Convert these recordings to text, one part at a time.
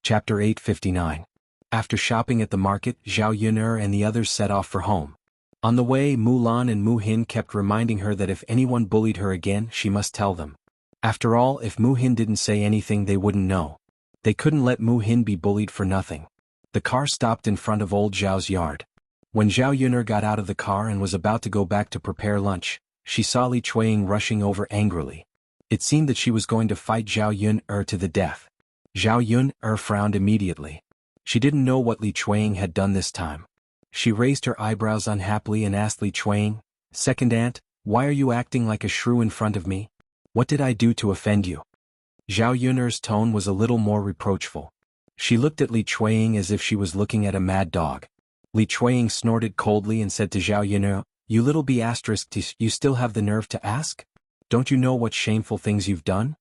Chapter 859. After shopping at the market, Zhao Yun'er and the others set off for home. On the way, Mulan and Mu Hin kept reminding her that if anyone bullied her again, she must tell them. After all, if Mu Hin didn't say anything, they wouldn't know. They couldn't let Mu Hin be bullied for nothing. The car stopped in front of old Zhao's yard. When Zhao Yun'er got out of the car and was about to go back to prepare lunch, she saw Li Chueying rushing over angrily. It seemed that she was going to fight Zhao Yun'er to the death. Zhao Yun'er frowned immediately. She didn't know what Li Chueying had done this time. She raised her eyebrows unhappily and asked Li Chueying, "Second aunt, why are you acting like a shrew in front of me? What did I do to offend you?" Zhao Yun'er's tone was a little more reproachful. She looked at Li Chueying as if she was looking at a mad dog. Li Chueying snorted coldly and said to Zhao Yun'er, "You little b****, you still have the nerve to ask? Don't you know what shameful things you've done?"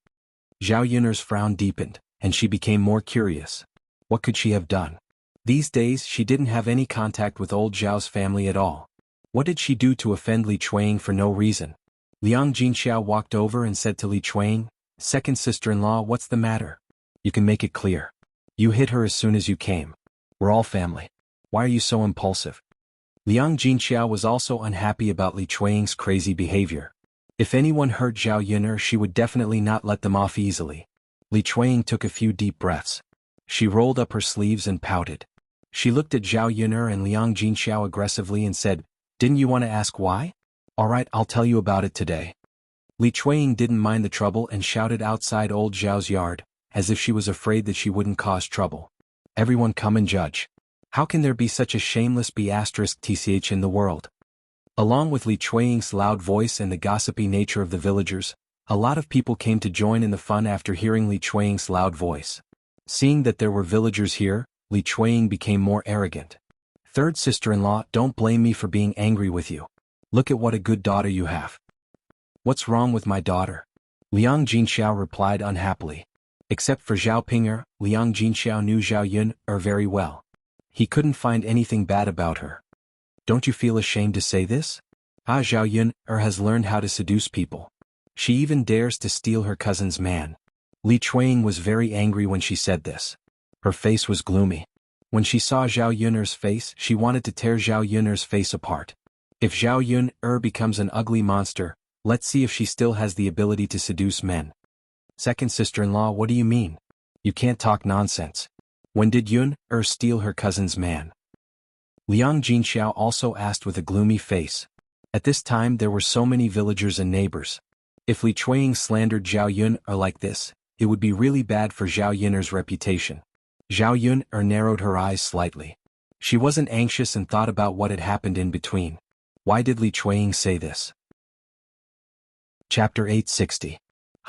Zhao Yun'er's frown deepened, and she became more curious. What could she have done? These days she didn't have any contact with old Zhao's family at all. What did she do to offend Li Chueying for no reason? Liang Jinxiao walked over and said to Li Chueying, "Second sister-in-law, what's the matter? You can make it clear. You hit her as soon as you came. We're all family. Why are you so impulsive?" Liang Jinxiao was also unhappy about Li Chueying's crazy behavior. If anyone hurt Zhao Yun'er, she would definitely not let them off easily. Li Chueying took a few deep breaths. She rolled up her sleeves and pouted. She looked at Zhao Yun'er and Liang Jinxiao aggressively and said, "Didn't you want to ask why? All right, I'll tell you about it today." Li Chueying didn't mind the trouble and shouted outside old Zhao's yard, as if she was afraid that she wouldn't cause trouble. "Everyone come and judge. How can there be such a shameless b****th in the world?" Along with Li Chueying's loud voice and the gossipy nature of the villagers, a lot of people came to join in the fun after hearing Li Chueying's loud voice. Seeing that there were villagers here, Li Chueying became more arrogant. "Third sister-in-law, don't blame me for being angry with you. Look at what a good daughter you have." "What's wrong with my daughter?" Liang Jinxiao replied unhappily. Except for Zhao Ping'er, Liang Jinxiao knew Zhao Yun'er very well. He couldn't find anything bad about her. "Don't you feel ashamed to say this? Zhao Yun'er has learned how to seduce people. She even dares to steal her cousin's man." Li Chueying was very angry when she said this. Her face was gloomy. When she saw Zhao Yun'er's face, she wanted to tear Zhao Yun'er's face apart. If Zhao Yun'er becomes an ugly monster, let's see if she still has the ability to seduce men. "Second sister-in-law, what do you mean? You can't talk nonsense. When did Yun'er steal her cousin's man?" Liang Jinxiao also asked with a gloomy face. At this time there were so many villagers and neighbors. If Li Chueying slandered Zhao Yun'er like this, it would be really bad for Zhao Yun'er's reputation. Zhao Yun'er narrowed her eyes slightly. She wasn't anxious and thought about what had happened in between. Why did Li Chueying say this? Chapter 860.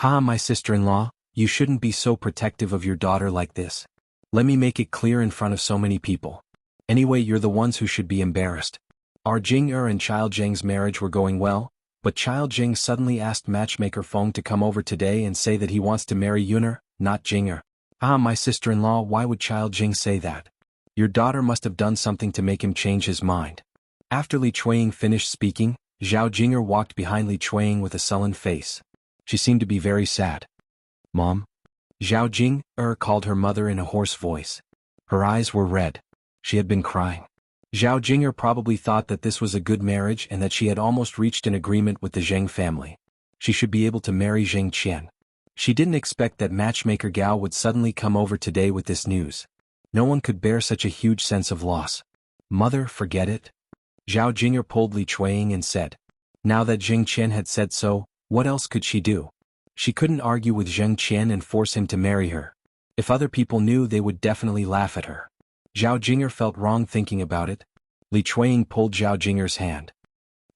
My sister-in-law, you shouldn't be so protective of your daughter like this. Let me make it clear in front of so many people. Anyway, you're the ones who should be embarrassed. Our Jing'er and Child Zheng's marriage were going well, but Child Zheng suddenly asked matchmaker Feng to come over today and say that he wants to marry Yun'er, not Jing'er. My sister-in-law, why would Child Zheng say that? Your daughter must have done something to make him change his mind. After Li Chueying finished speaking, Zhao Jing'er walked behind Li Chueying with a sullen face. She seemed to be very sad. "Mom?" Zhao Jing'er called her mother in a hoarse voice. Her eyes were red. She had been crying. Zhao Jing'er probably thought that this was a good marriage and that she had almost reached an agreement with the Zheng family. She should be able to marry Zheng Qian. She didn't expect that matchmaker Gao would suddenly come over today with this news. No one could bear such a huge sense of loss. "Mother, forget it." Zhao Jing'er pulled Li Chueying and said. Now that Zheng Qian had said so, what else could she do? She couldn't argue with Zheng Qian and force him to marry her. If other people knew, they would definitely laugh at her. Zhao Jing'er felt wrong thinking about it. Li Chueying pulled Zhao Jing'er's hand.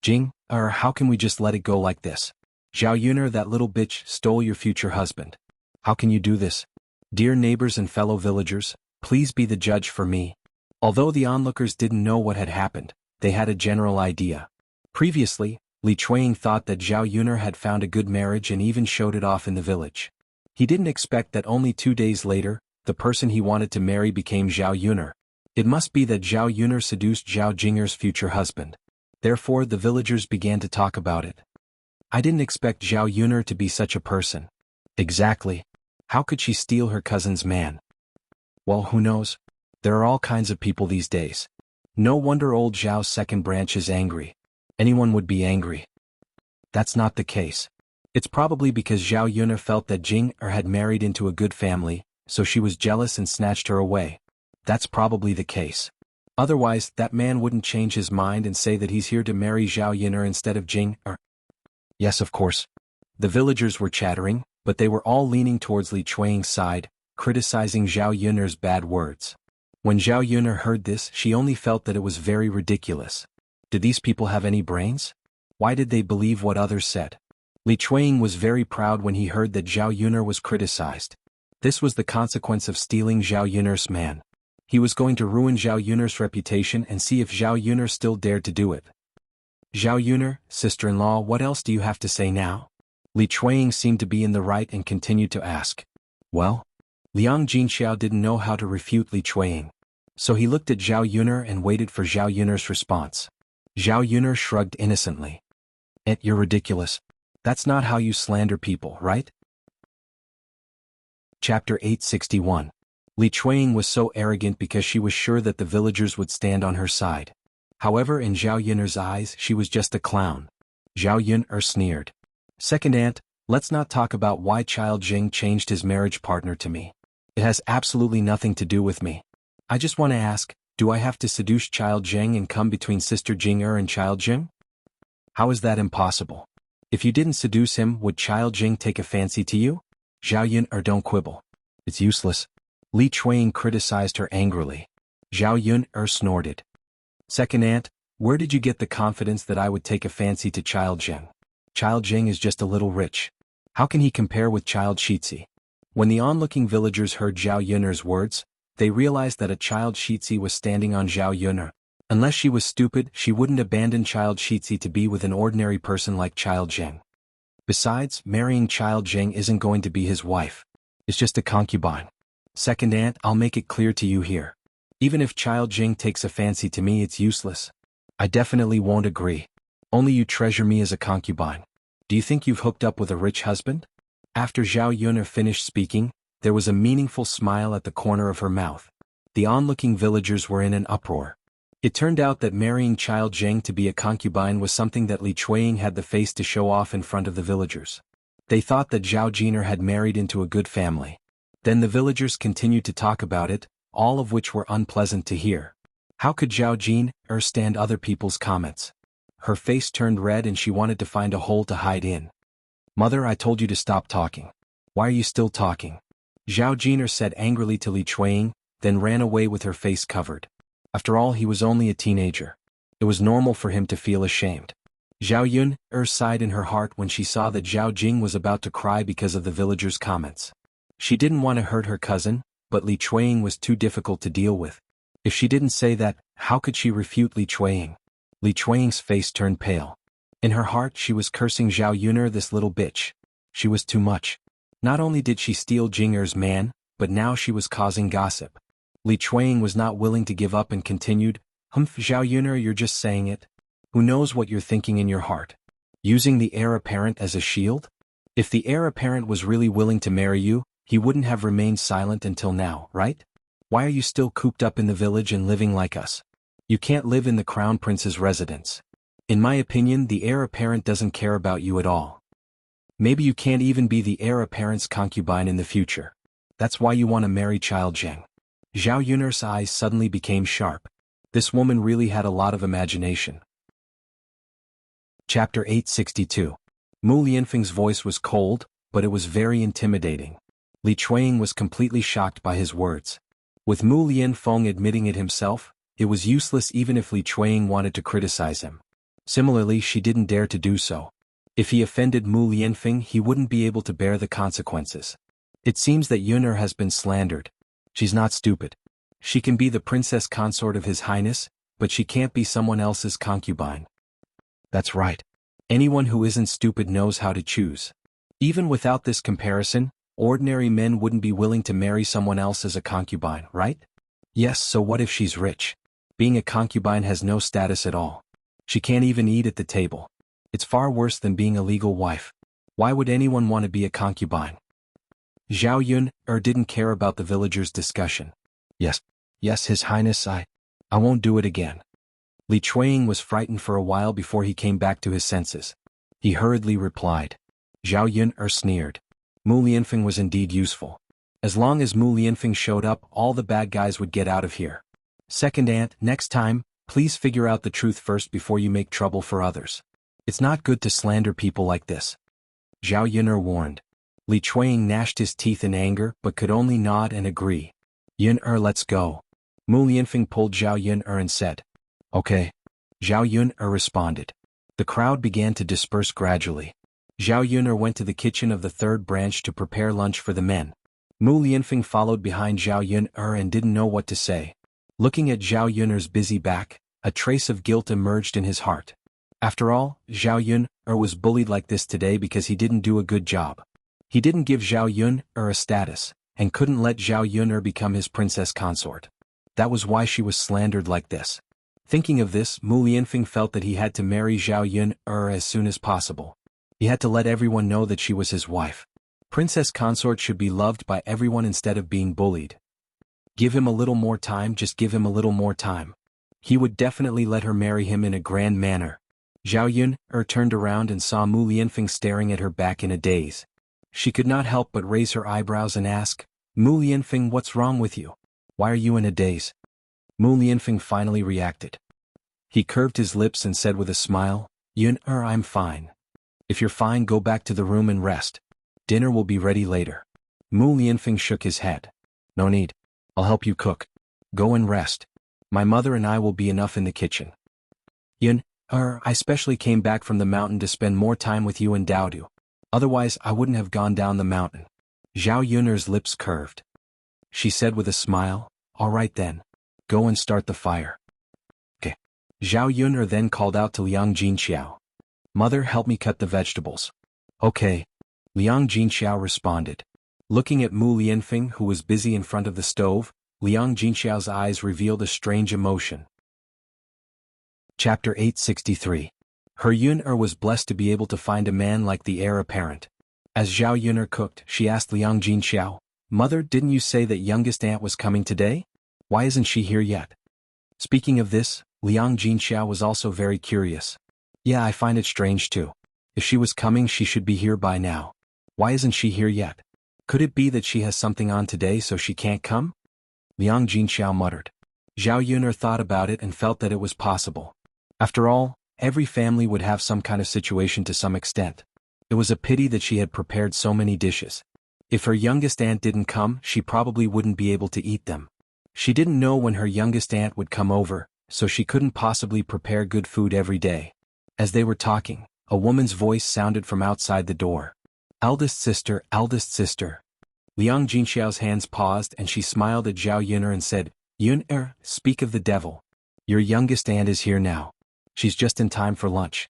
"Jing'er, how can we just let it go like this? Zhao Yun'er, that little bitch, stole your future husband. How can you do this? Dear neighbors and fellow villagers, please be the judge for me." Although the onlookers didn't know what had happened, they had a general idea. Previously, Li Chueying thought that Zhao Yun'er had found a good marriage and even showed it off in the village. He didn't expect that only 2 days later, the person he wanted to marry became Zhao Yun'er. It must be that Zhao Yun'er seduced Zhao Jing'er's future husband. Therefore the villagers began to talk about it. "I didn't expect Zhao Yun'er to be such a person." "Exactly. How could she steal her cousin's man?" Well, who knows? There are all kinds of people these days. No wonder old Zhao's second branch is angry. Anyone would be angry. That's not the case. It's probably because Zhao Yun'er felt that Jing Er had married into a good family, so she was jealous and snatched her away. That's probably the case. Otherwise, that man wouldn't change his mind and say that he's here to marry Zhao Yun'er instead of Jing Er. Yes, of course. The villagers were chattering, but they were all leaning towards Li Chuanying's side, criticizing Zhao Yun'er's bad words. When Zhao Yun'er heard this, she only felt that it was very ridiculous. Did these people have any brains? Why did they believe what others said? Li Chuanying was very proud when he heard that Zhao Yun'er was criticized. This was the consequence of stealing Zhao Yun'er's man. He was going to ruin Zhao Yun'er's reputation and see if Zhao Yun'er still dared to do it. Zhao Yun'er, sister-in-law, what else do you have to say now? Li Chuanying seemed to be in the right and continued to ask. Well? Liang Jinxiao didn't know how to refute Li Chuanying. So he looked at Zhao Yun'er and waited for Zhao Yun'er's response. Zhao Yun'er shrugged innocently. You're ridiculous. That's not how you slander people, right? Chapter 861. Li Chuanying was so arrogant because she was sure that the villagers would stand on her side. However, in Zhao Yun'er's eyes, she was just a clown. Zhao Yun'er sneered. Second aunt, let's not talk about why Child Jing changed his marriage partner to me. It has absolutely nothing to do with me. I just want to ask, do I have to seduce Child Jing and come between Sister Jing Er and Child Jing? How is that impossible? If you didn't seduce him, would Child Jing take a fancy to you? Zhao Yun'er, don't quibble. It's useless. Li Chuanying criticized her angrily. Zhao Yun'er snorted. Second aunt, where did you get the confidence that I would take a fancy to Child Jing? Child Jing is just a little rich. How can he compare with Child Shitzi? When the onlooking villagers heard Zhao Yun'er's words, they realized that a Child Shitzi was standing on Zhao Yun'er. Unless she was stupid, she wouldn't abandon Child Shitzi to be with an ordinary person like Child Jing. Besides, marrying Child Jing isn't going to be his wife. It's just a concubine. Second aunt, I'll make it clear to you here. Even if Child Jing takes a fancy to me, it's useless. I definitely won't agree. Only you treasure me as a concubine. Do you think you've hooked up with a rich husband? After Zhao Yun'er finished speaking, there was a meaningful smile at the corner of her mouth. The onlooking villagers were in an uproar. It turned out that marrying Child Jing to be a concubine was something that Li Chuanying had the face to show off in front of the villagers. They thought that Zhao Jiner had married into a good family. Then the villagers continued to talk about it, all of which were unpleasant to hear. How could Zhao Jiner stand other people's comments? Her face turned red and she wanted to find a hole to hide in. Mother, I told you to stop talking. Why are you still talking? Zhao Jiner said angrily to Li Chuanying, then ran away with her face covered. After all, he was only a teenager. It was normal for him to feel ashamed. Zhao Yun'er sighed in her heart when she saw that Zhao Jing was about to cry because of the villagers' comments. She didn't want to hurt her cousin, but Li Chuanying was too difficult to deal with. If she didn't say that, how could she refute Li Chuanying? Li Chuanying's face turned pale. In her heart, she was cursing Zhao Yun'er, this little bitch. She was too much. Not only did she steal Jinger's man, but now she was causing gossip. Li Chuanying was not willing to give up and continued, Zhao Yun'er, you're just saying it. Who knows what you're thinking in your heart? Using the heir apparent as a shield? If the heir apparent was really willing to marry you, he wouldn't have remained silent until now, right? Why are you still cooped up in the village and living like us? You can't live in the crown prince's residence. In my opinion, the heir apparent doesn't care about you at all. Maybe you can't even be the heir apparent's concubine in the future. That's why you want to marry Child Jing. Zhao Yun'er's eyes suddenly became sharp. This woman really had a lot of imagination. Chapter 862. Mu Lianfeng's voice was cold, but it was very intimidating. Li Chuanying was completely shocked by his words. With Mu Lianfeng admitting it himself, it was useless even if Li Chuanying wanted to criticize him. Similarly, she didn't dare to do so. If he offended Mu Lianfeng, he wouldn't be able to bear the consequences. It seems that Yun'er has been slandered. She's not stupid. She can be the princess consort of His Highness, but she can't be someone else's concubine. That's right. Anyone who isn't stupid knows how to choose. Even without this comparison, ordinary men wouldn't be willing to marry someone else as a concubine, right? Yes, so what if she's rich? Being a concubine has no status at all. She can't even eat at the table. It's far worse than being a legal wife. Why would anyone want to be a concubine? Zhao Yun'er didn't care about the villagers' discussion. Yes. Yes, His Highness, I won't do it again. Li Chuanying was frightened for a while before he came back to his senses. He hurriedly replied. Zhao Yun sneered. Mu Lianfeng was indeed useful. As long as Mu Lianfeng showed up, all the bad guys would get out of here. Second aunt, next time, please figure out the truth first before you make trouble for others. It's not good to slander people like this. Zhao Yun warned. Li Chuanying gnashed his teeth in anger but could only nod and agree. Yun let's go. Mu Lianfeng pulled Zhao Yun and said. Okay. Zhao Yun responded. The crowd began to disperse gradually. Zhao Yun went to the kitchen of the third branch to prepare lunch for the men. Mu Lianfeng followed behind Zhao Yun and didn't know what to say. Looking at Zhao Yun's busy back, a trace of guilt emerged in his heart. After all, Zhao Yun was bullied like this today because he didn't do a good job. He didn't give Zhao Yun a status, and couldn't let Zhao Yun become his princess consort. That was why she was slandered like this. Thinking of this, Mu Lianfeng felt that he had to marry Zhao Yun as soon as possible. He had to let everyone know that she was his wife. Princess consort should be loved by everyone instead of being bullied. Give him a little more time, just give him a little more time. He would definitely let her marry him in a grand manner. Zhao Yun turned around and saw Mu Lianfeng staring at her back in a daze. She could not help but raise her eyebrows and ask, Mu Lianfeng, what's wrong with you? Why are you in a daze? Mu Lianfeng finally reacted. He curved his lips and said with a smile, Yun I'm fine. If you're fine, go back to the room and rest. Dinner will be ready later. Mu Lianfeng shook his head. No need. I'll help you cook. Go and rest. My mother and I will be enough in the kitchen. Yun I specially came back from the mountain to spend more time with you and Daodu. Otherwise I wouldn't have gone down the mountain. Zhao Yun's lips curved. She said with a smile, all right then. Go and start the fire. Okay. Zhao Yun then called out to Liang Jinxiao. Mother, help me cut the vegetables. Okay. Liang Jinxiao responded. Looking at Mu Lianfeng, who was busy in front of the stove, Liang Jinxiao's eyes revealed a strange emotion. Chapter 863. Her Yun was blessed to be able to find a man like the heir apparent. As Zhao Yun cooked, she asked Liang Jinxiao, Mother, didn't you say that youngest aunt was coming today? Why isn't she here yet? Speaking of this, Liang Jinxiao was also very curious. Yeah, I find it strange too. If she was coming, she should be here by now. Why isn't she here yet? Could it be that she has something on today so she can't come? Liang Jinxiao muttered. Zhao Yun thought about it and felt that it was possible. After all, every family would have some kind of situation to some extent. It was a pity that she had prepared so many dishes. If her youngest aunt didn't come, she probably wouldn't be able to eat them. She didn't know when her youngest aunt would come over, so she couldn't possibly prepare good food every day. As they were talking, a woman's voice sounded from outside the door. Eldest sister, eldest sister. Liang Jinxiao's hands paused and she smiled at Zhao Yun and said, Yun speak of the devil. Your youngest aunt is here now. She's just in time for lunch.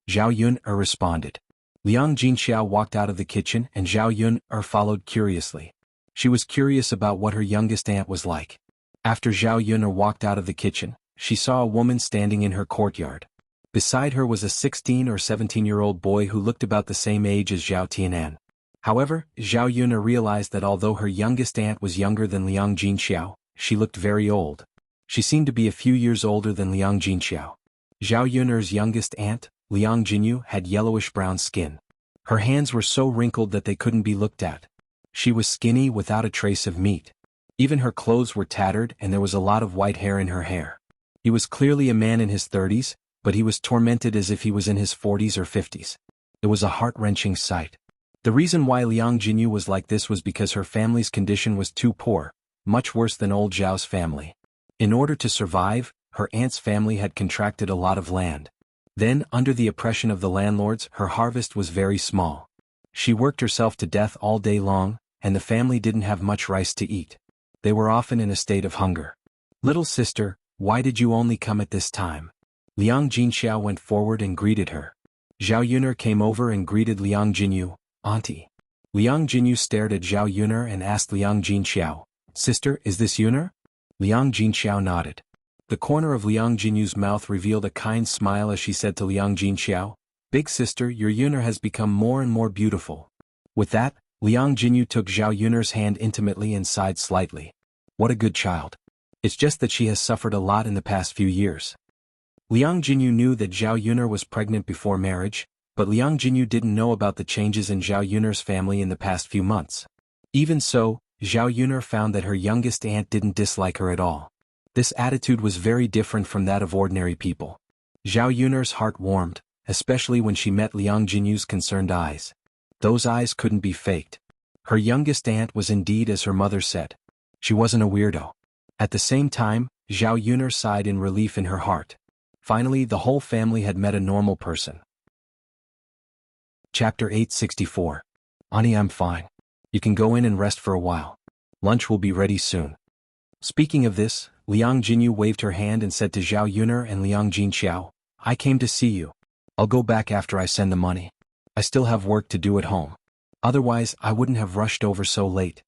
Zhao Yun responded. Liang Jinxiao walked out of the kitchen and Zhao Yun followed curiously. She was curious about what her youngest aunt was like. After Zhao Yun walked out of the kitchen, she saw a woman standing in her courtyard. Beside her was a 16 or 17-year-old boy who looked about the same age as Zhao Tianan. However, Zhao Yun realized that although her youngest aunt was younger than Liang Jinxiao, she looked very old. She seemed to be a few years older than Liang Jinxiao. Zhao Yun's youngest aunt, Liang Jinyu, had yellowish-brown skin. Her hands were so wrinkled that they couldn't be looked at. She was skinny without a trace of meat. Even her clothes were tattered and there was a lot of white hair in her hair. He was clearly a man in his 30s, but he was tormented as if he was in his 40s or 50s. It was a heart-wrenching sight. The reason why Liang Jinyu was like this was because her family's condition was too poor, much worse than old Zhao's family. In order to survive, her aunt's family had contracted a lot of land. Then, under the oppression of the landlords, her harvest was very small. She worked herself to death all day long, and the family didn't have much rice to eat. They were often in a state of hunger. Little sister, why did you only come at this time? Liang Jinxiao went forward and greeted her. Zhao Yun came over and greeted Liang Jinyu, Auntie. Liang Jinyu stared at Zhao Yun and asked Liang Jinxiao, Sister, is this Yun? Liang Jinxiao nodded. The corner of Liang Jinyu's mouth revealed a kind smile as she said to Liang Jinxiao, Big sister, your Yun has become more and more beautiful. With that, Liang Jinyu took Zhao Yun's hand intimately and sighed slightly. What a good child. It's just that she has suffered a lot in the past few years. Liang Jinyu knew that Zhao Yuner was pregnant before marriage, but Liang Jinyu didn't know about the changes in Zhao Yuner's family in the past few months. Even so, Zhao Yuner found that her youngest aunt didn't dislike her at all. This attitude was very different from that of ordinary people. Zhao Yuner's heart warmed, especially when she met Liang Jinyu's concerned eyes. Those eyes couldn't be faked. Her youngest aunt was indeed as her mother said. She wasn't a weirdo. At the same time, Zhao Yuner sighed in relief in her heart. Finally, the whole family had met a normal person. Chapter 864. Ani, I'm fine. You can go in and rest for a while. Lunch will be ready soon. Speaking of this, Liang Jinyu waved her hand and said to Zhao Yuner and Liang Jinxiao, I came to see you. I'll go back after I send the money. I still have work to do at home. Otherwise, I wouldn't have rushed over so late.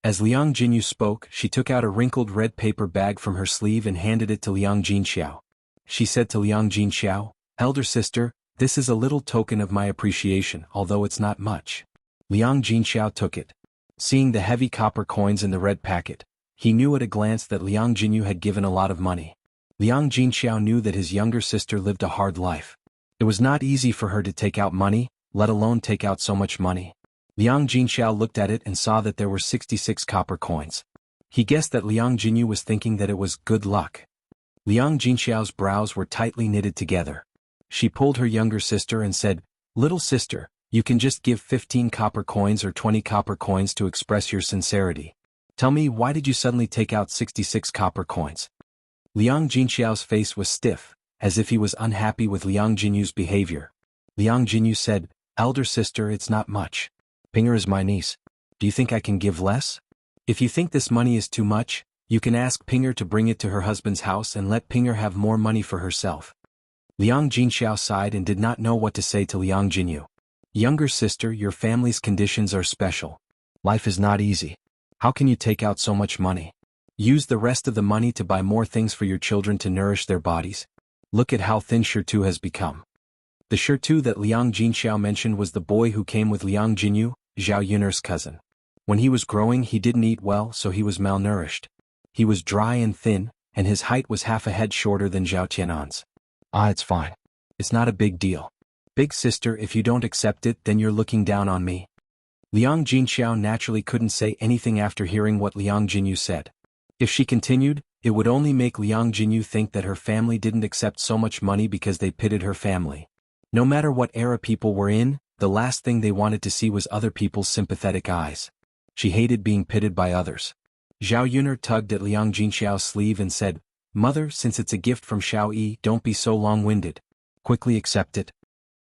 As Liang Jinyu spoke, she took out a wrinkled red paper bag from her sleeve and handed it to Liang Jinxiao. She said to Liang Jinxiao, Elder sister, this is a little token of my appreciation, although it's not much. Liang Jinxiao took it. Seeing the heavy copper coins in the red packet, he knew at a glance that Liang Jinyu had given a lot of money. Liang Jinxiao knew that his younger sister lived a hard life. It was not easy for her to take out money, let alone take out so much money. Liang Jinxiao looked at it and saw that there were 66 copper coins. He guessed that Liang Jinyu was thinking that it was good luck. Liang Jinxiao's brows were tightly knitted together. She pulled her younger sister and said, Little sister, you can just give 15 copper coins or 20 copper coins to express your sincerity. Tell me, why did you suddenly take out 66 copper coins? Liang Jinxiao's face was stiff, as if he was unhappy with Liang Jinyu's behavior. Liang Jinyu said, Elder sister, it's not much. Pinger is my niece. Do you think I can give less? If you think this money is too much, you can ask Pinger to bring it to her husband's house and let Pinger have more money for herself. Liang Jinxiao sighed and did not know what to say to Liang Jinyu. Younger sister, your family's conditions are special. Life is not easy. How can you take out so much money? Use the rest of the money to buy more things for your children to nourish their bodies. Look at how thin Shirtu has become. The Shirtu that Liang Jinxiao mentioned was the boy who came with Liang Jinyu, Zhao Yuner's cousin. When he was growing, he didn't eat well, so he was malnourished. He was dry and thin, and his height was half a head shorter than Zhao Tianan's. It's fine. It's not a big deal. Big sister, if you don't accept it, then you're looking down on me. Liang Jinxiao naturally couldn't say anything after hearing what Liang Jinyu said. If she continued, it would only make Liang Jinyu think that her family didn't accept so much money because they pitied her family. No matter what era people were in, the last thing they wanted to see was other people's sympathetic eyes. She hated being pitied by others. Zhao Yuner tugged at Liang Jinxiao's sleeve and said, Mother, since it's a gift from Xiao Yi, don't be so long-winded. Quickly accept it.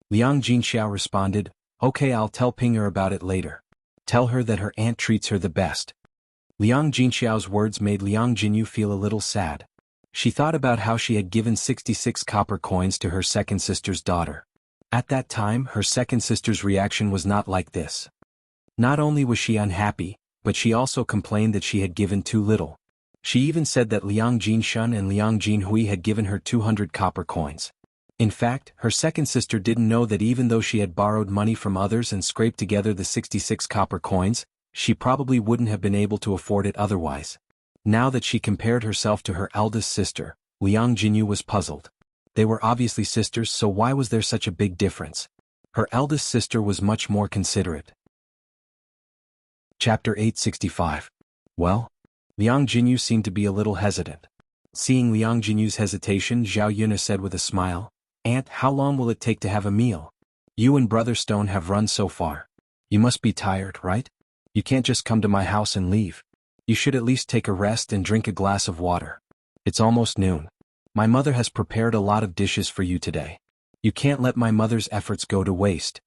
Liang Jinxiao responded, Okay, I'll tell Pinger about it later. Tell her that her aunt treats her the best. Liang Jinxiao's words made Liang Jinyu feel a little sad. She thought about how she had given 66 copper coins to her second sister's daughter. At that time, her second sister's reaction was not like this. Not only was she unhappy, but she also complained that she had given too little. She even said that Liang Jinshun and Liang Jinhui had given her 200 copper coins. In fact, her second sister didn't know that even though she had borrowed money from others and scraped together the 66 copper coins, she probably wouldn't have been able to afford it otherwise. Now that she compared herself to her eldest sister, Liang Jinyu was puzzled. They were obviously sisters, so why was there such a big difference? Her eldest sister was much more considerate. Chapter 865. Well? Liang Jinyu seemed to be a little hesitant. Seeing Liang Jinyu's hesitation, Zhao Yuna said with a smile, Aunt, how long will it take to have a meal? You and Brother Stone have run so far. You must be tired, right? You can't just come to my house and leave. You should at least take a rest and drink a glass of water. It's almost noon. My mother has prepared a lot of dishes for you today. You can't let my mother's efforts go to waste.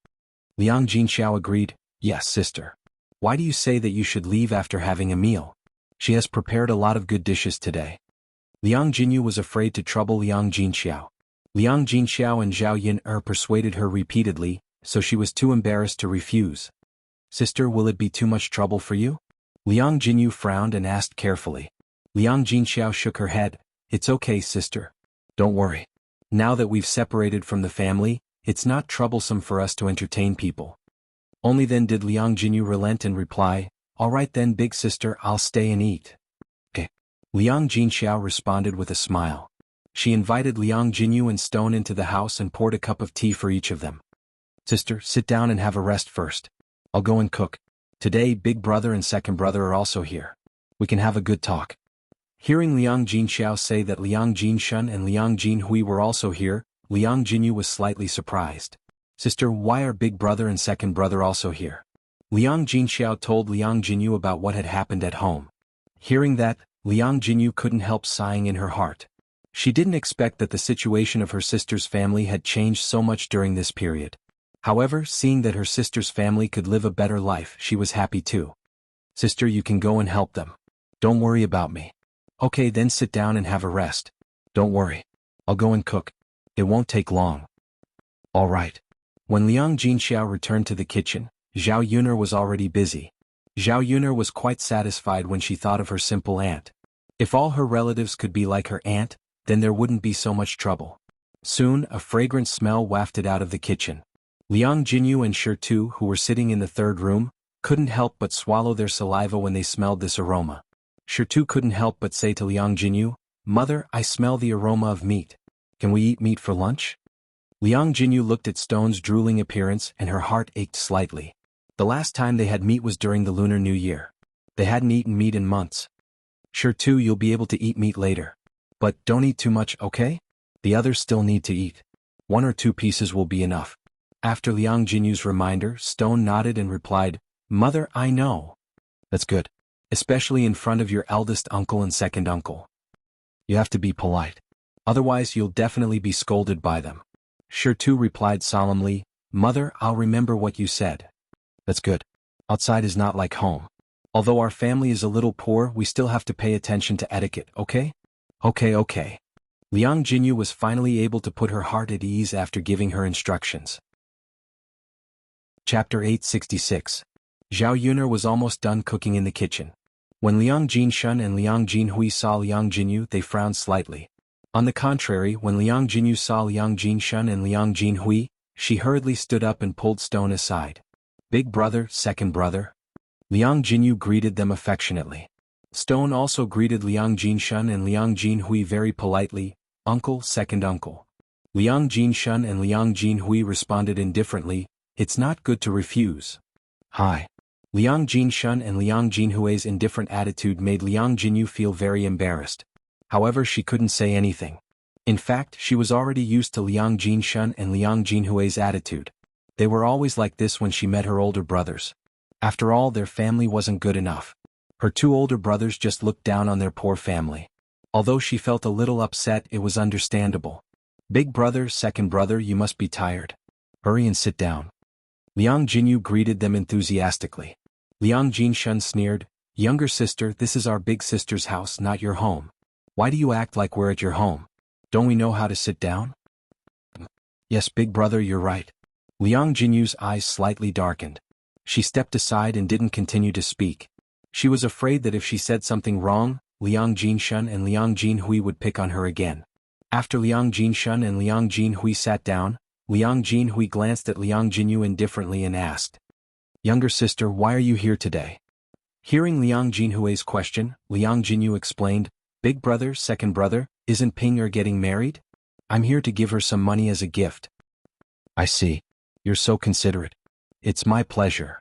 Liang Jinxiao agreed, Yes, sister. Why do you say that you should leave after having a meal? She has prepared a lot of good dishes today. Liang Jinyu was afraid to trouble Liang Jinxiao. Liang Jinxiao and Zhao Yin persuaded her repeatedly, so she was too embarrassed to refuse. Sister, will it be too much trouble for you? Liang Jinyu frowned and asked carefully. Liang Jinxiao shook her head. It's okay, sister. Don't worry. Now that we've separated from the family, it's not troublesome for us to entertain people. Only then did Liang Jinyu relent and reply, All right then, big sister, I'll stay and eat. Liang Jinxiao responded with a smile. She invited Liang Jinyu and Stone into the house and poured a cup of tea for each of them. Sister, sit down and have a rest first. I'll go and cook. Today big brother and second brother are also here. We can have a good talk. Hearing Liang Jinxiao say that Liang Jinshun and Liang Jinhui were also here, Liang Jinyu was slightly surprised. Sister, why are big brother and second brother also here? Liang Jinxiao told Liang Jinyu about what had happened at home. Hearing that, Liang Jinyu couldn't help sighing in her heart. She didn't expect that the situation of her sister's family had changed so much during this period. However, seeing that her sister's family could live a better life, she was happy too. Sister, you can go and help them. Don't worry about me. Okay, then sit down and have a rest. Don't worry. I'll go and cook. It won't take long. All right. When Liang Jinxiao returned to the kitchen, Zhao Yuner was already busy. Zhao Yuner was quite satisfied when she thought of her simple aunt. If all her relatives could be like her aunt, then there wouldn't be so much trouble. Soon, a fragrant smell wafted out of the kitchen. Liang Jinyu and Shirtu, who were sitting in the third room, couldn't help but swallow their saliva when they smelled this aroma. Shirtu couldn't help but say to Liang Jinyu, "Mother, I smell the aroma of meat. Can we eat meat for lunch?" Liang Jinyu looked at Stone's drooling appearance and her heart ached slightly. The last time they had meat was during the Lunar New Year. They hadn't eaten meat in months. Shirtu, you'll be able to eat meat later. But don't eat too much, okay? The others still need to eat. 1 or 2 pieces will be enough. After Liang Jinyu's reminder, Stone nodded and replied, "Mother, I know." That's good. Especially in front of your eldest uncle and second uncle. You have to be polite. Otherwise you'll definitely be scolded by them. Shirtu replied solemnly, "Mother, I'll remember what you said." That's good. Outside is not like home. Although our family is a little poor, we still have to pay attention to etiquette, okay? Okay. Liang Jinyu was finally able to put her heart at ease after giving her instructions. Chapter 866. Zhao Yuner was almost done cooking in the kitchen. When Liang Jinshun and Liang Jinhui saw Liang Jinyu, they frowned slightly. On the contrary, when Liang Jinyu saw Liang Jinshun and Liang Jinhui, she hurriedly stood up and pulled Stone aside. "Big brother, second brother." Liang Jinyu greeted them affectionately. Stone also greeted Liang Jinshun and Liang Jinhui very politely, "Uncle, second uncle." Liang Jinshun and Liang Jinhui responded indifferently, "It's not good to refuse." "Hi." Liang Jinshun and Liang Jinhui's indifferent attitude made Liang Jinyu feel very embarrassed. However, she couldn't say anything. In fact, she was already used to Liang Jinshun and Liang Jinhui's attitude. They were always like this when she met her older brothers. After all, their family wasn't good enough. Her 2 older brothers just looked down on their poor family. Although she felt a little upset, it was understandable. "Big brother, second brother, you must be tired. Hurry and sit down." Liang Jinyu greeted them enthusiastically. Liang Jinshun sneered, "Younger sister, this is our big sister's house, not your home. Why do you act like we're at your home? Don't we know how to sit down?" "Yes, big brother, you're right." Liang Jinyu's eyes slightly darkened. She stepped aside and didn't continue to speak. She was afraid that if she said something wrong, Liang Jinshun and Liang Jinhui would pick on her again. After Liang Jinshun and Liang Jinhui sat down, Liang Jinhui glanced at Liang Jinyu indifferently and asked, "Younger sister, why are you here today?" Hearing Liang Jinhui's question, Liang Jinyu explained, "Big brother, second brother, isn't Ping getting married? I'm here to give her some money as a gift." "I see. You're so considerate. It's my pleasure."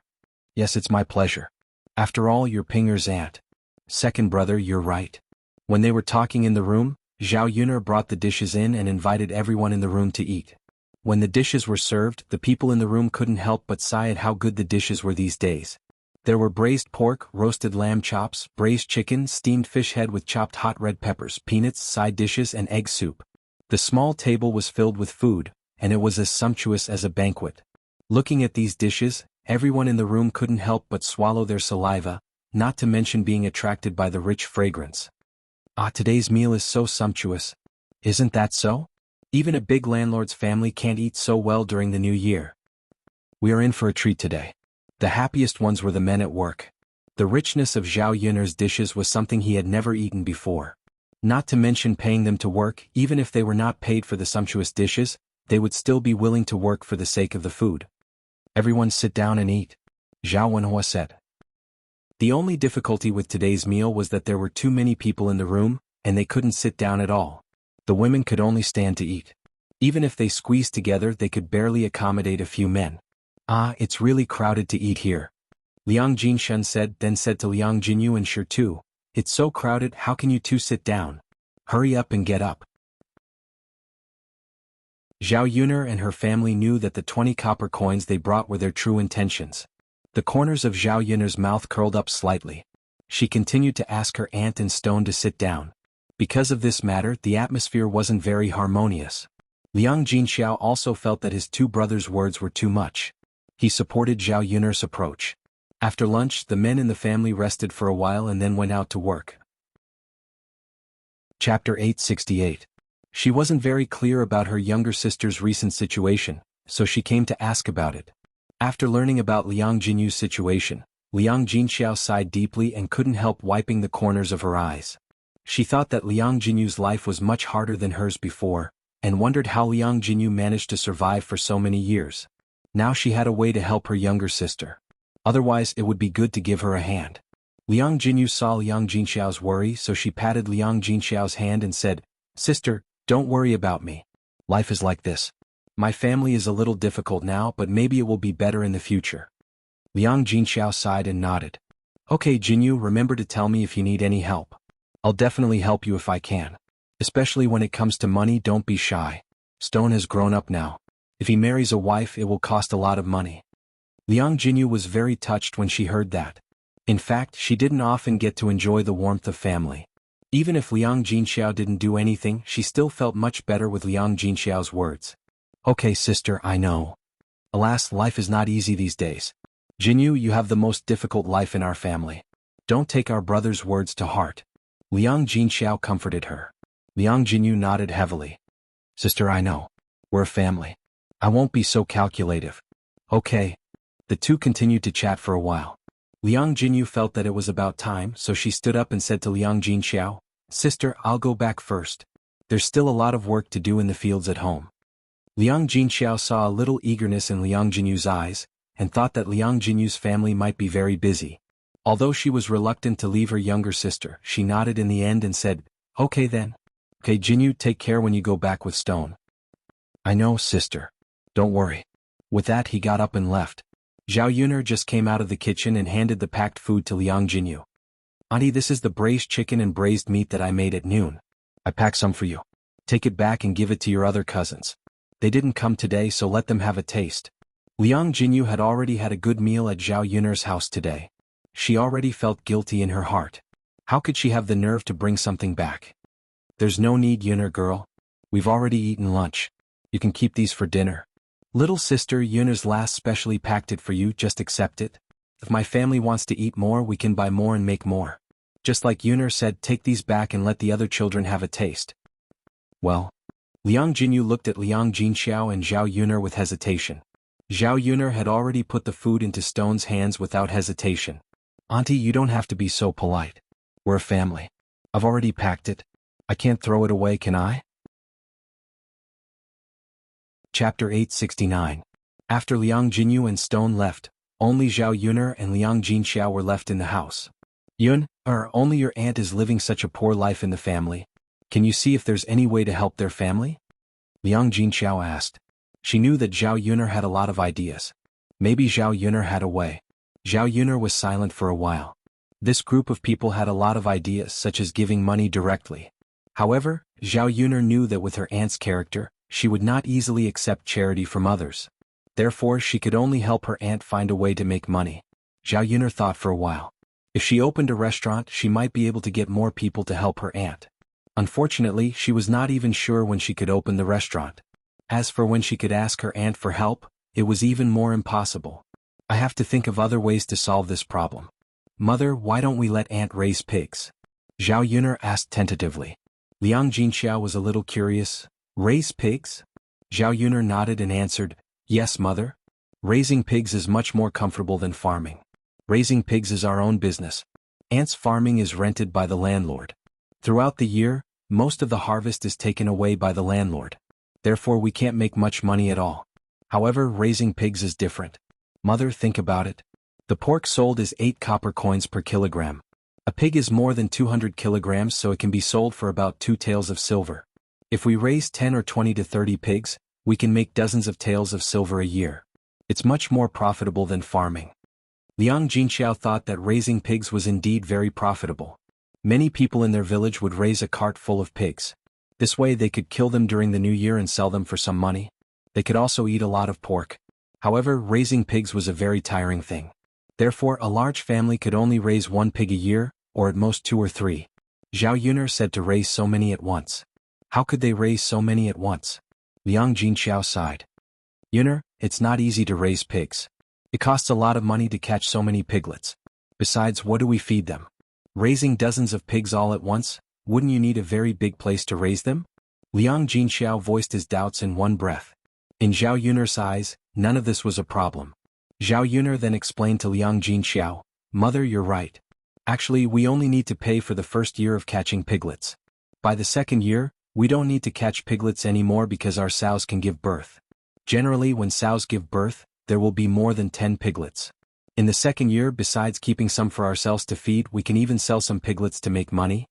"Yes, it's my pleasure. After all, you're Pinger's aunt." "Second brother, you're right." When they were talking in the room, Zhao Yuner brought the dishes in and invited everyone in the room to eat. When the dishes were served, the people in the room couldn't help but sigh at how good the dishes were these days. There were braised pork, roasted lamb chops, braised chicken, steamed fish head with chopped hot red peppers, peanuts, side dishes and egg soup. The small table was filled with food, and it was as sumptuous as a banquet. Looking at these dishes, everyone in the room couldn't help but swallow their saliva, not to mention being attracted by the rich fragrance. "Ah, today's meal is so sumptuous. Isn't that so? Even a big landlord's family can't eat so well during the new year. We are in for a treat today." The happiest ones were the men at work. The richness of Zhao Yuner's dishes was something he had never eaten before. Not to mention paying them to work, even if they were not paid for the sumptuous dishes, they would still be willing to work for the sake of the food. "Everyone sit down and eat," Zhao Wenhua said. The only difficulty with today's meal was that there were too many people in the room, and they couldn't sit down at all. The women could only stand to eat. Even if they squeezed together, they could barely accommodate a few men. Ah, it's really crowded to eat here. Liang Jinshan then said to Liang Jinyu and Shi Tu, "It's so crowded, how can you two sit down? Hurry up and get up." Zhao Yuner and her family knew that the 20 copper coins they brought were their true intentions. The corners of Zhao Yuner's mouth curled up slightly. She continued to ask her aunt and Stone to sit down. Because of this matter, the atmosphere wasn't very harmonious. Liang Jinxiao also felt that his two brothers' words were too much. He supported Zhao Yuner's approach. After lunch, the men in the family rested for a while and then went out to work. Chapter 868. She wasn't very clear about her younger sister's recent situation, so she came to ask about it. After learning about Liang Jinyu's situation, Liang Jinxiao sighed deeply and couldn't help wiping the corners of her eyes. She thought that Liang Jinyu's life was much harder than hers before, and wondered how Liang Jinyu managed to survive for so many years. Now she had a way to help her younger sister. Otherwise, it would be good to give her a hand. Liang Jinyu saw Liang Jinxiao's worry, so she patted Liang Jinxiao's hand and said, "Sister, don't worry about me. Life is like this. My family is a little difficult now, but maybe it will be better in the future." Liang Jinxiao sighed and nodded. "Okay, Jinyu, remember to tell me if you need any help. I'll definitely help you if I can. Especially when it comes to money, don't be shy. Stone has grown up now. If he marries a wife, it will cost a lot of money." Liang Jinyu was very touched when she heard that. In fact, she didn't often get to enjoy the warmth of family. Even if Liang Jinxiao didn't do anything, she still felt much better with Liang Jinxiao's words. "Okay, sister, I know. Alas, life is not easy these days. Jinyu, you have the most difficult life in our family. Don't take our brother's words to heart." Liang Jinxiao comforted her. Liang Jinyu nodded heavily. "Sister, I know. We're a family. I won't be so calculative." "Okay." The two continued to chat for a while. Liang Jinyu felt that it was about time, so she stood up and said to Liang Jinxiao, "Sister, I'll go back first. There's still a lot of work to do in the fields at home." Liang Jinxiao saw a little eagerness in Liang Jinyu's eyes, and thought that Liang Jinyu's family might be very busy. Although she was reluctant to leave her younger sister, she nodded in the end and said, "Okay then. Okay, Jinyu, take care when you go back with Stone." "I know, sister. Don't worry." With that, he got up and left. Zhao Yuner just came out of the kitchen and handed the packed food to Liang Jinyu. "Auntie, this is the braised chicken and braised meat that I made at noon. I packed some for you. Take it back and give it to your other cousins. They didn't come today, so let them have a taste." Liang Jinyu had already had a good meal at Zhao Yuner's house today. She already felt guilty in her heart. How could she have the nerve to bring something back? "There's no need, Yuner girl. We've already eaten lunch. You can keep these for dinner. Little sister, Yuner's last specially packed it for you, just accept it. If my family wants to eat more, we can buy more and make more. Just like Yuner said, take these back and let the other children have a taste." "Well." Liang Jinyu looked at Liang Jinxiao and Zhao Yuner with hesitation. Zhao Yuner had already put the food into Stone's hands without hesitation. "Auntie, you don't have to be so polite. We're a family. I've already packed it. I can't throw it away, can I?" Chapter 869. After Liang Jinyu and Stone left, only Zhao Yuner and Liang Jinxiao were left in the house. Only your aunt is living such a poor life in the family. Can you see if there's any way to help their family?" Liang Jinxiao asked. She knew that Zhao Yuner had a lot of ideas. Maybe Zhao Yuner had a way. Zhao Yuner was silent for a while. This group of people had a lot of ideas, such as giving money directly. However, Zhao Yuner knew that with her aunt's character, she would not easily accept charity from others. Therefore, she could only help her aunt find a way to make money. Zhao Yuner thought for a while. If she opened a restaurant, she might be able to get more people to help her aunt. Unfortunately, she was not even sure when she could open the restaurant. As for when she could ask her aunt for help, it was even more impossible. "I have to think of other ways to solve this problem. Mother, why don't we let aunt raise pigs?" Zhao Yuner asked tentatively. Liang Jinxiao was a little curious. "Raise pigs?" Zhao Yuner nodded and answered, "Yes, mother. Raising pigs is much more comfortable than farming. Raising pigs is our own business. Aunt's farming is rented by the landlord. Throughout the year, most of the harvest is taken away by the landlord. Therefore, we can't make much money at all. However, raising pigs is different. Mother, think about it. The pork sold is 8 copper coins per kilogram. A pig is more than 200 kilograms, so it can be sold for about 2 taels of silver. If we raise 10 or 20 to 30 pigs, we can make dozens of taels of silver a year. It's much more profitable than farming. Liang Jinxiao thought that raising pigs was indeed very profitable. Many people in their village would raise a cart full of pigs. This way they could kill them during the new year and sell them for some money. They could also eat a lot of pork. However, raising pigs was a very tiring thing. Therefore, a large family could only raise 1 pig a year, or at most 2 or 3. Zhao Yuner said to raise so many at once. How could they raise so many at once? Liang Jinxiao sighed. Yuner, it's not easy to raise pigs. It costs a lot of money to catch so many piglets. Besides, what do we feed them? Raising dozens of pigs all at once, wouldn't you need a very big place to raise them? Liang Jinxiao voiced his doubts in one breath. In Zhao Yuner's eyes, none of this was a problem. Zhao Yuner then explained to Liang Jinxiao, Mother, you're right. Actually, we only need to pay for the first year of catching piglets. By the second year, we don't need to catch piglets anymore because our sows can give birth. Generally, when sows give birth, there will be more than 10 piglets. In the second year, besides keeping some for ourselves to feed, we can even sell some piglets to make money.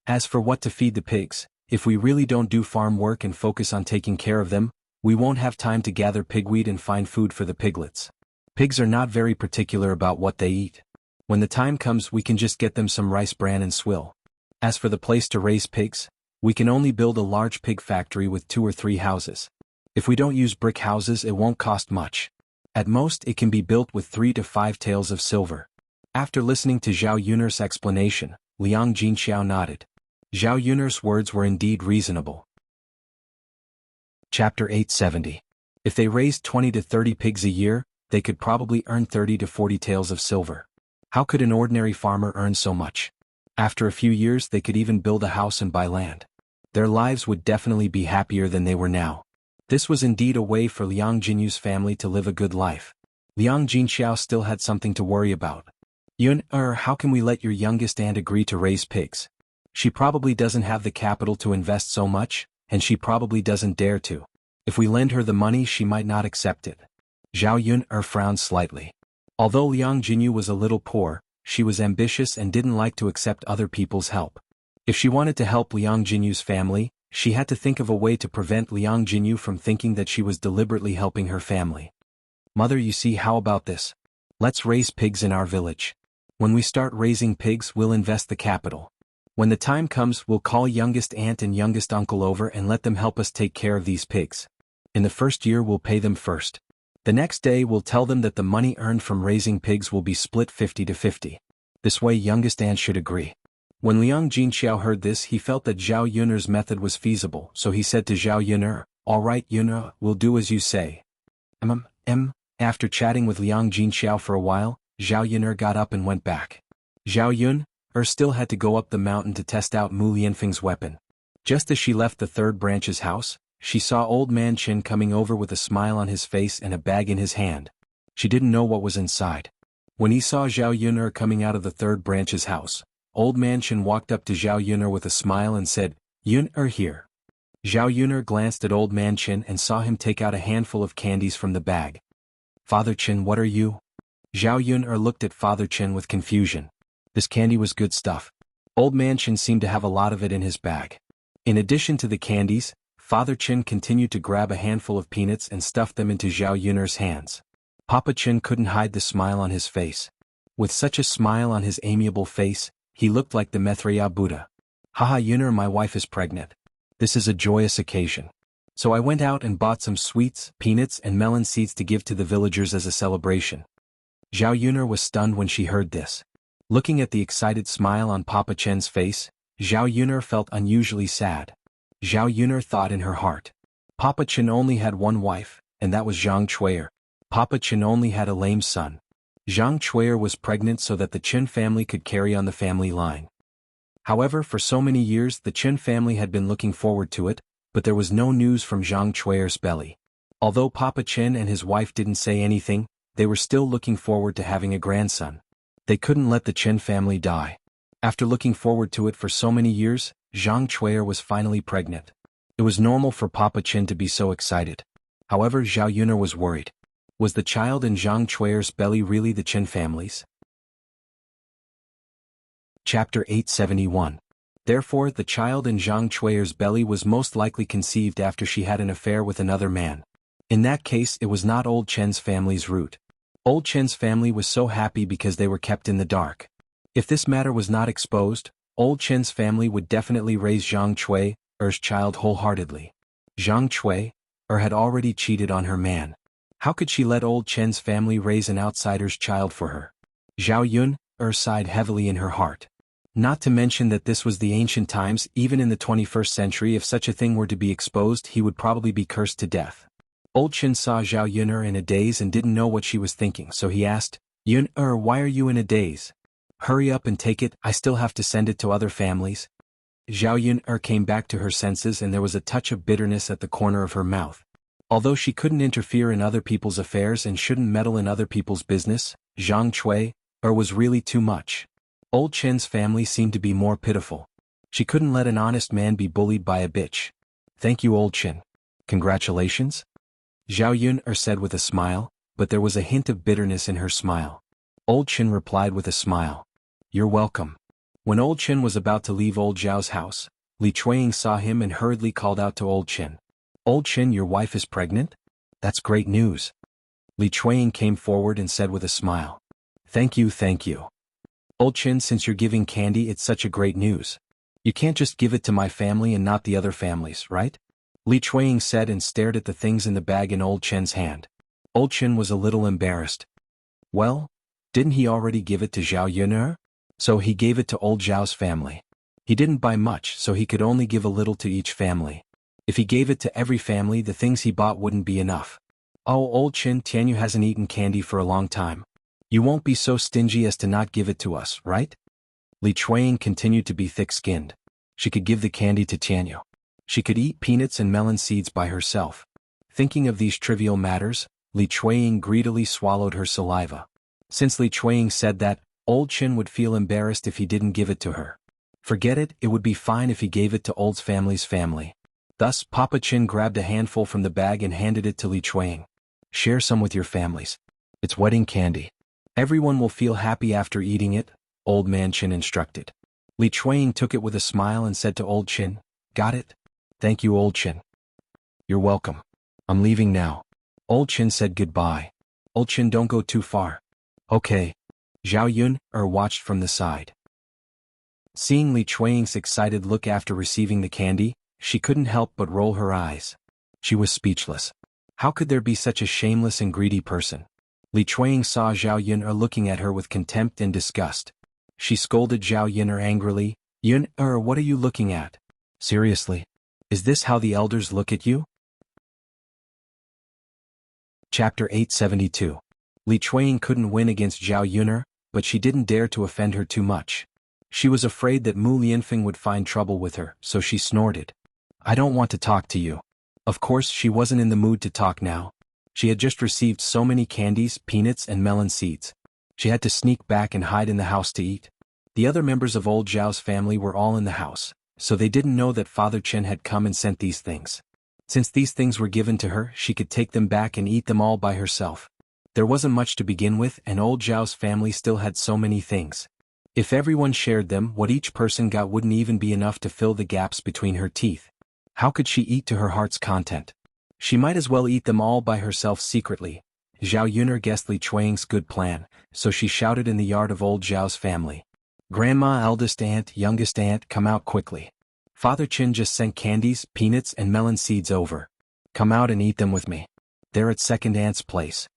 As for what to feed the pigs, if we really don't do farm work and focus on taking care of them, we won't have time to gather pigweed and find food for the piglets. Pigs are not very particular about what they eat. When the time comes, we can just get them some rice bran and swill. As for the place to raise pigs, we can only build a large pig factory with 2 or 3 houses. If we don't use brick houses, it won't cost much. At most, it can be built with 3 to 5 taels of silver. After listening to Zhao Yuner's explanation, Liang Jinxiao nodded. Zhao Yuner's words were indeed reasonable. Chapter 870. If they raised 20 to 30 pigs a year, they could probably earn 30 to 40 taels of silver. How could an ordinary farmer earn so much? After a few years, they could even build a house and buy land. Their lives would definitely be happier than they were now. This was indeed a way for Liang Jinyu's family to live a good life. Liang Jinxiao still had something to worry about. How can we let your youngest aunt agree to raise pigs? She probably doesn't have the capital to invest so much, and she probably doesn't dare to. If we lend her the money, she might not accept it. Zhao Yuner frowned slightly. Although Liang Jinyu was a little poor, she was ambitious and didn't like to accept other people's help. If she wanted to help Liang Jinyu's family, she had to think of a way to prevent Liang Jinyu from thinking that she was deliberately helping her family. Mother, you see, how about this? Let's raise pigs in our village. When we start raising pigs, we'll invest the capital. When the time comes, we'll call youngest aunt and youngest uncle over and let them help us take care of these pigs. In the first year, we'll pay them first. The next day, we'll tell them that the money earned from raising pigs will be split 50 to 50. This way, youngest aunt should agree. When Liang Jinxiao heard this, he felt that Zhao Yuner's method was feasible, so he said to Zhao Yuner, All right, Yuner, we'll do as you say. After chatting with Liang Jinxiao for a while, Zhao Yuner got up and went back. Zhao Yuner still had to go up the mountain to test out Mu Lianfeng's weapon. Just as she left the third branch's house, she saw Old Man Qin coming over with a smile on his face and a bag in his hand. She didn't know what was inside. When he saw Zhao Yuner coming out of the third branch's house, Old Man Qin walked up to Zhao Yuner with a smile and said, Yuner here. Zhao Yuner glanced at Old Man Qin and saw him take out a handful of candies from the bag. Father Qin, what are you? Zhao Yuner looked at Father Qin with confusion. This candy was good stuff. Old Man Qin seemed to have a lot of it in his bag. In addition to the candies, Father Qin continued to grab a handful of peanuts and stuff them into Zhao Yuner's hands. Papa Qin couldn't hide the smile on his face. With such a smile on his amiable face, he looked like the Maitreya Buddha. Haha, Yuner, my wife is pregnant. This is a joyous occasion. So I went out and bought some sweets, peanuts and melon seeds to give to the villagers as a celebration. Zhao Yuner was stunned when she heard this. Looking at the excited smile on Papa Chen's face, Zhao Yuner felt unusually sad. Zhao Yuner thought in her heart. Papa Chen only had one wife, and that was Zhang Chuier. Papa Chen only had a lame son. Zhang Chuier was pregnant so that the Chen family could carry on the family line. However, for so many years the Chen family had been looking forward to it, but there was no news from Zhang Chuier's belly. Although Papa Chen and his wife didn't say anything, they were still looking forward to having a grandson. They couldn't let the Chen family die. After looking forward to it for so many years, Zhang Chuier was finally pregnant. It was normal for Papa Chen to be so excited. However, Zhao Yuner was worried. Was the child in Zhang Chui's belly really the Chen family's? Chapter 871. Therefore, the child in Zhang Chui's belly was most likely conceived after she had an affair with another man. In that case, it was not old Chen's family's root. Old Chen's family was so happy because they were kept in the dark. If this matter was not exposed, old Chen's family would definitely raise Zhang Chui's child wholeheartedly. Zhang Chui had already cheated on her man. How could she let old Chen's family raise an outsider's child for her? Zhao Yun sighed heavily in her heart. Not to mention that this was the ancient times. Even in the 21st century, if such a thing were to be exposed, he would probably be cursed to death. Old Chen saw Zhao Yun in a daze and didn't know what she was thinking, so he asked, Yun why are you in a daze? Hurry up and take it, I still have to send it to other families. Zhao Yun came back to her senses and there was a touch of bitterness at the corner of her mouth. Although she couldn't interfere in other people's affairs and shouldn't meddle in other people's business, Zhang Chui was really too much. Old Chen's family seemed to be more pitiful. She couldn't let an honest man be bullied by a bitch. Thank you, Old Chen. Congratulations? Zhao Yun said with a smile, but there was a hint of bitterness in her smile. Old Chen replied with a smile. You're welcome. When Old Chen was about to leave Old Zhao's house, Li Chuiying saw him and hurriedly called out to Old Chen. Old Chen, your wife is pregnant? That's great news. Li Chuiying came forward and said with a smile. Thank you, thank you. Old Chen, since you're giving candy, it's such a great news. You can't just give it to my family and not the other families, right? Li Chuiying said and stared at the things in the bag in Old Chen's hand. Old Chen was a little embarrassed. Well, didn't he already give it to Zhao Yun? So he gave it to Old Zhao's family. He didn't buy much, so he could only give a little to each family. If he gave it to every family, the things he bought wouldn't be enough. Oh, Old Chen, Tianyu hasn't eaten candy for a long time. You won't be so stingy as to not give it to us, right? Li Chuiying continued to be thick-skinned. She could give the candy to Tianyu. She could eat peanuts and melon seeds by herself. Thinking of these trivial matters, Li Chuiying greedily swallowed her saliva. Since Li Chuiying said that, Old Chen would feel embarrassed if he didn't give it to her. Forget it, it would be fine if he gave it to Old family's family. Thus, Papa Chen grabbed a handful from the bag and handed it to Li Chuiying. Share some with your families. It's wedding candy. Everyone will feel happy after eating it, Old Man Chen instructed. Li Chuiying took it with a smile and said to Old Chen, Got it? Thank you, Old Chen. You're welcome. I'm leaving now. Old Chen said goodbye. Old Chen, don't go too far. Okay. Zhao Yun watched from the side. Seeing Li Chuiying's excited look after receiving the candy, she couldn't help but roll her eyes. She was speechless. How could there be such a shameless and greedy person? Li Chuiying saw Zhao Yun looking at her with contempt and disgust. She scolded Zhao Yun angrily. Yun what are you looking at? Seriously? Is this how the elders look at you? Chapter 872. Li Chuiying couldn't win against Zhao Yun, but she didn't dare to offend her too much. She was afraid that Mu Lianfeng would find trouble with her, so she snorted. I don't want to talk to you. Of course, she wasn't in the mood to talk now. She had just received so many candies, peanuts, and melon seeds. She had to sneak back and hide in the house to eat. The other members of Old Zhao's family were all in the house, so they didn't know that Father Chen had come and sent these things. Since these things were given to her, she could take them back and eat them all by herself. There wasn't much to begin with, and Old Zhao's family still had so many things. If everyone shared them, what each person got wouldn't even be enough to fill the gaps between her teeth. How could she eat to her heart's content? She might as well eat them all by herself secretly. Zhao Yun guessed Li Chuiying's good plan, so she shouted in the yard of Old Zhao's family. Grandma, eldest aunt, youngest aunt, come out quickly. Father Chen just sent candies, peanuts, and melon seeds over. Come out and eat them with me. They're at second aunt's place.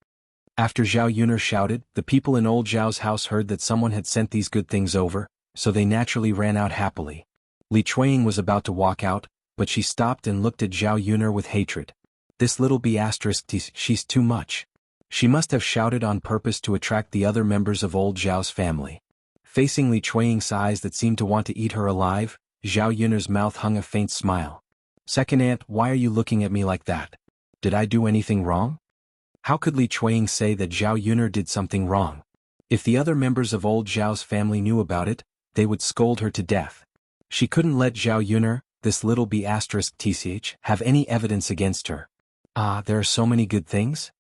After Zhao Yun shouted, the people in Old Zhao's house heard that someone had sent these good things over, so they naturally ran out happily. Li Chuiying was about to walk out, but she stopped and looked at Zhao Yun with hatred. This little b***, she's too much. She must have shouted on purpose to attract the other members of Old Zhao's family. Facing Li Chuiying's eyes that seemed to want to eat her alive, Zhao Yun's mouth hung a faint smile. Second aunt, why are you looking at me like that? Did I do anything wrong? How could Li Chuiying say that Zhao Yun did something wrong? If the other members of Old Zhao's family knew about it, they would scold her to death. She couldn't let Zhao Yun, this little b***, have any evidence against her. Ah, there are so many good things?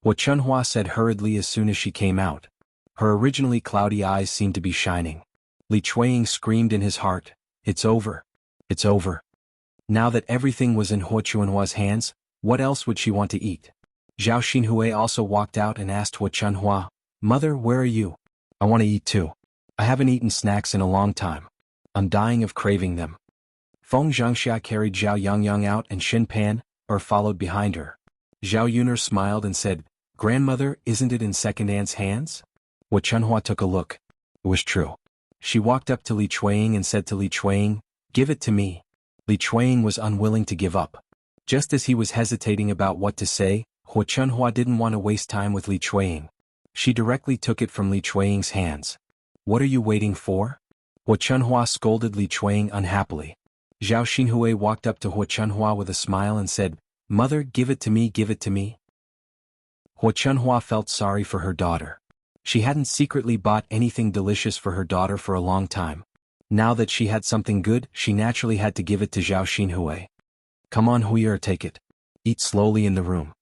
What Chunhua said hurriedly as soon as she came out. Her originally cloudy eyes seemed to be shining. Li Chuanying screamed in his heart, "It's over. It's over." Now that everything was in Hua Chunhua's hands, what else would she want to eat? Zhao Xinhui also walked out and asked Hua Chunhua, "Mother, where are you? I want to eat too. I haven't eaten snacks in a long time. I'm dying of craving them." Feng Zhangxia carried Zhao Yangyang out and Xin Pan followed behind her. Zhao Yuner smiled and said, "Grandmother, isn't it in second aunt's hands?" Hua Chunhua took a look. It was true. She walked up to Li Chuanying and said to Li Chuanying, "Give it to me." Li Chuanying was unwilling to give up. Just as he was hesitating about what to say, Hua Chunhua didn't want to waste time with Li Chuanying. She directly took it from Li Chuanying's hands. "What are you waiting for?" Hua Chunhua scolded Li Chuanying unhappily. Zhao Xinhui walked up to Hua Chunhua with a smile and said, "Mother, give it to me, give it to me." Hua Chunhua felt sorry for her daughter. She hadn't secretly bought anything delicious for her daughter for a long time. Now that she had something good, she naturally had to give it to Zhao Xinhui. "Come on, Huier, take it. Eat slowly in the room."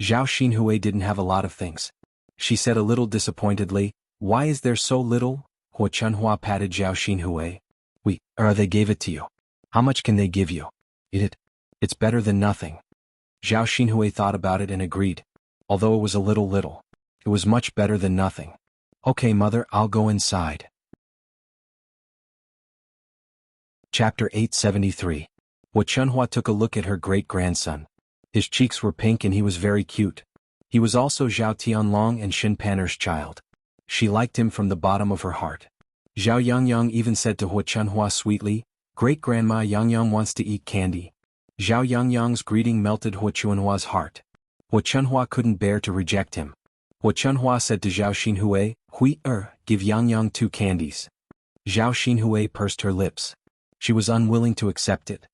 Zhao Xinhui didn't have a lot of things. She said a little disappointedly, "Why is there so little?" Hua Chunhua patted Zhao Xinhui. They gave it to you. How much can they give you? Eat it. It's better than nothing." Zhao Xinhui thought about it and agreed. Although it was a little, it was much better than nothing. "Okay, mother, I'll go inside." Chapter 873. Hua Chunhua took a look at her great-grandson. His cheeks were pink and he was very cute. He was also Zhao Tianlong and Xin Pan'er's child. She liked him from the bottom of her heart. Zhao Yangyang even said to Hua Chunhua sweetly, "Great-grandma Yangyang wants to eat candy." Zhao Yangyang's greeting melted Hua Chunhua's heart. Hua Chunhua couldn't bear to reject him. Hua Chunhua said to Zhao Xinhui, "Give Yangyang 2 candies." Zhao Xinhui pursed her lips. She was unwilling to accept it.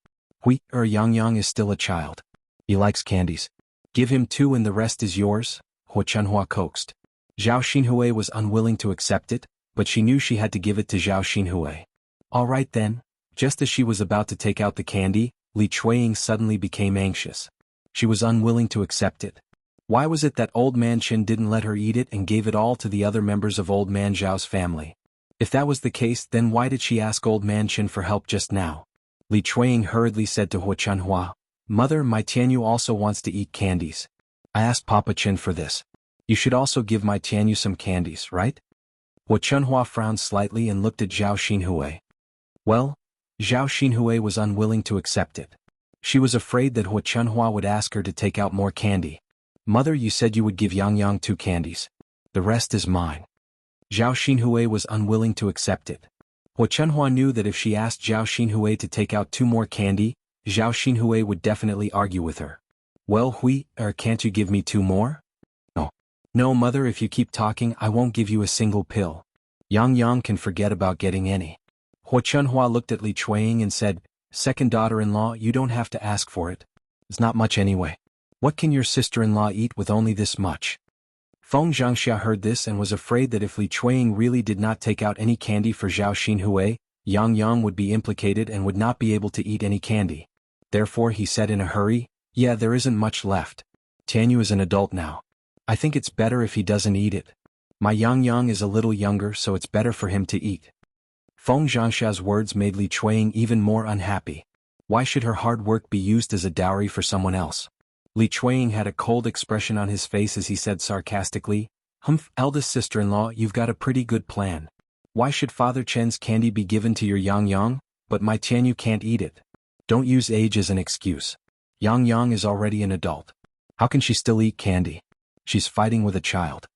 Yangyang is still a child. He likes candies. "Give him 2 and the rest is yours," Hua Chunhua coaxed. Zhao Xinhui was unwilling to accept it, but she knew she had to give it to Zhao Xinhui. "All right then." Just as she was about to take out the candy, Li Chuanying suddenly became anxious. She was unwilling to accept it. Why was it that Old Man Qin didn't let her eat it and gave it all to the other members of Old Man Zhao's family? If that was the case, then why did she ask Old Man Qin for help just now? Li Chuanying hurriedly said to Hua Chunhua, "Mother, my Tianyu also wants to eat candies. I asked Papa Qin for this. You should also give my Tianyu some candies, right?" Hua Chunhua frowned slightly and looked at Zhao Xinhui. Well, Zhao Xinhui was unwilling to accept it. She was afraid that Hua Chunhua would ask her to take out more candy. "Mother, you said you would give Yangyang 2 candies. The rest is mine." Zhao Xinhui was unwilling to accept it. Hua Chunhua knew that if she asked Zhao Xinhui to take out 2 more candy, Zhao Xinhui would definitely argue with her. "Well, can't you give me 2 more?" "No. No, mother, if you keep talking I won't give you a single pill. Yangyang can forget about getting any." Hua Chunhua looked at Li Chuanying and said, "Second daughter-in-law, you don't have to ask for it. It's not much anyway. What can your sister-in-law eat with only this much?" Feng Zhangxia heard this and was afraid that if Li Chuanying really did not take out any candy for Zhao Xinhui, Yangyang would be implicated and would not be able to eat any candy. Therefore he said in a hurry, "Yeah, there isn't much left. Tianyu is an adult now. I think it's better if he doesn't eat it. My Yangyang is a little younger, so it's better for him to eat." Feng Zhangxia's words made Li Chuanying even more unhappy. Why should her hard work be used as a dowry for someone else? Li Chuanying had a cold expression on his face as he said sarcastically, "Eldest sister-in-law, you've got a pretty good plan. Why should Father Chen's candy be given to your Yangyang, but my Tianyu can't eat it? Don't use age as an excuse. Yangyang is already an adult. How can she still eat candy? She's fighting with a child."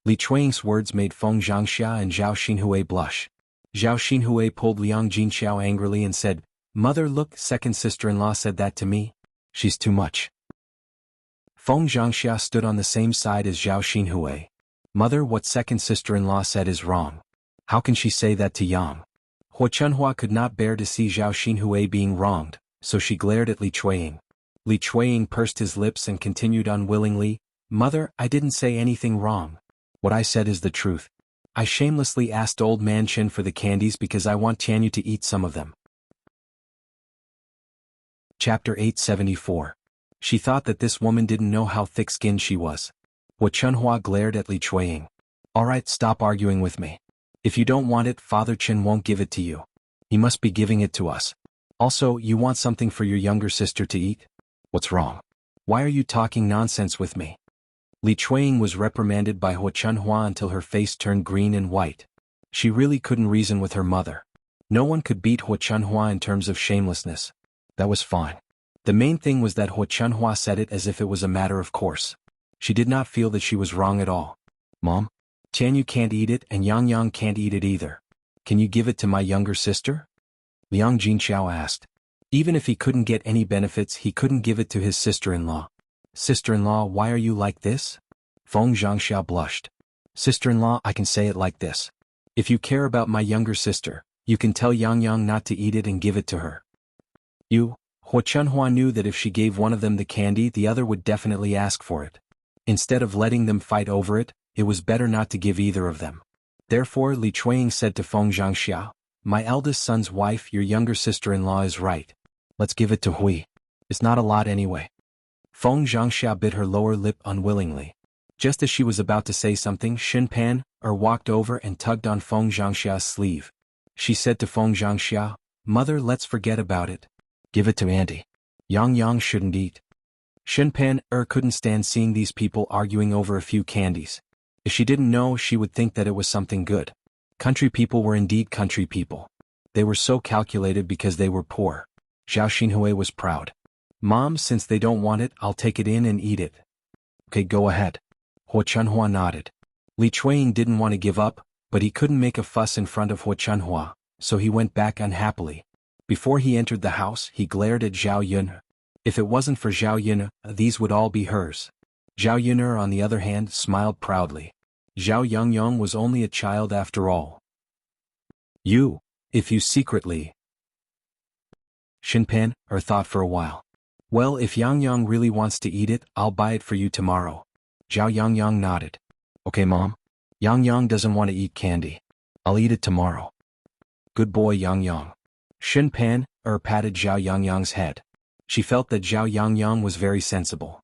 Li Chuanying's words made Feng Zhangxia and Zhao Xinhui blush. Zhao Xinhui pulled Liang Jinxiao angrily and said, "Mother, look, second sister-in-law said that to me. She's too much." Feng Zhangxia stood on the same side as Zhao Xinhui. "Mother, what second sister-in-law said is wrong. How can she say that to Yang?" Hua Chunhua could not bear to see Zhao Xinhui being wronged, so she glared at Li Chuanying. Li Chuanying pursed his lips and continued unwillingly, "Mother, I didn't say anything wrong. What I said is the truth. I shamelessly asked Old Man Qin for the candies because I want Tianyu to eat some of them." Chapter 874. She thought that this woman didn't know how thick-skinned she was. Hua Chunhua glared at Li Chueying. Alright, stop arguing with me. If you don't want it, Father Chen won't give it to you. He must be giving it to us. Also, you want something for your younger sister to eat? What's wrong? Why are you talking nonsense with me? Li Chueying was reprimanded by Hua Chunhua until her face turned green and white. She really couldn't reason with her mother. No one could beat Hua Chunhua in terms of shamelessness. That was fine. The main thing was that Hua Chunhua said it as if it was a matter of course. She did not feel that she was wrong at all. Mom? Tianyu can't eat it and Yang can't eat it either. Can you give it to my younger sister? Liang Jinxiao asked. Even if he couldn't get any benefits, he couldn't give it to his sister-in-law. Sister-in-law, why are you like this? Feng Zhangxiao blushed. Sister-in-law, I can say it like this. If you care about my younger sister, you can tell Yang not to eat it and give it to her. Hua Chunhua knew that if she gave one of them the candy, the other would definitely ask for it. Instead of letting them fight over it, it was better not to give either of them. Therefore, Li Chueying said to Feng Zhangxiao, my eldest son's wife, your younger sister-in-law is right. Let's give it to Hui. It's not a lot anyway. Feng Zhangxiao bit her lower lip unwillingly. Just as she was about to say something, Xinpan walked over and tugged on Feng Zhangxiao's sleeve. She said to Feng Zhangxiao, Mother, let's forget about it. Give it to Auntie. Yang shouldn't eat. Xinpan couldn't stand seeing these people arguing over a few candies. If she didn't know, she would think that it was something good. Country people were indeed country people. They were so calculated because they were poor. Zhao Xinhui was proud. Mom, since they don't want it, I'll take it in and eat it. Okay, go ahead. Hua Chunhua nodded. Li Chueying didn't want to give up, but he couldn't make a fuss in front of Hua Chunhua, so he went back unhappily. Before he entered the house, he glared at Zhao Yun. If it wasn't for Zhao Yun, these would all be hers. Zhao Yun, on the other hand, smiled proudly. Zhao Yang was only a child after all. If you secretly... Xinpan thought for a while. Well, if Yang really wants to eat it, I'll buy it for you tomorrow. Zhao Yang nodded. Okay, Mom. Yang doesn't want to eat candy. I'll eat it tomorrow. Good boy, Yang. Xinpan patted Zhao Yang's head. She felt that Zhao Yang was very sensible.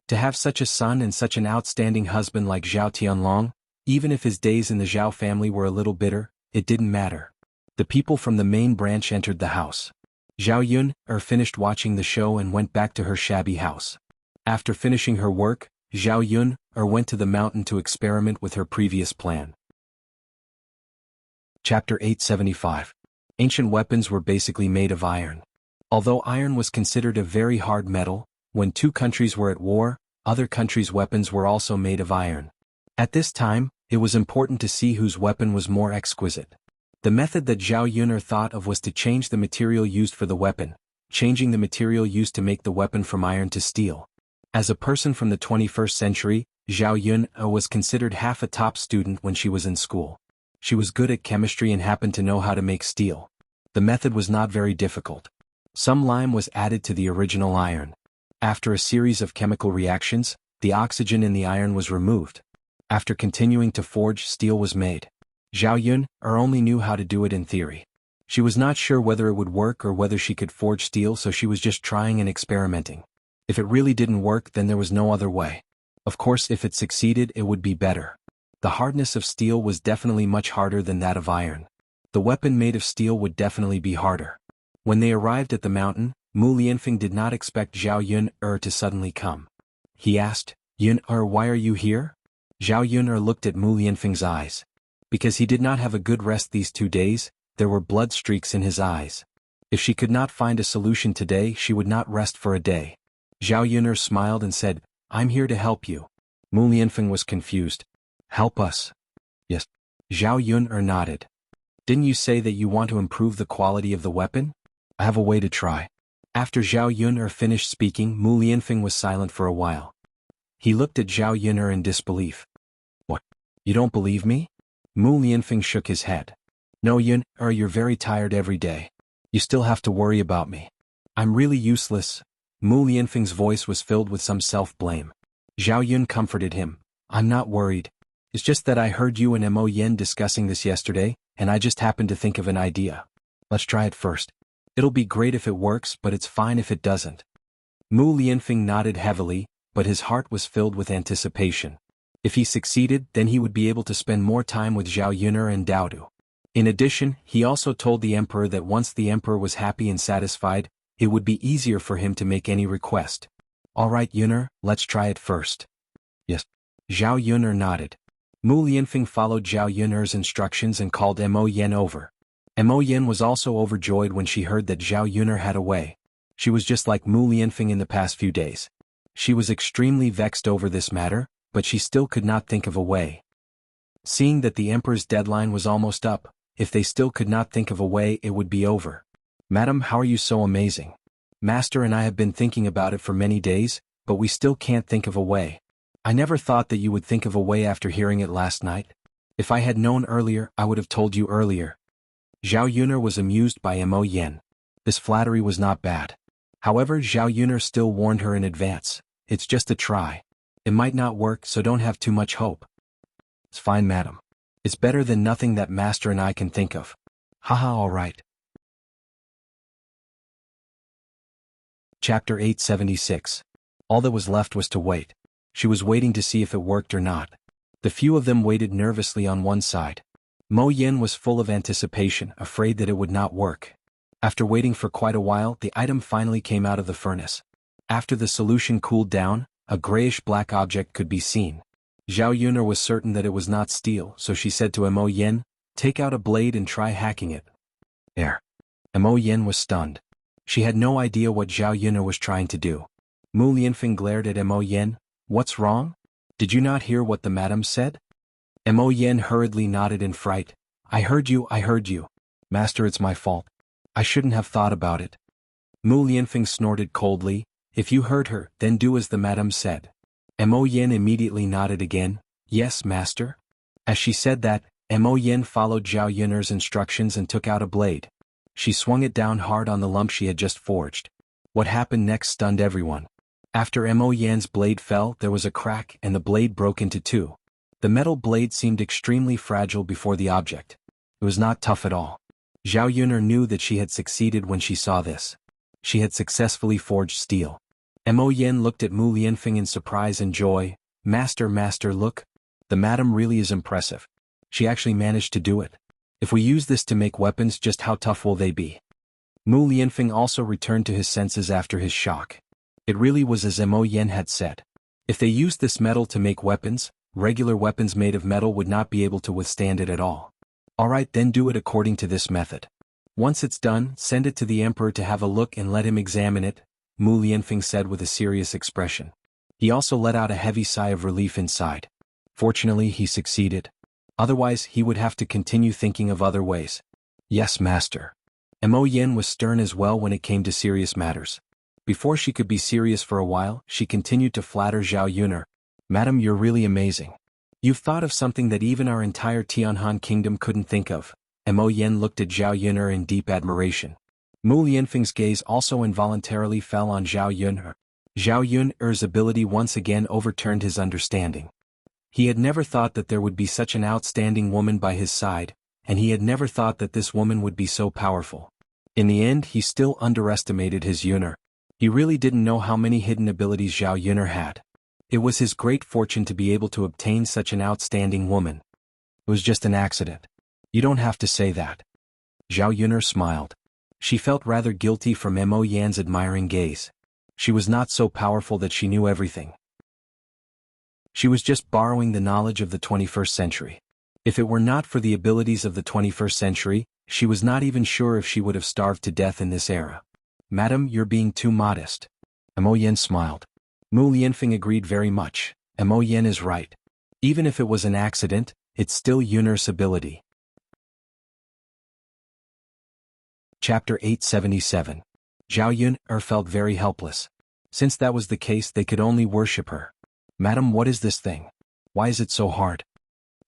To have such a son and such an outstanding husband like Zhao Tianlong, even if his days in the Zhao family were a little bitter, it didn't matter. The people from the main branch entered the house. Zhao Yun finished watching the show and went back to her shabby house. After finishing her work, Zhao Yun went to the mountain to experiment with her previous plan. Chapter 875. Ancient weapons were basically made of iron. Although iron was considered a very hard metal, when two countries were at war, other countries' weapons were also made of iron. At this time, it was important to see whose weapon was more exquisite. The method that Zhao Yun thought of was to change the material used for the weapon, changing the material used to make the weapon from iron to steel. As a person from the 21st century, Zhao Yun was considered half a top student when she was in school. She was good at chemistry and happened to know how to make steel. The method was not very difficult. Some lime was added to the original iron. After a series of chemical reactions, the oxygen in the iron was removed. After continuing to forge, steel was made. Zhao Yun only knew how to do it in theory. She was not sure whether it would work or whether she could forge steel, so she was just trying and experimenting. If it really didn't work, then there was no other way. Of course, if it succeeded, it would be better. The hardness of steel was definitely much harder than that of iron. The weapon made of steel would definitely be harder. When they arrived at the mountain, Mu Lianfeng did not expect Zhao Yun to suddenly come. He asked, Yun why are you here? Zhao Yun looked at Mu Lianfeng's eyes. Because he did not have a good rest these 2 days, there were blood streaks in his eyes. If she could not find a solution today, she would not rest for a day. Zhao Yun smiled and said, I'm here to help you. Mu Lianfeng was confused. Help us? Yes. Zhao Yun nodded. Didn't you say that you want to improve the quality of the weapon? I have a way to try. After Zhao Yun finished speaking, Mu Lianfeng was silent for a while. He looked at Zhao Yun in disbelief. What? You don't believe me? Mu Lianfeng shook his head. No, Yun, you're very tired every day. You still have to worry about me. I'm really useless. Mu Lianfeng's voice was filled with some self-blame. Zhao Yun comforted him. I'm not worried. It's just that I heard you and Mo Yen discussing this yesterday, and I just happened to think of an idea. Let's try it first. It'll be great if it works, but it's fine if it doesn't. Mu Lianfeng nodded heavily. but his heart was filled with anticipation. If he succeeded, then he would be able to spend more time with Zhao Yun'er and Daodu. In addition, he also told the emperor that once the emperor was happy and satisfied, it would be easier for him to make any request. All right, Yun'er, let's try it first. Yes. Zhao Yun'er nodded. Mu Lianfeng followed Zhao Yun'er's instructions and called Mo Yen over. Mo Yen was also overjoyed when she heard that Zhao Yun'er had a way. She was just like Mu Lianfeng in the past few days. She was extremely vexed over this matter, but she still could not think of a way. Seeing that the emperor's deadline was almost up, if they still could not think of a way, it would be over. Madam, how are you so amazing? Master and I have been thinking about it for many days, but we still can't think of a way. I never thought that you would think of a way after hearing it last night. If I had known earlier, I would have told you earlier. Zhao Yun'er was amused by Mo Yen. This flattery was not bad. However, Zhao Yun'er still warned her in advance. It's just a try. It might not work, so don't have too much hope. It's fine, madam. It's better than nothing that master and I can think of. Haha, all right. Chapter 876. All that was left was to wait. She was waiting to see if it worked or not. The few of them waited nervously on one side. Mo Yen was full of anticipation, afraid that it would not work. After waiting for quite a while, the item finally came out of the furnace. After the solution cooled down, a grayish-black object could be seen. Zhao Yun'er was certain that it was not steel, so she said to Mo Yen, "Take out a blade and try hacking it." Mo Yen was stunned. She had no idea what Zhao Yun'er was trying to do. Mu Lianfeng glared at Mo Yen. "What's wrong? Did you not hear what the madam said?" Mo Yen hurriedly nodded in fright. I heard you. Master, it's my fault. I shouldn't have thought about it." Mu Lianfeng snorted coldly. "If you heard her, then do as the madam said." Mo Yen immediately nodded again. "Yes, master." As she said that, Mo Yen followed Zhao Yun'er's instructions and took out a blade. She swung it down hard on the lump she had just forged. What happened next stunned everyone. After Mo Yan's blade fell, there was a crack and the blade broke into two. The metal blade seemed extremely fragile before the object. It was not tough at all. Zhao Yun'er knew that she had succeeded when she saw this. She had successfully forged steel. Mo Yen looked at Mu Lianfeng in surprise and joy. Master, look. The madam really is impressive. She actually managed to do it. If we use this to make weapons, just how tough will they be?" Mu Lianfeng also returned to his senses after his shock. It really was as Mo Yen had said. If they used this metal to make weapons, regular weapons made of metal would not be able to withstand it at all. Alright, then do it according to this method. Once it's done, send it to the emperor to have a look and let him examine it, Mu Lianfeng said with a serious expression. He also let out a heavy sigh of relief inside. Fortunately, he succeeded. Otherwise, he would have to continue thinking of other ways. Yes, master. Mo Yen was stern as well when it came to serious matters. Before she could be serious for a while, she continued to flatter Zhao Yun'er. Madam, you're really amazing. You've thought of something that even our entire Tianhan kingdom couldn't think of. Mo Yen looked at Zhao Yun'er in deep admiration. Mu Lianfeng's gaze also involuntarily fell on Zhao Yun'er. Zhao Yun'er's ability once again overturned his understanding. He had never thought that there would be such an outstanding woman by his side, and he had never thought that this woman would be so powerful. In the end, he still underestimated his Yun'er. He really didn't know how many hidden abilities Zhao Yun'er had. It was his great fortune to be able to obtain such an outstanding woman. It was just an accident. You don't have to say that. Zhao Yun'er smiled. She felt rather guilty from Mo Yan's admiring gaze. She was not so powerful that she knew everything. She was just borrowing the knowledge of the 21st century. If it were not for the abilities of the 21st century, she was not even sure if she would have starved to death in this era. Madam, you're being too modest. Mo Yen smiled. Mu Lianfeng agreed very much. Mo Yen is right. Even if it was an accident, it's still Yun'er's ability. Chapter 877. Zhao Yun'er felt very helpless. Since that was the case, they could only worship her. Madam, what is this thing? Why is it so hard?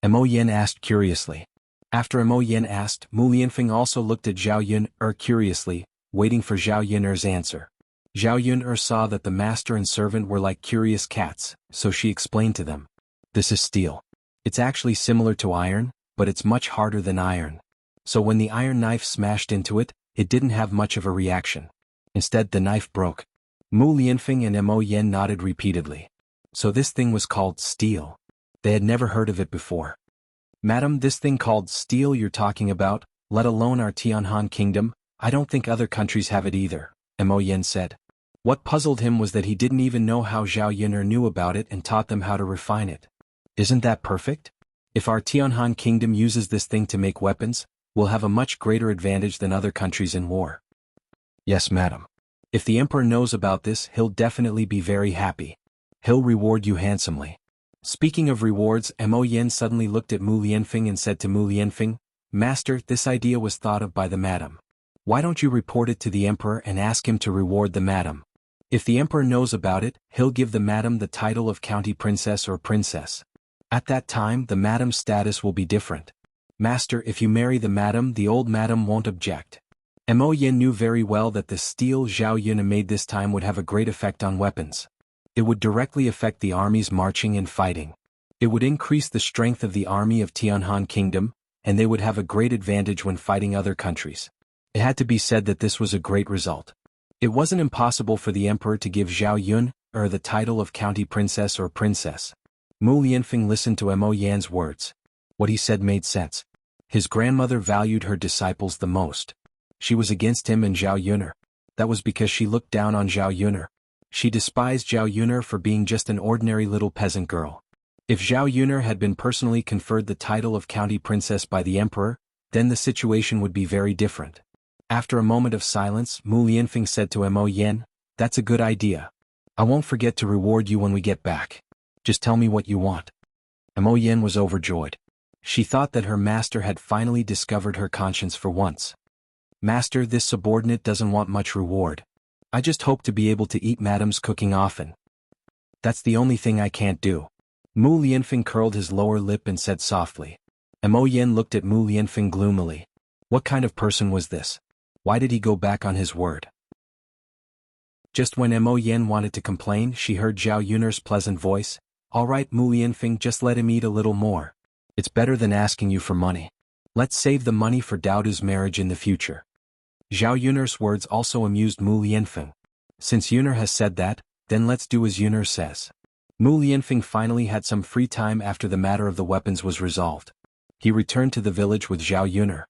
Mo Yen asked curiously. After Mo Yen asked, Mu Lianfeng also looked at Zhao Yun'er curiously, waiting for Zhao Yun'er's answer. Zhao Yun'er saw that the master and servant were like curious cats, so she explained to them. This is steel. It's actually similar to iron, but it's much harder than iron. So when the iron knife smashed into it, it didn't have much of a reaction. Instead, the knife broke. Mu Lianfeng and Mo Yen nodded repeatedly. So this thing was called steel. They had never heard of it before. Madam, this thing called steel you're talking about, let alone our Tianhan kingdom, I don't think other countries have it either, Mo Yen said. What puzzled him was that he didn't even know how Zhao Yun'er knew about it and taught them how to refine it. Isn't that perfect? If our Tianhan kingdom uses this thing to make weapons, we'll have a much greater advantage than other countries in war. Yes, madam. If the emperor knows about this, he'll definitely be very happy. He'll reward you handsomely. Speaking of rewards, Mo Yen suddenly looked at Mu Lianfeng and said to Mu Lianfeng, Master, this idea was thought of by the madam. Why don't you report it to the emperor and ask him to reward the madam? If the emperor knows about it, he'll give the madam the title of county princess or princess. At that time, the madam's status will be different. Master, if you marry the madam, the old madam won't object. Mo Yen knew very well that the steel Zhao Yun'er made this time would have a great effect on weapons. It would directly affect the armies marching and fighting. It would increase the strength of the army of Tianhan Kingdom, and they would have a great advantage when fighting other countries. It had to be said that this was a great result. It wasn't impossible for the emperor to give Zhao Yun'er the title of county princess or princess. Mu Lianfeng listened to Mo Yan's words. What he said made sense. His grandmother valued her disciples the most. She was against him and Zhao Yun'er. That was because she looked down on Zhao Yun'er. She despised Zhao Yun'er for being just an ordinary little peasant girl. If Zhao Yun'er had been personally conferred the title of county princess by the emperor, then the situation would be very different. After a moment of silence, Mu Lianfeng said to Mo Yen, That's a good idea. I won't forget to reward you when we get back. Just tell me what you want. Mo Yen was overjoyed. She thought that her master had finally discovered her conscience for once. Master, this subordinate doesn't want much reward. I just hope to be able to eat madam's cooking often. That's the only thing I can't do. Mu Lianfeng curled his lower lip and said softly. Mo Yen looked at Mu Lianfeng gloomily. What kind of person was this? Why did he go back on his word? Just when Mo Yen wanted to complain, she heard Zhao Yun'er's pleasant voice. All right, Mu Lianfeng, just let him eat a little more. It's better than asking you for money. Let's save the money for Daodu's marriage in the future. Zhao Yun'er's words also amused Mu Lianfeng. Since Yun'er has said that, then let's do as Yun'er says. Mu Lianfeng finally had some free time after the matter of the weapons was resolved. He returned to the village with Zhao Yun'er.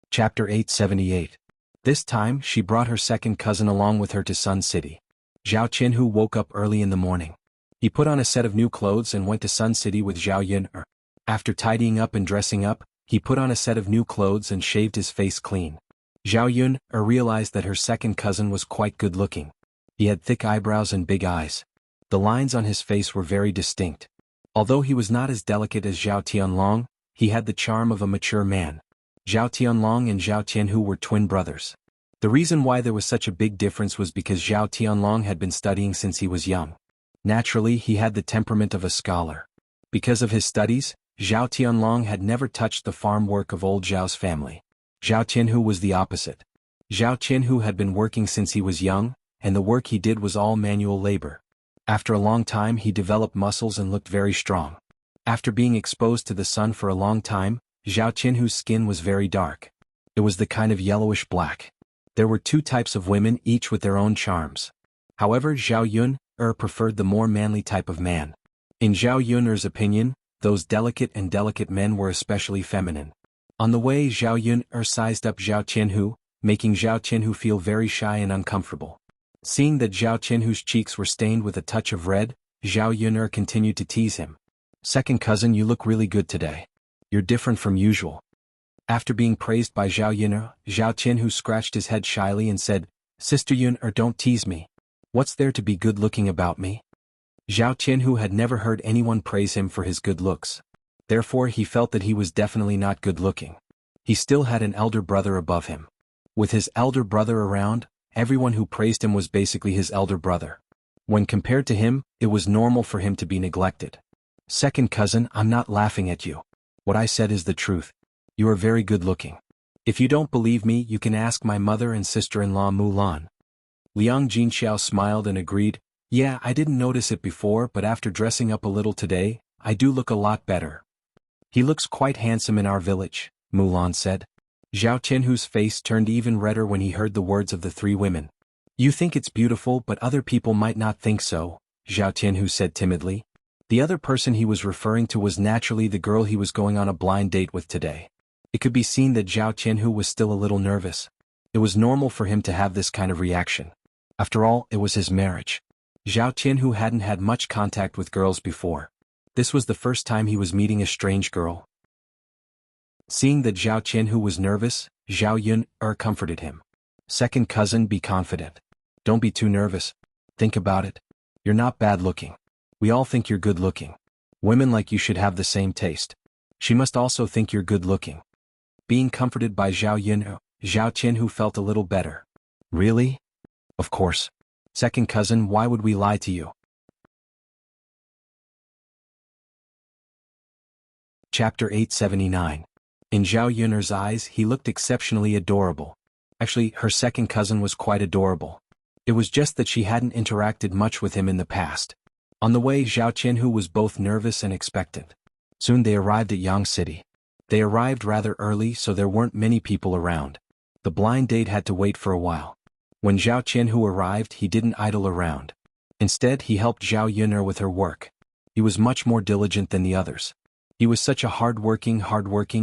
Chapter 878. This time, she brought her second cousin along with her to Sun City. Zhao Qinhu woke up early in the morning. He put on a set of new clothes and went to Sun City with Zhao Yun'er. After tidying up and dressing up, he put on a set of new clothes and shaved his face clean. Zhao Yun'er realized that her second cousin was quite good-looking. He had thick eyebrows and big eyes. The lines on his face were very distinct. Although he was not as delicate as Zhao Tianlong, he had the charm of a mature man. Zhao Tianlong and Zhao Tianhu were twin brothers. The reason why there was such a big difference was because Zhao Tianlong had been studying since he was young. Naturally, he had the temperament of a scholar. Because of his studies, Zhao Tianlong had never touched the farm work of old Zhao's family. Zhao Tianhu was the opposite. Zhao Tianhu had been working since he was young, and the work he did was all manual labor. After a long time he developed muscles and looked very strong. After being exposed to the sun for a long time, Zhao Tianhu's skin was very dark. It was the kind of yellowish-black. There were two types of women, each with their own charms. However, Zhao Yun'er preferred the more manly type of man. In Zhao Yun'er's opinion, those delicate men were especially feminine. On the way, Zhao Yun'er sized up Zhao Tianhu, making Zhao Tianhu feel very shy and uncomfortable. Seeing that Zhao Tianhu's cheeks were stained with a touch of red, Zhao Yun'er continued to tease him. Second cousin, you look really good today. You're different from usual. After being praised by Zhao Yun'er, Zhao Tianhu scratched his head shyly and said, Sister Yun'er, don't tease me. What's there to be good-looking about me? Zhao Tianhu had never heard anyone praise him for his good looks. Therefore he felt that he was definitely not good-looking. He still had an elder brother above him. With his elder brother around, everyone who praised him was basically his elder brother. When compared to him, it was normal for him to be neglected. Second cousin, I'm not laughing at you. What I said is the truth. You are very good-looking. If you don't believe me, you can ask my mother and sister-in-law Mulan. Liang Jinxiao smiled and agreed, Yeah, I didn't notice it before, but after dressing up a little today, I do look a lot better. He looks quite handsome in our village, Mulan said. Zhao Tianhu's face turned even redder when he heard the words of the three women. You think it's beautiful but other people might not think so, Zhao Tianhu said timidly. The other person he was referring to was naturally the girl he was going on a blind date with today. It could be seen that Zhao Tianhu was still a little nervous. It was normal for him to have this kind of reaction. After all, it was his marriage. Zhao Tianhu hadn't had much contact with girls before. This was the first time he was meeting a strange girl. Seeing that Zhao Tianhu was nervous, Zhao Yun comforted him. Second cousin, be confident. Don't be too nervous. Think about it. You're not bad looking. We all think you're good looking. Women like you should have the same taste. She must also think you're good looking. Being comforted by Zhao Yun, Zhao Tianhu felt a little better. Really? Of course. Second cousin, why would we lie to you? Chapter 879. In Zhao Yun's eyes, he looked exceptionally adorable. Actually, her second cousin was quite adorable. It was just that she hadn't interacted much with him in the past. On the way, Zhao Tianhu was both nervous and expectant. Soon they arrived at Yang City. They arrived rather early, so there weren't many people around. The blind date had to wait for a while. When Zhao Tianhu arrived, he didn't idle around. Instead, he helped Zhao Yun with her work. He was much more diligent than the others. He was such a hard-working,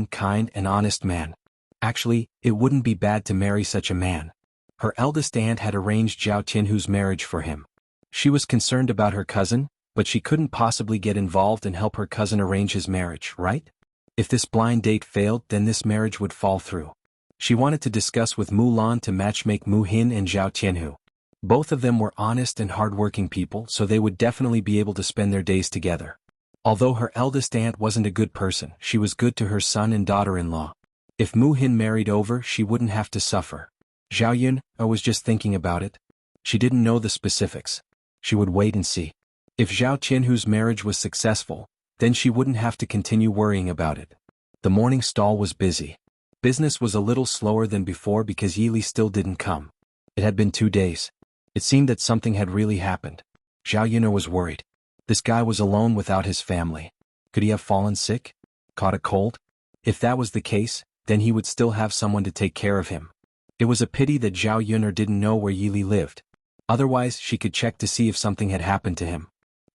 kind and honest man. Actually, it wouldn't be bad to marry such a man. Her eldest aunt had arranged Zhao Tianhu's marriage for him. She was concerned about her cousin, but she couldn't possibly get involved and help her cousin arrange his marriage, right? If this blind date failed, then this marriage would fall through. She wanted to discuss with Mulan to matchmake Mu Hin and Zhao Tianhu. Both of them were honest and hardworking people, so they would definitely be able to spend their days together. Although her eldest aunt wasn't a good person, she was good to her son and daughter-in-law. If Mu Hin married over, she wouldn't have to suffer. Zhao Yun was just thinking about it. She didn't know the specifics. She would wait and see. If Zhao Tianhu's marriage was successful, then she wouldn't have to continue worrying about it. The morning stall was busy. Business was a little slower than before because Yili still didn't come. It had been 2 days. It seemed that something had really happened. Zhao Yun was worried. This guy was alone without his family. Could he have fallen sick? Caught a cold? If that was the case, then he would still have someone to take care of him. It was a pity that Zhao Yun didn't know where Yili lived. Otherwise, she could check to see if something had happened to him.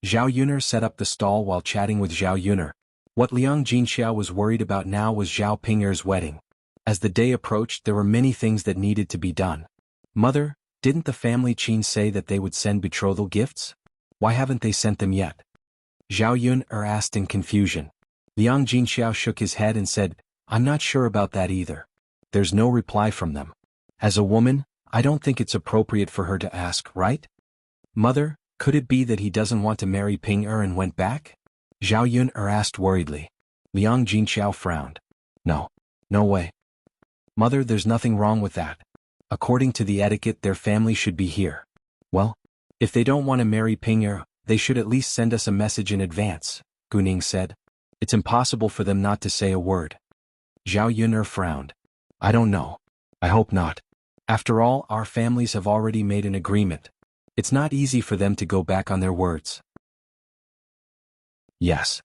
Zhao Yun set up the stall while chatting with Zhao Yun. What Liang Jinxiao was worried about now was Zhao Ping'er's wedding. As the day approached, there were many things that needed to be done. Mother, didn't the family Qin say that they would send betrothal gifts? Why haven't they sent them yet? Zhao Yun asked in confusion. Liang Jinxiao shook his head and said, I'm not sure about that either. There's no reply from them. As a woman, I don't think it's appropriate for her to ask, right? Mother, could it be that he doesn't want to marry Ping'er and went back? Zhao Yun asked worriedly. Liang Jinxiao frowned. No way. Mother, there's nothing wrong with that. According to the etiquette, their family should be here. Well, if they don't want to marry Ping'er, they should at least send us a message in advance, Guning said. It's impossible for them not to say a word. Zhao Yun frowned. I don't know. I hope not. After all, our families have already made an agreement. It's not easy for them to go back on their words. Yes.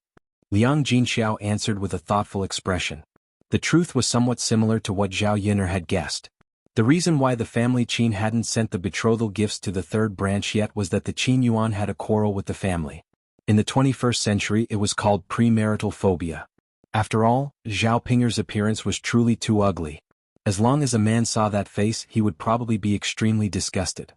Liang Jinxiao answered with a thoughtful expression. The truth was somewhat similar to what Zhao Yun had guessed. The reason why the family Qin hadn't sent the betrothal gifts to the third branch yet was that the Qin Yuan had a quarrel with the family. In the 21st century, it was called premarital phobia. After all, Zhao Ping'er's appearance was truly too ugly. As long as a man saw that face, he would probably be extremely disgusted.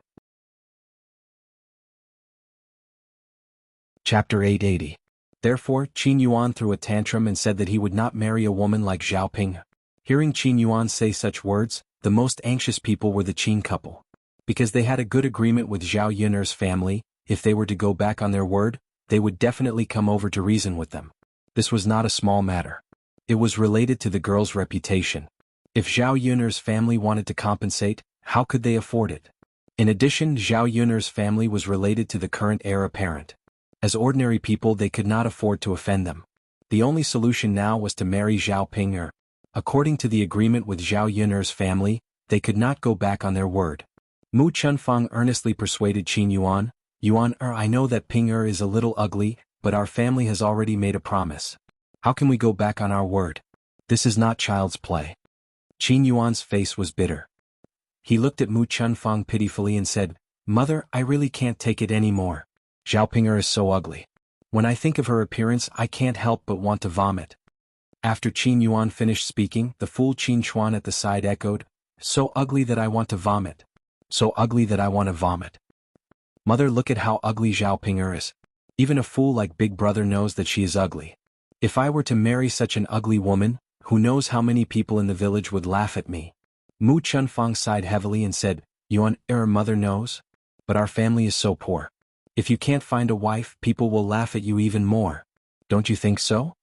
Chapter 880. Therefore, Qin Yuan threw a tantrum and said that he would not marry a woman like Zhao Ping. Hearing Qin Yuan say such words, the most anxious people were the Qin couple. Because they had a good agreement with Zhao Yun's family, if they were to go back on their word, they would definitely come over to reason with them. This was not a small matter. It was related to the girl's reputation. If Zhao Yun's family wanted to compensate, how could they afford it? In addition, Zhao Yun's family was related to the current heir apparent. As ordinary people, they could not afford to offend them. The only solution now was to marry Zhao Ping'er. According to the agreement with Zhao Yun's family, they could not go back on their word. Mu Chunfang earnestly persuaded Qin Yuan, I know that Ping'er is a little ugly, but our family has already made a promise. How can we go back on our word? This is not child's play. Qin Yuan's face was bitter. He looked at Mu Chunfang pitifully and said, "Mother, I really can't take it anymore. Zhao Ping'er is so ugly. When I think of her appearance I can't help but want to vomit." After Qin Yuan finished speaking, the fool Qin Chuan at the side echoed, "So ugly that I want to vomit. So ugly that I want to vomit. Mother, look at how ugly Zhao Ping'er is. Even a fool like Big Brother knows that she is ugly. If I were to marry such an ugly woman, who knows how many people in the village would laugh at me." Mu Chunfang sighed heavily and said, "Yuan, mother knows? But our family is so poor. If you can't find a wife, people will laugh at you even more. Don't you think so?"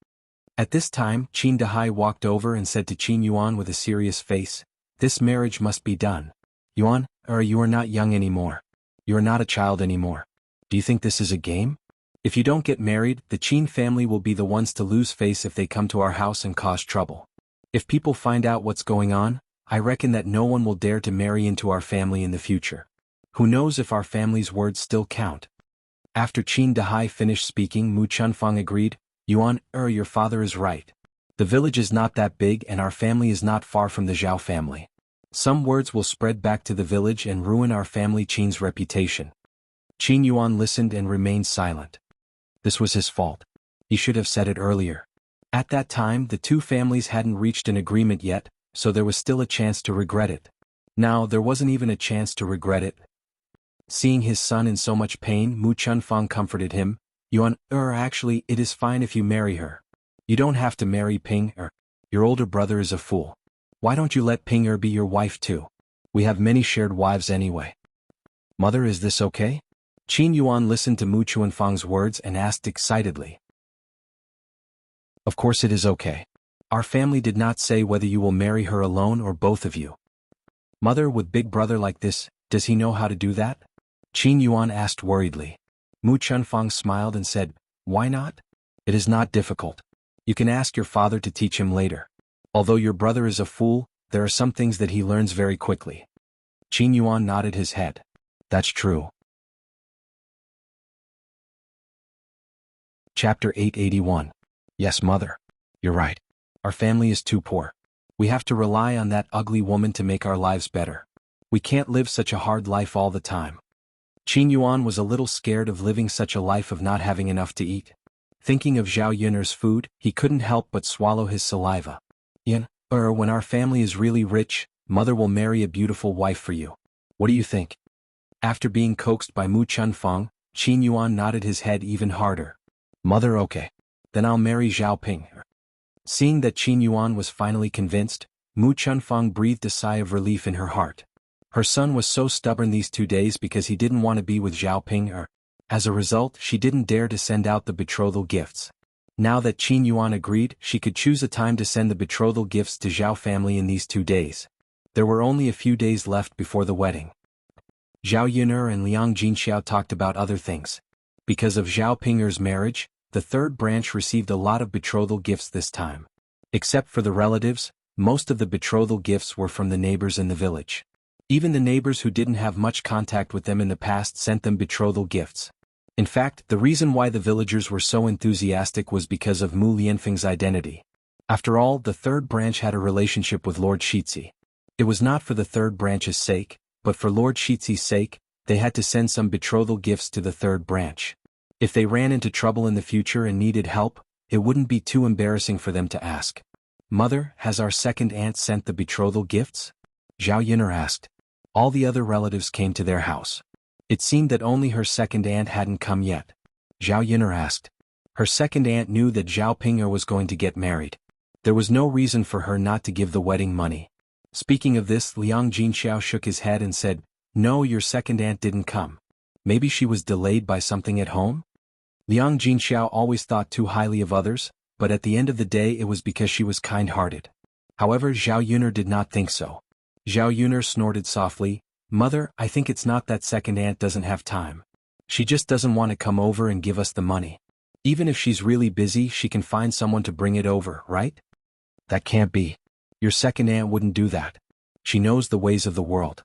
At this time, Qin Dahai walked over and said to Qin Yuan with a serious face, "This marriage must be done. Yuan, you are not young anymore. You are not a child anymore. Do you think this is a game? If you don't get married, the Qin family will be the ones to lose face if they come to our house and cause trouble. If people find out what's going on, I reckon that no one will dare to marry into our family in the future. Who knows if our family's words still count?" After Qin Dahai finished speaking, Mu Chunfang agreed, "Yuan, your father is right. The village is not that big and our family is not far from the Zhao family. Some words will spread back to the village and ruin our family Qin's reputation." Qin Yuan listened and remained silent. This was his fault. He should have said it earlier. At that time the two families hadn't reached an agreement yet, so there was still a chance to regret it. Now there wasn't even a chance to regret it. Seeing his son in so much pain, Mu Chunfang comforted him, "Yuan, actually it is fine if you marry her. You don't have to marry Ping. Your older brother is a fool. Why don't you let Ping be your wife too? We have many shared wives anyway." "Mother, is this okay?" Qin Yuan listened to Mu Chunfang's words and asked excitedly. "Of course it is okay. Our family did not say whether you will marry her alone or both of you." "Mother, with Big Brother like this, does he know how to do that?" Qin Yuan asked worriedly. Mu Chunfang smiled and said, "Why not? It is not difficult. You can ask your father to teach him later. Although your brother is a fool, there are some things that he learns very quickly." Qin Yuan nodded his head. "That's true." Chapter 881. "Yes, mother. You're right. Our family is too poor. We have to rely on that ugly woman to make our lives better. We can't live such a hard life all the time." Qin Yuan was a little scared of living such a life of not having enough to eat. Thinking of Zhao Yun'er's food, he couldn't help but swallow his saliva. "Yin, when our family is really rich, mother will marry a beautiful wife for you. What do you think?" After being coaxed by Mu Chunfang, Qin Yuan nodded his head even harder. "Mother, okay. Then I'll marry Zhao Ping." Seeing that Qin Yuan was finally convinced, Mu Chunfang breathed a sigh of relief in her heart. Her son was so stubborn these 2 days because he didn't want to be with Zhao Ping. As a result, she didn't dare to send out the betrothal gifts. Now that Qin Yuan agreed, she could choose a time to send the betrothal gifts to Zhao family in these 2 days. There were only a few days left before the wedding. Zhao Yun'er and Liang Jinxiao talked about other things. Because of Zhao Ping'er's marriage, the third branch received a lot of betrothal gifts this time. Except for the relatives, most of the betrothal gifts were from the neighbors in the village. Even the neighbors who didn't have much contact with them in the past sent them betrothal gifts. In fact, the reason why the villagers were so enthusiastic was because of Mu Lianfeng's identity. After all, the third branch had a relationship with Lord Shizi. It was not for the third branch's sake, but for Lord Shizi's sake, they had to send some betrothal gifts to the third branch. If they ran into trouble in the future and needed help, it wouldn't be too embarrassing for them to ask. "Mother, has our second aunt sent the betrothal gifts?" Zhao Yun'er asked. All the other relatives came to their house. It seemed that only her second aunt hadn't come yet. Zhao Yun'er asked. Her second aunt knew that Zhao Ping'er was going to get married. There was no reason for her not to give the wedding money. Speaking of this, Liang Jinxiao shook his head and said, "No, your second aunt didn't come. Maybe she was delayed by something at home?" Liang Jinxiao always thought too highly of others, but at the end of the day it was because she was kind-hearted. However, Zhao Yun'er did not think so. Zhao Yun'er snorted softly, "Mother, I think it's not that second aunt doesn't have time. She just doesn't want to come over and give us the money. Even if she's really busy, she can find someone to bring it over, right?" "That can't be. Your second aunt wouldn't do that. She knows the ways of the world.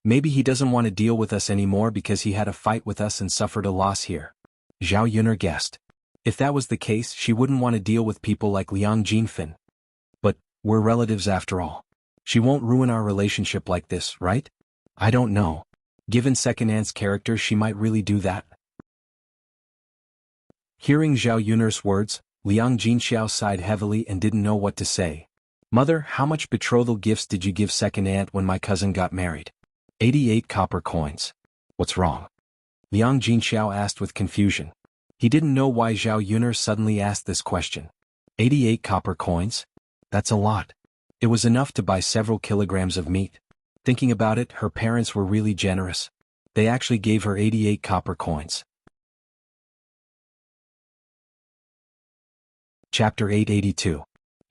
Maybe he doesn't want to deal with us anymore because he had a fight with us and suffered a loss here." Zhao Yun'er guessed. If that was the case, she wouldn't want to deal with people like Liang Jinfen. But we're relatives after all. She won't ruin our relationship like this, right? I don't know. Given Second Aunt's character, she might really do that. Hearing Zhao Yun'er's words, Liang Jinxiao sighed heavily and didn't know what to say. Mother, how much betrothal gifts did you give Second Aunt when my cousin got married? 88 copper coins. What's wrong? Liang Jinxiao asked with confusion. He didn't know why Zhao Yun'er suddenly asked this question. 88 copper coins? That's a lot. It was enough to buy several kilograms of meat. Thinking about it, her parents were really generous. They actually gave her 88 copper coins. Chapter 882.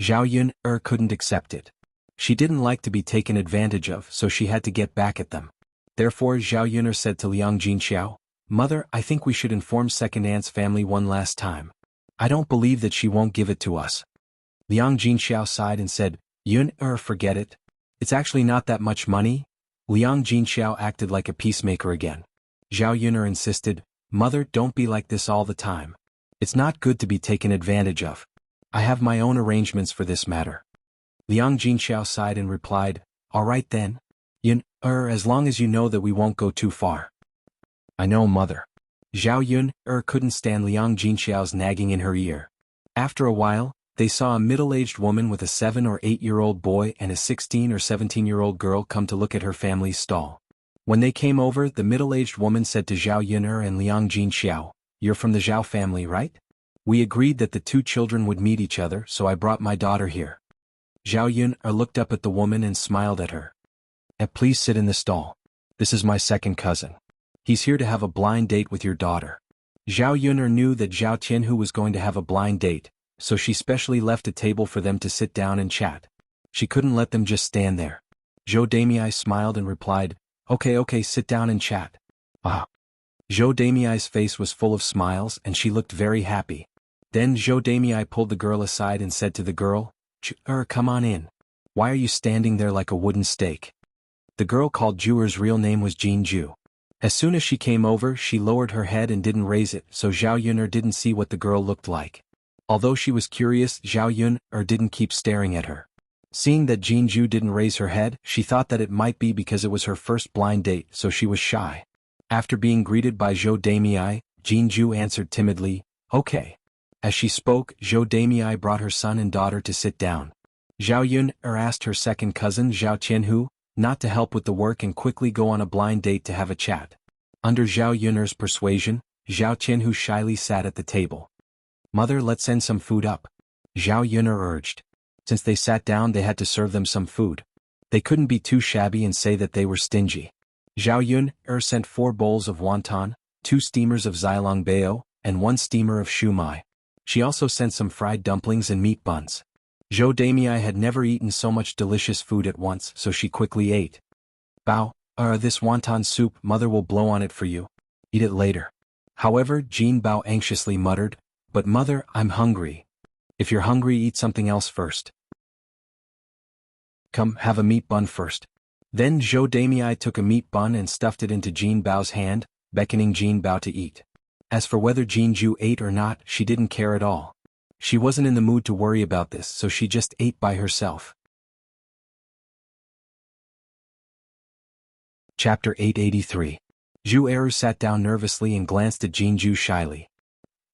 Zhao Yun'er couldn't accept it. She didn't like to be taken advantage of, so she had to get back at them. Therefore Zhao Yun'er said to Liang Jinxiao, Mother, I think we should inform Second Aunt's family one last time. I don't believe that she won't give it to us. Liang Jinxiao sighed and said, Yun'er, forget it. It's actually not that much money. Liang Jinxiao acted like a peacemaker again. Zhao Yun'er insisted, Mother, don't be like this all the time. It's not good to be taken advantage of. I have my own arrangements for this matter. Liang Jinxiao sighed and replied, All right then. Yun'er, as long as you know that we won't go too far. I know, Mother. Zhao Yun'er couldn't stand Liang Jinxiao's nagging in her ear. After a while, they saw a middle-aged woman with a 7 or 8-year-old boy and a 16 or 17-year-old girl come to look at her family's stall. When they came over, the middle-aged woman said to Zhao Yun'er and Liang Jinxiao, You're from the Zhao family, right? We agreed that the two children would meet each other, so I brought my daughter here. Zhao Yun'er looked up at the woman and smiled at her. Please sit in the stall. This is my second cousin. He's here to have a blind date with your daughter. Zhao Yun'er knew that Zhao Tianhu was going to have a blind date, so she specially left a table for them to sit down and chat. She couldn't let them just stand there. Zhou Damei smiled and replied, Okay, sit down and chat. Ah. Zhou Damei's face was full of smiles and she looked very happy. Then Zhou Damei pulled the girl aside and said to the girl, come on in. Why are you standing there like a wooden stake? The girl called Zhuer's real name was Jin Zhu. As soon as she came over, she lowered her head and didn't raise it, so Zhao Yun'er didn't see what the girl looked like. Although she was curious, Zhao Yun'er didn't keep staring at her. Seeing that Jin Zhu didn't raise her head, she thought that it might be because it was her first blind date, so she was shy. After being greeted by Zhou Damei, Jin Zhu answered timidly, Okay. As she spoke, Zhou Damei brought her son and daughter to sit down. Zhao Yun'er asked her second cousin Zhao Tianhu not to help with the work and quickly go on a blind date to have a chat. Under Zhao Yun'er's persuasion, Zhao Tianhu shyly sat at the table. Mother, let's send some food up. Zhao Yun'er urged. Since they sat down, they had to serve them some food. They couldn't be too shabby and say that they were stingy. Zhao Yun'er sent 4 bowls of wonton, 2 steamers of Xilong Bao, and 1 steamer of shumai. She also sent some fried dumplings and meat buns. Zhou Damei had never eaten so much delicious food at once, so she quickly ate. Bao, this wonton soup, Mother will blow on it for you. Eat it later. However, Jin Bao anxiously muttered, But Mother, I'm hungry. If you're hungry, eat something else first. Come, have a meat bun first. Then Zhou Damei took a meat bun and stuffed it into Jin Bao's hand, beckoning Jin Bao to eat. As for whether Jin Zhu ate or not, she didn't care at all. She wasn't in the mood to worry about this, so she just ate by herself. Chapter 883. Zhu Eru sat down nervously and glanced at Jin Zhu shyly.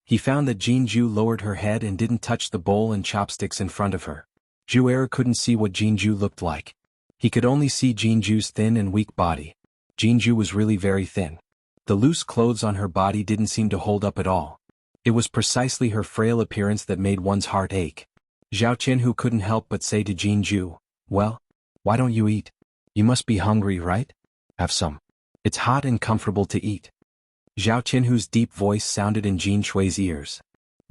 He found that Jin Zhu lowered her head and didn't touch the bowl and chopsticks in front of her. Zhu Eru couldn't see what Jin Zhu looked like. He could only see Jin Zhu's thin and weak body. Jin Zhu was really very thin. The loose clothes on her body didn't seem to hold up at all. It was precisely her frail appearance that made one's heart ache. Zhao Tianhu couldn't help but say to Jin Zhu, Well, why don't you eat? You must be hungry, right? Have some. It's hot and comfortable to eat. Zhao Tianhu's deep voice sounded in Jin Shui's ears.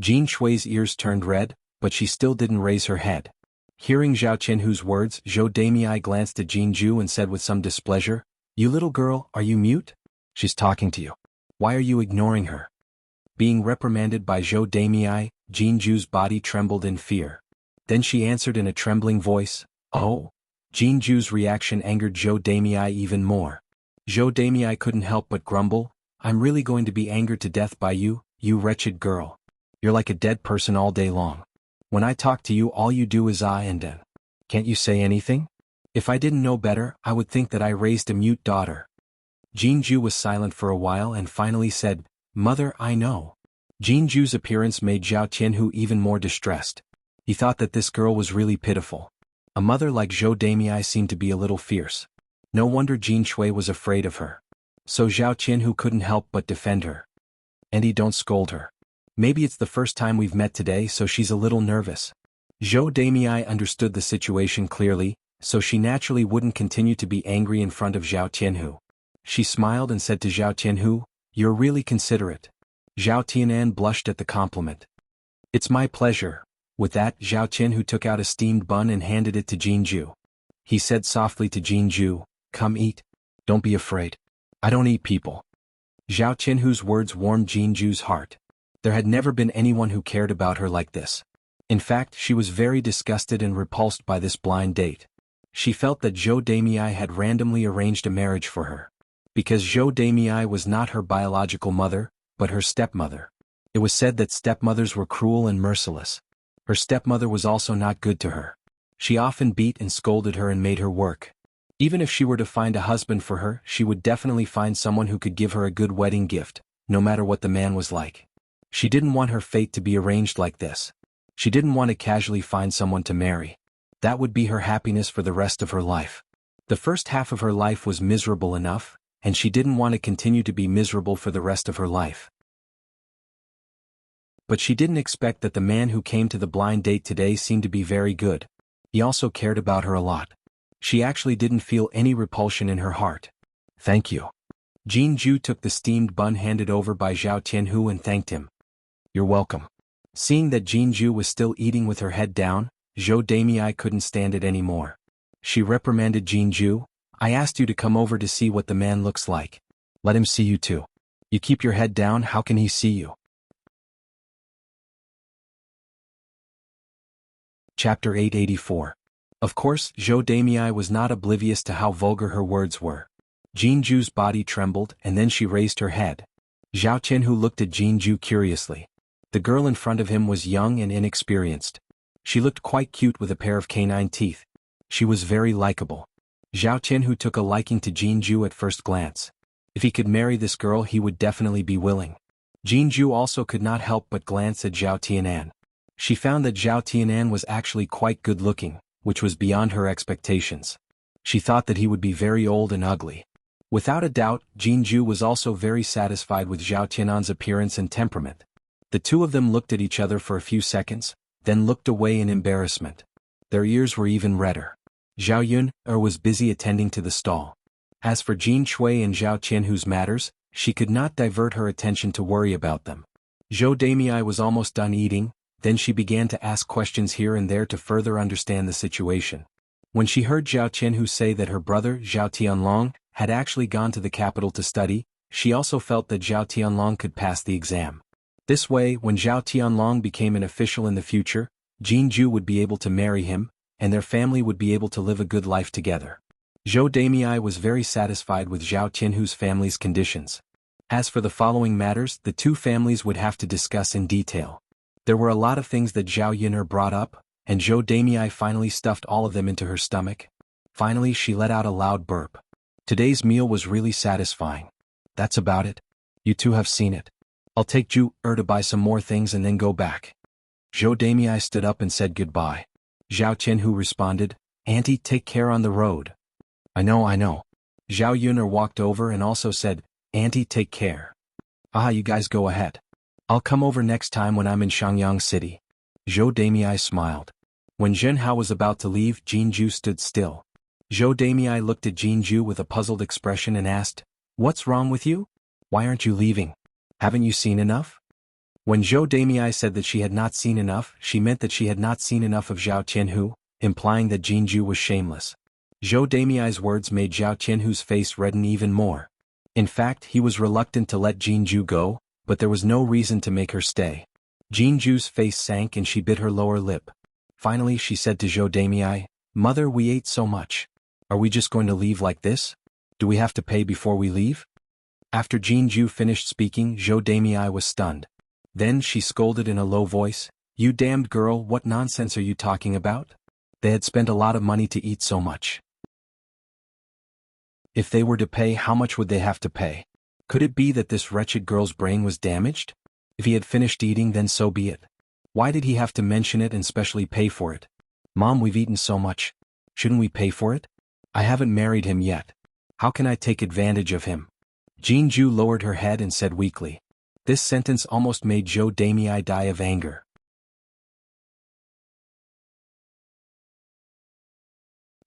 Jin Shui's ears turned red, but she still didn't raise her head. Hearing Zhao Tianhu's words, Zhou Damei glanced at Jin Zhu and said with some displeasure, You little girl, are you mute? She's talking to you. Why are you ignoring her? Being reprimanded by Zhou Damei, Jin Zhu's body trembled in fear. Then she answered in a trembling voice, Oh. Jin Zhu's reaction angered Zhou Damei even more. Zhou Damei couldn't help but grumble, I'm really going to be angered to death by you, you wretched girl. You're like a dead person all day long. When I talk to you, all you do is I and then. Can't you say anything? If I didn't know better, I would think that I raised a mute daughter. Jinju was silent for a while and finally said, Mother, I know. Jinju's appearance made Zhao Tianhu even more distressed. He thought that this girl was really pitiful. A mother like Zhou Damei seemed to be a little fierce. No wonder Jin Shui was afraid of her. So Zhao Tianhu couldn't help but defend her. Auntie, don't scold her. Maybe it's the first time we've met today, so she's a little nervous. Zhou Damei understood the situation clearly, so she naturally wouldn't continue to be angry in front of Zhao Tianhu. She smiled and said to Zhao Tianhu, You're really considerate. Zhao Tianan blushed at the compliment. It's my pleasure. With that, Zhao Tianhu took out a steamed bun and handed it to Jinju. He said softly to Jinju, Come eat. Don't be afraid. I don't eat people. Zhao Tianhu's words warmed Jinju's heart. There had never been anyone who cared about her like this. In fact, she was very disgusted and repulsed by this blind date. She felt that Zhou Damei had randomly arranged a marriage for her. Because Zhou Damei was not her biological mother, but her stepmother. It was said that stepmothers were cruel and merciless. Her stepmother was also not good to her. She often beat and scolded her and made her work. Even if she were to find a husband for her, she would definitely find someone who could give her a good wedding gift, no matter what the man was like. She didn't want her fate to be arranged like this. She didn't want to casually find someone to marry. That would be her happiness for the rest of her life. The first half of her life was miserable enough, and she didn't want to continue to be miserable for the rest of her life. But she didn't expect that the man who came to the blind date today seemed to be very good. He also cared about her a lot. She actually didn't feel any repulsion in her heart. Thank you. Jinju took the steamed bun handed over by Zhao Tianhu and thanked him. You're welcome. Seeing that Jinju was still eating with her head down, Zhou Damei couldn't stand it anymore. She reprimanded Jinju, I asked you to come over to see what the man looks like. Let him see you too. You keep your head down, how can he see you? Chapter 884. Of course, Zhou Damei was not oblivious to how vulgar her words were. Jinju's body trembled and then she raised her head. Zhao Tianhu looked at Jinju curiously. The girl in front of him was young and inexperienced. She looked quite cute with a pair of canine teeth. She was very likable. Zhao Tianhu took a liking to Jinju at first glance. If he could marry this girl, he would definitely be willing. Jinju also could not help but glance at Zhao Tianan. She found that Zhao Tianan was actually quite good-looking, which was beyond her expectations. She thought that he would be very old and ugly. Without a doubt, Jinju was also very satisfied with Zhao Tianan's appearance and temperament. The two of them looked at each other for a few seconds, then looked away in embarrassment. Their ears were even redder. Zhao Yun was busy attending to the stall. As for Jin Shui and Zhao Tianhu's matters, she could not divert her attention to worry about them. Zhou Damei was almost done eating, then she began to ask questions here and there to further understand the situation. When she heard Zhao Tianhu say that her brother, Zhao Tianlong, had actually gone to the capital to study, she also felt that Zhao Tianlong could pass the exam. This way, when Zhao Tianlong became an official in the future, Jinju would be able to marry him, and their family would be able to live a good life together. Zhou Damei was very satisfied with Zhao Tianhu's family's conditions. As for the following matters, the two families would have to discuss in detail. There were a lot of things that Zhao Yun'er brought up, and Zhou Damei finally stuffed all of them into her stomach. Finally, she let out a loud burp. Today's meal was really satisfying. That's about it. You two have seen it. I'll take Ju-er to buy some more things and then go back. Zhou Damei stood up and said goodbye. Zhao Tianhu responded, Auntie, take care on the road. I know. Zhao Yun'er walked over and also said, Auntie, take care. You guys go ahead. I'll come over next time when I'm in Shangyang City. Zhou Damei smiled. When Zhen Hao was about to leave, Jinju stood still. Zhou Damei looked at Jinju with a puzzled expression and asked, What's wrong with you? Why aren't you leaving? Haven't you seen enough? When Zhou Damei said that she had not seen enough, she meant that she had not seen enough of Zhao Tianhu, implying that Jinju was shameless. Zhou Damei's words made Zhao Tianhu's face redden even more. In fact, he was reluctant to let Jinju go, but there was no reason to make her stay. Jinju's face sank and she bit her lower lip. Finally, she said to Zhou Damei, Mother, we ate so much. Are we just going to leave like this? Do we have to pay before we leave? After Jinju finished speaking, Zhou Damei was stunned. Then she scolded in a low voice, You damned girl, what nonsense are you talking about? They had spent a lot of money to eat so much. If they were to pay, how much would they have to pay? Could it be that this wretched girl's brain was damaged? If he had finished eating, then so be it. Why did he have to mention it and specially pay for it? Mom, we've eaten so much. Shouldn't we pay for it? I haven't married him yet. How can I take advantage of him? Jinju lowered her head and said weakly. This sentence almost made Zhou Damei die of anger.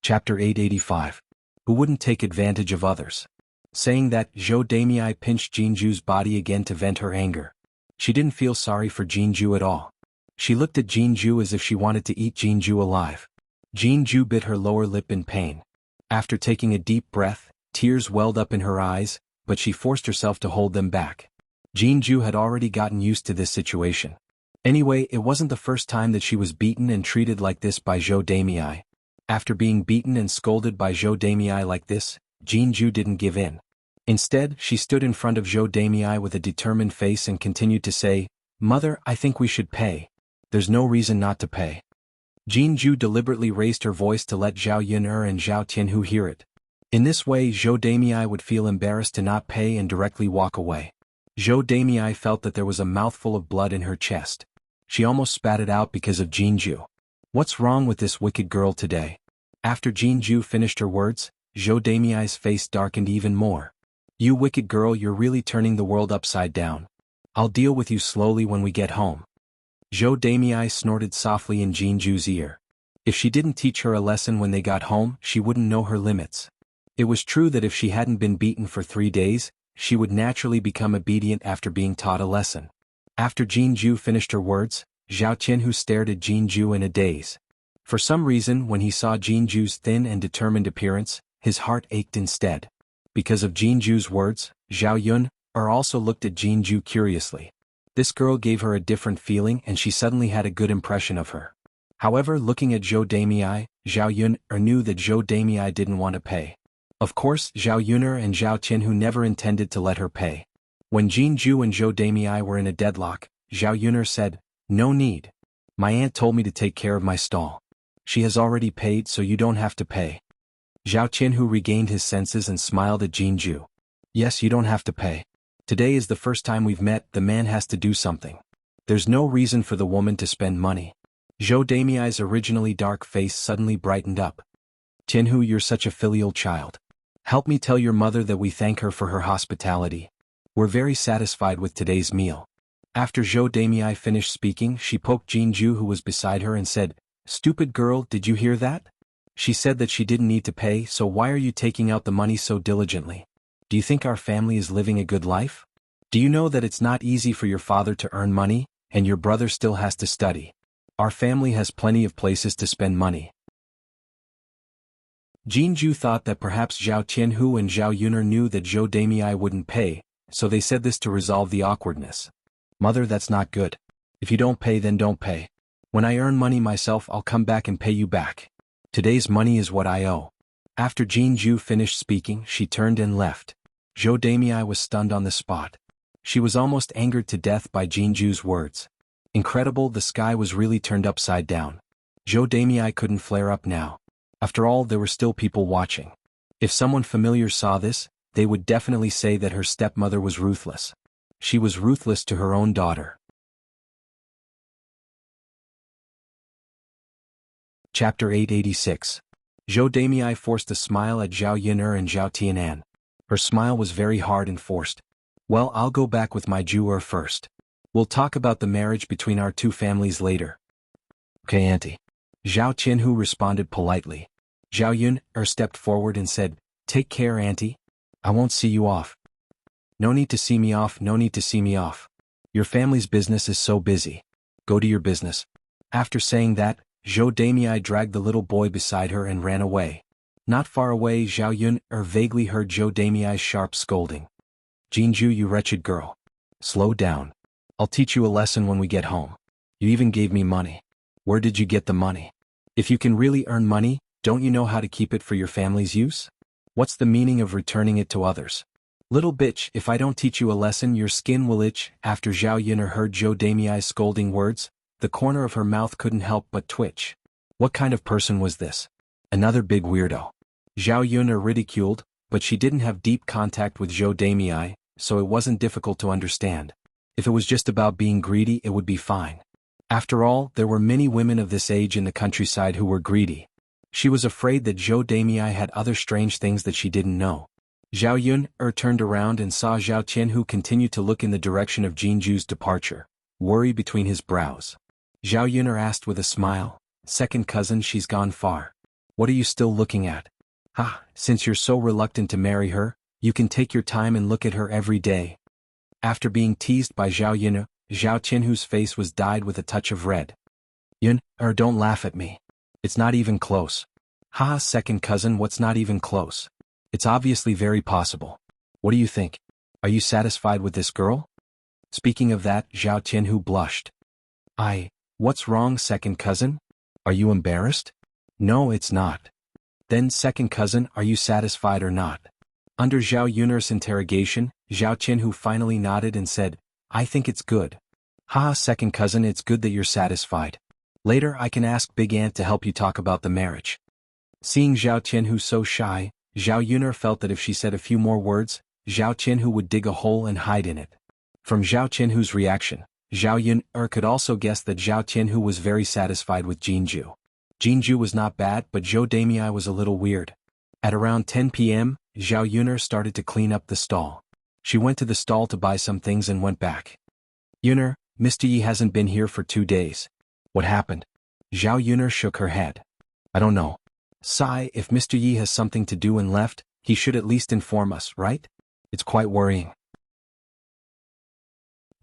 Chapter 885. Who wouldn't take advantage of others? Saying that, Zhou Damei pinched Jinju's body again to vent her anger. She didn't feel sorry for Jinju at all. She looked at Jinju as if she wanted to eat Jinju alive. Jinju bit her lower lip in pain. After taking a deep breath, tears welled up in her eyes, but she forced herself to hold them back. Jinju had already gotten used to this situation. Anyway, it wasn't the first time that she was beaten and treated like this by Zhou Damei. After being beaten and scolded by Zhou Damei like this, Jinju didn't give in. Instead, she stood in front of Zhou Damei with a determined face and continued to say, Mother, I think we should pay. There's no reason not to pay. Jinju deliberately raised her voice to let Zhao Yun'er and Zhao Tianhu hear it. In this way, Zhou Damei would feel embarrassed to not pay and directly walk away. Zhou Damei felt that there was a mouthful of blood in her chest. She almost spat it out because of Jinju. What's wrong with this wicked girl today? After Jinju finished her words, Zhou Damei's face darkened even more. You wicked girl, you're really turning the world upside down. I'll deal with you slowly when we get home. Zhou Damei snorted softly in Jinju's ear. If she didn't teach her a lesson when they got home, she wouldn't know her limits. It was true that if she hadn't been beaten for 3 days, she would naturally become obedient after being taught a lesson. After Jinju finished her words, Zhao Tianhu stared at Jinju in a daze. For some reason, when he saw Jinju's thin and determined appearance, his heart ached instead. Because of Jinju's words, Zhao Yun'er also looked at Jinju curiously. This girl gave her a different feeling and she suddenly had a good impression of her. However, looking at Zhou Damei, Zhao Yun'er knew that Zhou Damei didn't want to pay. Of course, Zhao Yun'er and Zhao Tianhu never intended to let her pay. When Jinju and Zhou Damei were in a deadlock, Zhao Yun'er said, No need. My aunt told me to take care of my stall. She has already paid, so you don't have to pay. Zhao Tianhu regained his senses and smiled at Jinju. Yes, you don't have to pay. Today is the first time we've met, the man has to do something. There's no reason for the woman to spend money. Zhou Damei's originally dark face suddenly brightened up. Tianhu, you're such a filial child. Help me tell your mother that we thank her for her hospitality. We're very satisfied with today's meal. After Zhou Damei finished speaking, she poked Jinju, who was beside her, and said, Stupid girl, did you hear that? She said that she didn't need to pay, so why are you taking out the money so diligently? Do you think our family is living a good life? Do you know that it's not easy for your father to earn money, and your brother still has to study? Our family has plenty of places to spend money. Jinju thought that perhaps Zhao Tianhu and Zhao Yun'er knew that Zhou Damei wouldn't pay, so they said this to resolve the awkwardness. Mother, that's not good. If you don't pay, then don't pay. When I earn money myself, I'll come back and pay you back. Today's money is what I owe. After Jinju finished speaking, she turned and left. Zhou Damei was stunned on the spot. She was almost angered to death by Jinju's words. Incredible, the sky was really turned upside down. Zhou Damei couldn't flare up now. After all, there were still people watching. If someone familiar saw this, they would definitely say that her stepmother was ruthless. She was ruthless to her own daughter. Chapter 886. Zhou Damei forced a smile at Zhao Yun'er and Zhao Tianan. Her smile was very hard and forced. Well, I'll go back with my Jewer first. We'll talk about the marriage between our two families later. Okay, Auntie. Zhao Tianhu responded politely. Zhao Yun'er stepped forward and said, Take care, Auntie. I won't see you off. No need to see me off, no need to see me off. Your family's business is so busy. Go to your business. After saying that, Zhou Damei dragged the little boy beside her and ran away. Not far away, Zhao Yun'er vaguely heard Zhou Damei's sharp scolding. Jinju, you wretched girl. Slow down. I'll teach you a lesson when we get home. You even gave me money. Where did you get the money? If you can really earn money, don't you know how to keep it for your family's use? What's the meaning of returning it to others? Little bitch, if I don't teach you a lesson, your skin will itch. After Zhao Yun'er heard Zhou Damei's scolding words, the corner of her mouth couldn't help but twitch. What kind of person was this? Another big weirdo. Zhao Yun'er ridiculed, but she didn't have deep contact with Zhou Damei, so it wasn't difficult to understand. If it was just about being greedy, it would be fine. After all, there were many women of this age in the countryside who were greedy. She was afraid that Zhou Damei had other strange things that she didn't know. Zhao Yun turned around and saw Zhao Qian, who continued to look in the direction of Jinju's departure, worry between his brows. Zhao Yun asked with a smile, "Second cousin, she's gone far. What are you still looking at? Since you're so reluctant to marry her, you can take your time and look at her every day." After being teased by Zhao Yun, Zhao Qian, whose face was dyed with a touch of red. "Yun, don't laugh at me. It's not even close." Second cousin, what's not even close? It's obviously very possible. What do you think? Are you satisfied with this girl? Speaking of that, Zhao Qianhu blushed. What's wrong, second cousin? Are you embarrassed? No, it's not. Then, second cousin, are you satisfied or not? Under Zhao Yun's interrogation, Zhao Qianhu finally nodded and said, "I think it's good." Second cousin, it's good that you're satisfied. Later I can ask Big Aunt to help you talk about the marriage. Seeing Zhao Qianhu so shy, Zhao Yun felt that if she said a few more words, Zhao Qianhu would dig a hole and hide in it. From Zhao Qianhu's reaction, Zhao Yun could also guess that Zhao Qianhu was very satisfied with Jinju. Jinju was not bad, but Zhou Damei was a little weird. At around 10 p.m., Zhao Yun started to clean up the stall. She went to the stall to buy some things and went back. "Yun, Mr. Yi hasn't been here for 2 days. What happened?" Zhao Yun shook her head. "I don't know. Sigh, if Mr. Yi has something to do and left, he should at least inform us, right? It's quite worrying."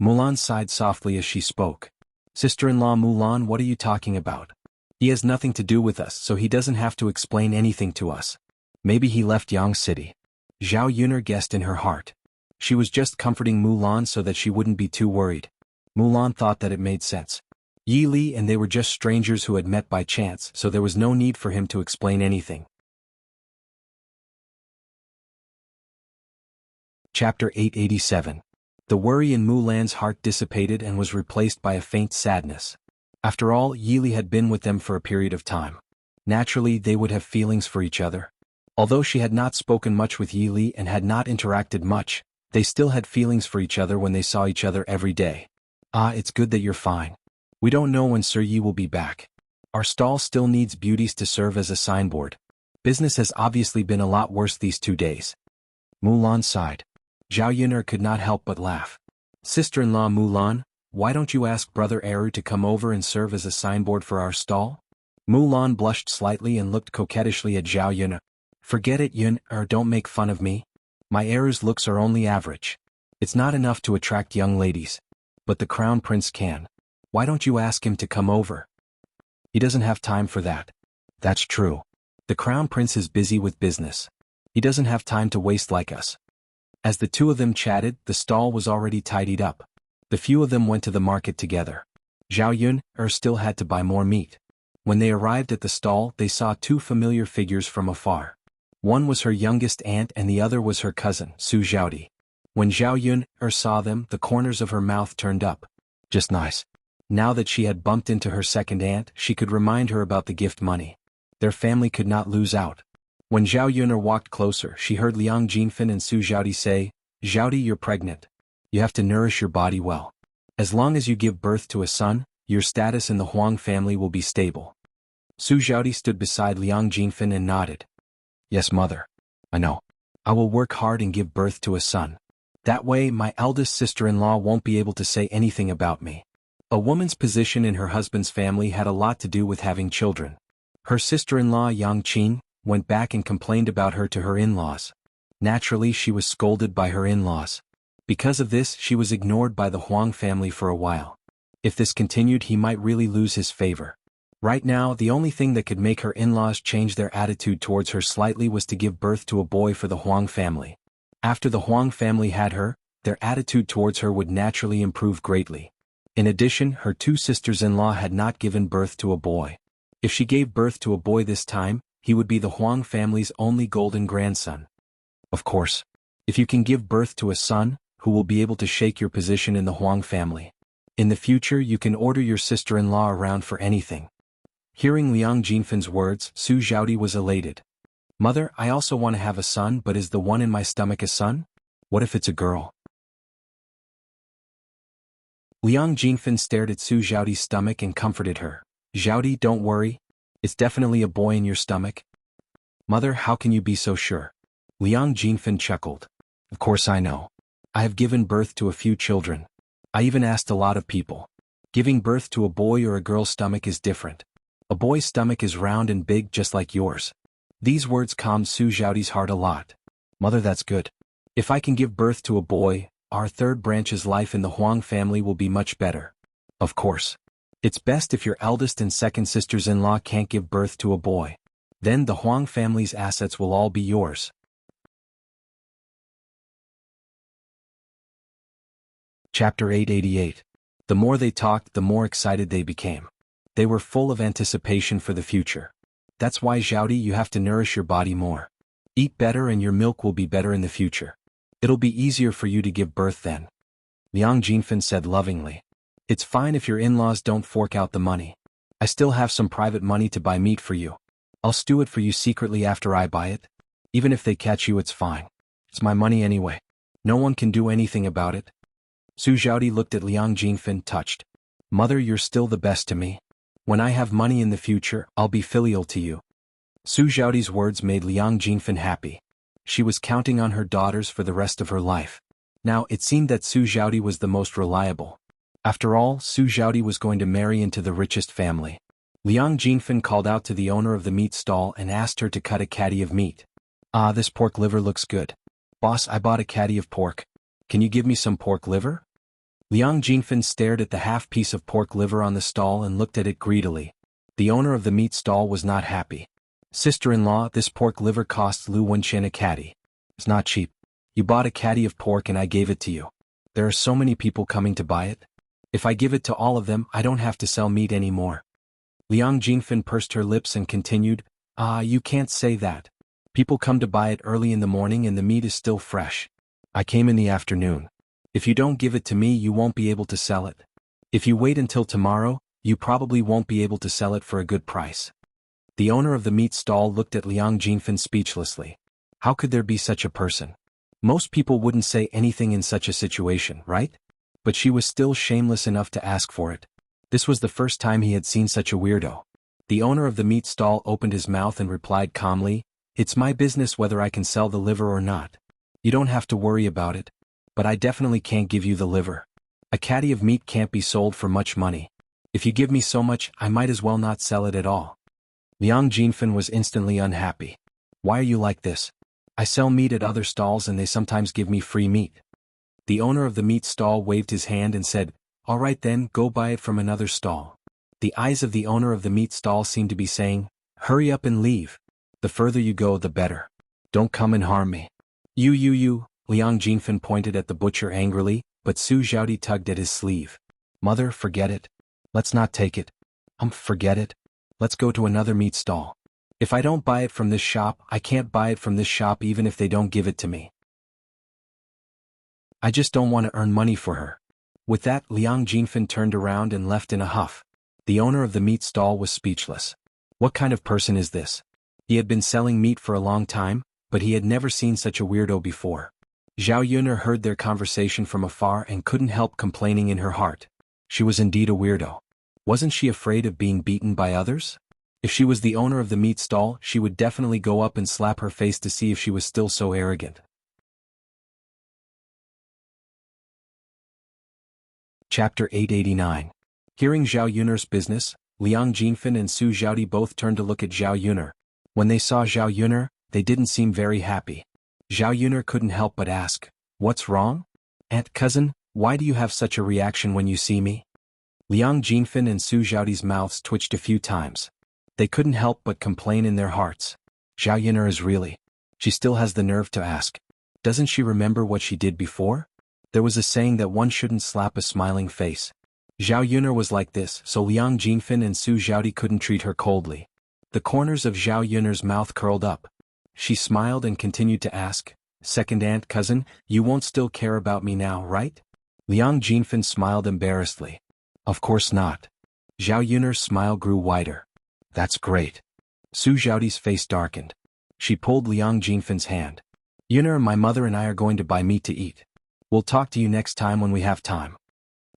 Mulan sighed softly as she spoke. "Sister-in-law Mulan, what are you talking about? He has nothing to do with us, so he doesn't have to explain anything to us. Maybe he left Yang City." Zhao Yun guessed in her heart. She was just comforting Mulan so that she wouldn't be too worried. Mulan thought that it made sense. Yi Li and they were just strangers who had met by chance, so there was no need for him to explain anything. Chapter 887. The worry in Mulan's heart dissipated and was replaced by a faint sadness. After all, Yi Li had been with them for a period of time. Naturally, they would have feelings for each other. Although she had not spoken much with Yi Li and had not interacted much, they still had feelings for each other when they saw each other every day. It's good that you're fine. We don't know when Sir Yi will be back. Our stall still needs beauties to serve as a signboard. Business has obviously been a lot worse these 2 days." Mulan sighed. Zhao Yun could not help but laugh. "Sister-in-law Mulan, why don't you ask Brother Eru to come over and serve as a signboard for our stall?" Mulan blushed slightly and looked coquettishly at Zhao Yun. "Forget it, Yun, don't make fun of me. My Eru's looks are only average. It's not enough to attract young ladies. But the Crown Prince can. Why don't you ask him to come over?" "He doesn't have time for that." "That's true. The Crown Prince is busy with business. He doesn't have time to waste like us." As the two of them chatted, the stall was already tidied up. The few of them went to the market together. Zhao Yun still had to buy more meat. When they arrived at the stall, they saw 2 familiar figures from afar. One was her youngest aunt and the other was her cousin, Su Zhaodi. When Zhao Yun saw them, the corners of her mouth turned up. Just nice. Now that she had bumped into her second aunt, she could remind her about the gift money. Their family could not lose out. When Zhao Yun walked closer, she heard Liang Jinfen and Su Zhaodi say, "Zhaodi, you're pregnant. You have to nourish your body well. As long as you give birth to a son, your status in the Huang family will be stable." Su Zhaodi stood beside Liang Jinfen and nodded. "Yes, mother. I know. I will work hard and give birth to a son. That way my eldest sister-in-law won't be able to say anything about me." A woman's position in her husband's family had a lot to do with having children. Her sister-in-law Yang Qin went back and complained about her to her in-laws. Naturally, she was scolded by her in-laws. Because of this, she was ignored by the Huang family for a while. If this continued, he might really lose his favor. Right now, the only thing that could make her in-laws change their attitude towards her slightly was to give birth to a boy for the Huang family. After the Huang family had her, their attitude towards her would naturally improve greatly. In addition, her 2 sisters-in-law had not given birth to a boy. If she gave birth to a boy this time, he would be the Huang family's only golden grandson. Of course, if you can give birth to a son, who will be able to shake your position in the Huang family. In the future, you can order your sister-in-law around for anything. Hearing Liang Jinfen's words, Su Zhaodi was elated. Mother, I also want to have a son, but is the one in my stomach a son? What if it's a girl? Liang Jinfen stared at Su Xiaodi's stomach and comforted her. Xiaodi, don't worry. It's definitely a boy in your stomach. Mother, how can you be so sure? Liang Jinfen chuckled. Of course I know. I have given birth to a few children. I even asked a lot of people. Giving birth to a boy or a girl's stomach is different. A boy's stomach is round and big just like yours. These words calmed Su Xiaodi's heart a lot. Mother, that's good. If I can give birth to a boy, our third branch's life in the Huang family will be much better. Of course. It's best if your eldest and second sisters-in-law can't give birth to a boy. Then the Huang family's assets will all be yours. Chapter 888. The more they talked, the more excited they became. They were full of anticipation for the future. That's why, Xiaodi, you have to nourish your body more. Eat better and your milk will be better in the future. It'll be easier for you to give birth then. Liang Jinfen said lovingly. It's fine if your in-laws don't fork out the money. I still have some private money to buy meat for you. I'll stew it for you secretly after I buy it. Even if they catch you, it's fine. It's my money anyway. No one can do anything about it. Su Xiaodi looked at Liang Jinfen, touched. Mother, you're still the best to me. When I have money in the future, I'll be filial to you. Su Xiaodi's words made Liang Jinfen happy. She was counting on her daughters for the rest of her life. Now, it seemed that Su Xiaodi was the most reliable. After all, Su Xiaodi was going to marry into the richest family. Liang Jinfen called out to the owner of the meat stall and asked her to cut a caddy of meat. Ah, this pork liver looks good. Boss, I bought a caddy of pork. Can you give me some pork liver? Liang Jinfen stared at the half-piece of pork liver on the stall and looked at it greedily. The owner of the meat stall was not happy. Sister-in-law, this pork liver costs Lu Wenqian a caddy. It's not cheap. You bought a caddy of pork and I gave it to you. There are so many people coming to buy it. If I give it to all of them, I don't have to sell meat anymore. Liang Jinfen pursed her lips and continued, you can't say that. People come to buy it early in the morning and the meat is still fresh. I came in the afternoon. If you don't give it to me, you won't be able to sell it. If you wait until tomorrow, you probably won't be able to sell it for a good price. The owner of the meat stall looked at Liang Jinfen speechlessly. How could there be such a person? Most people wouldn't say anything in such a situation, right? But she was still shameless enough to ask for it. This was the first time he had seen such a weirdo. The owner of the meat stall opened his mouth and replied calmly, It's my business whether I can sell the liver or not. You don't have to worry about it. But I definitely can't give you the liver. A caddy of meat can't be sold for much money. If you give me so much, I might as well not sell it at all. Liang Jinfen was instantly unhappy. Why are you like this? I sell meat at other stalls and they sometimes give me free meat. The owner of the meat stall waved his hand and said, All right then, go buy it from another stall. The eyes of the owner of the meat stall seemed to be saying, Hurry up and leave. The further you go, the better. Don't come and harm me. You. Liang Jinfen pointed at the butcher angrily, but Su Xiaodi tugged at his sleeve. Mother, forget it. Let's not take it. Forget it. Let's go to another meat stall. If I don't buy it from this shop, I can't buy it from this shop even if they don't give it to me. I just don't want to earn money for her. With that, Liang Jinfen turned around and left in a huff. The owner of the meat stall was speechless. What kind of person is this? He had been selling meat for a long time, but he had never seen such a weirdo before. Zhao Yuner heard their conversation from afar and couldn't help complaining in her heart. She was indeed a weirdo. Wasn't she afraid of being beaten by others? If she was the owner of the meat stall, she would definitely go up and slap her face to see if she was still so arrogant. Chapter 889. Hearing Zhao Yuner's business, Liang Jinfen and Su Xiaodi both turned to look at Zhao Yuner. When they saw Zhao Yuner, they didn't seem very happy. Zhao Yuner couldn't help but ask, What's wrong? Aunt cousin, why do you have such a reaction when you see me? Liang Jinfen and Su Xiaodi's mouths twitched a few times. They couldn't help but complain in their hearts. Zhao Yuner is really. She still has the nerve to ask. Doesn't she remember what she did before? There was a saying that one shouldn't slap a smiling face. Zhao Yuner was like this, so Liang Jinfen and Su Xiaodi couldn't treat her coldly. The corners of Zhao Yuner's mouth curled up. She smiled and continued to ask, Second aunt cousin, you won't still care about me now, right? Liang Jinfen smiled embarrassedly. Of course not. Zhao Yuner's smile grew wider. That's great. Su Xiaodi's face darkened. She pulled Liang Jinfan's hand. Yun'er, my mother and I are going to buy meat to eat. We'll talk to you next time when we have time.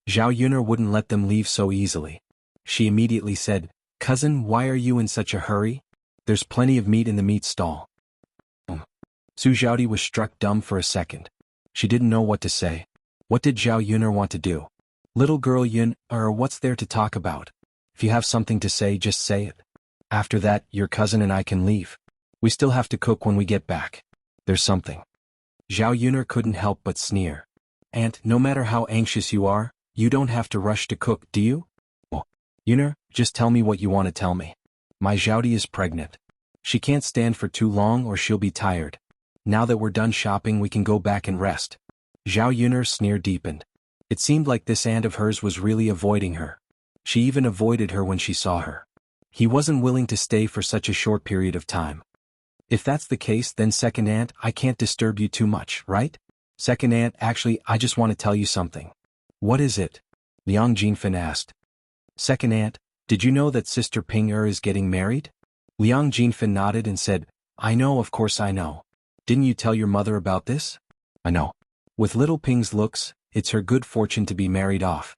Zhao Yun'er wouldn't let them leave so easily. She immediately said, Cousin, why are you in such a hurry? There's plenty of meat in the meat stall. Su Zhaodi was struck dumb for a second. She didn't know what to say. What did Zhao Yun'er want to do? Little girl Yun'er, what's there to talk about? If you have something to say, just say it. After that, your cousin and I can leave. We still have to cook when we get back. There's something. Zhao Yun'er couldn't help but sneer. Aunt, no matter how anxious you are, you don't have to rush to cook, do you? Well, Yun'er, just tell me what you want to tell me. My Zhaodi is pregnant. She can't stand for too long or she'll be tired. Now that we're done shopping, we can go back and rest. Zhao Yun'er's sneer deepened. It seemed like this aunt of hers was really avoiding her. She even avoided her when she saw her. He wasn't willing to stay for such a short period of time. If that's the case, then second aunt, I can't disturb you too much, right? Second aunt, actually, I just want to tell you something. What is it? Liang Jinfan asked. Second aunt, did you know that Sister Ping is getting married? Liang Jinfan nodded and said, I know, of course I know. Didn't you tell your mother about this? I know. With little Ping's looks, it's her good fortune to be married off.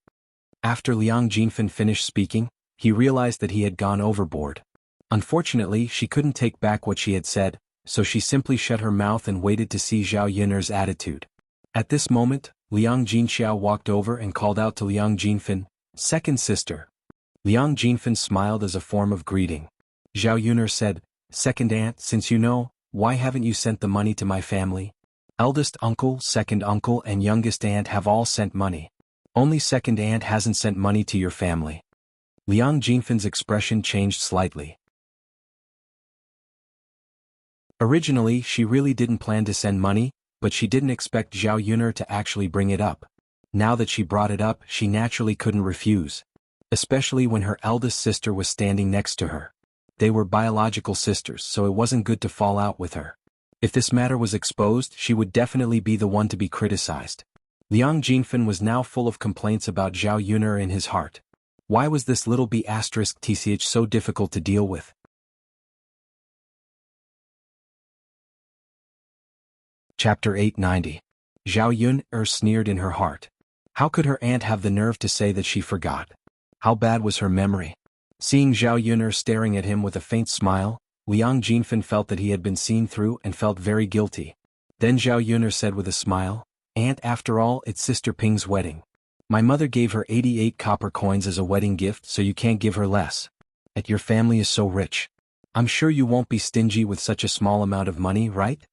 After Liang Jinfan finished speaking, he realized that he had gone overboard. Unfortunately, she couldn't take back what she had said, so she simply shut her mouth and waited to see Zhao Yun'er's attitude. At this moment, Liang Jinxiao walked over and called out to Liang Jinfan, Second sister. Liang Jinfan smiled as a form of greeting. Zhao Yun'er said, Second aunt, since you know, why haven't you sent the money to my family? Eldest uncle, second uncle and youngest aunt have all sent money. Only second aunt hasn't sent money to your family. Liang Jinfan's expression changed slightly. Originally, she really didn't plan to send money, but she didn't expect Zhao Yun'er to actually bring it up. Now that she brought it up, she naturally couldn't refuse. Especially when her eldest sister was standing next to her. They were biological sisters, so it wasn't good to fall out with her. If this matter was exposed, she would definitely be the one to be criticized. Liang Jinfan was now full of complaints about Zhao Yun'er in his heart. Why was this little B***th so difficult to deal with? Chapter 890. Zhao Yun'er sneered in her heart. How could her aunt have the nerve to say that she forgot? How bad was her memory? Seeing Zhao Yun'er staring at him with a faint smile, Liang Jinfan felt that he had been seen through and felt very guilty. Then Zhao Yun'er said with a smile, Aunt, after all, it's Sister Ping's wedding. My mother gave her 88 copper coins as a wedding gift, so you can't give her less. And your family is so rich. I'm sure you won't be stingy with such a small amount of money, right?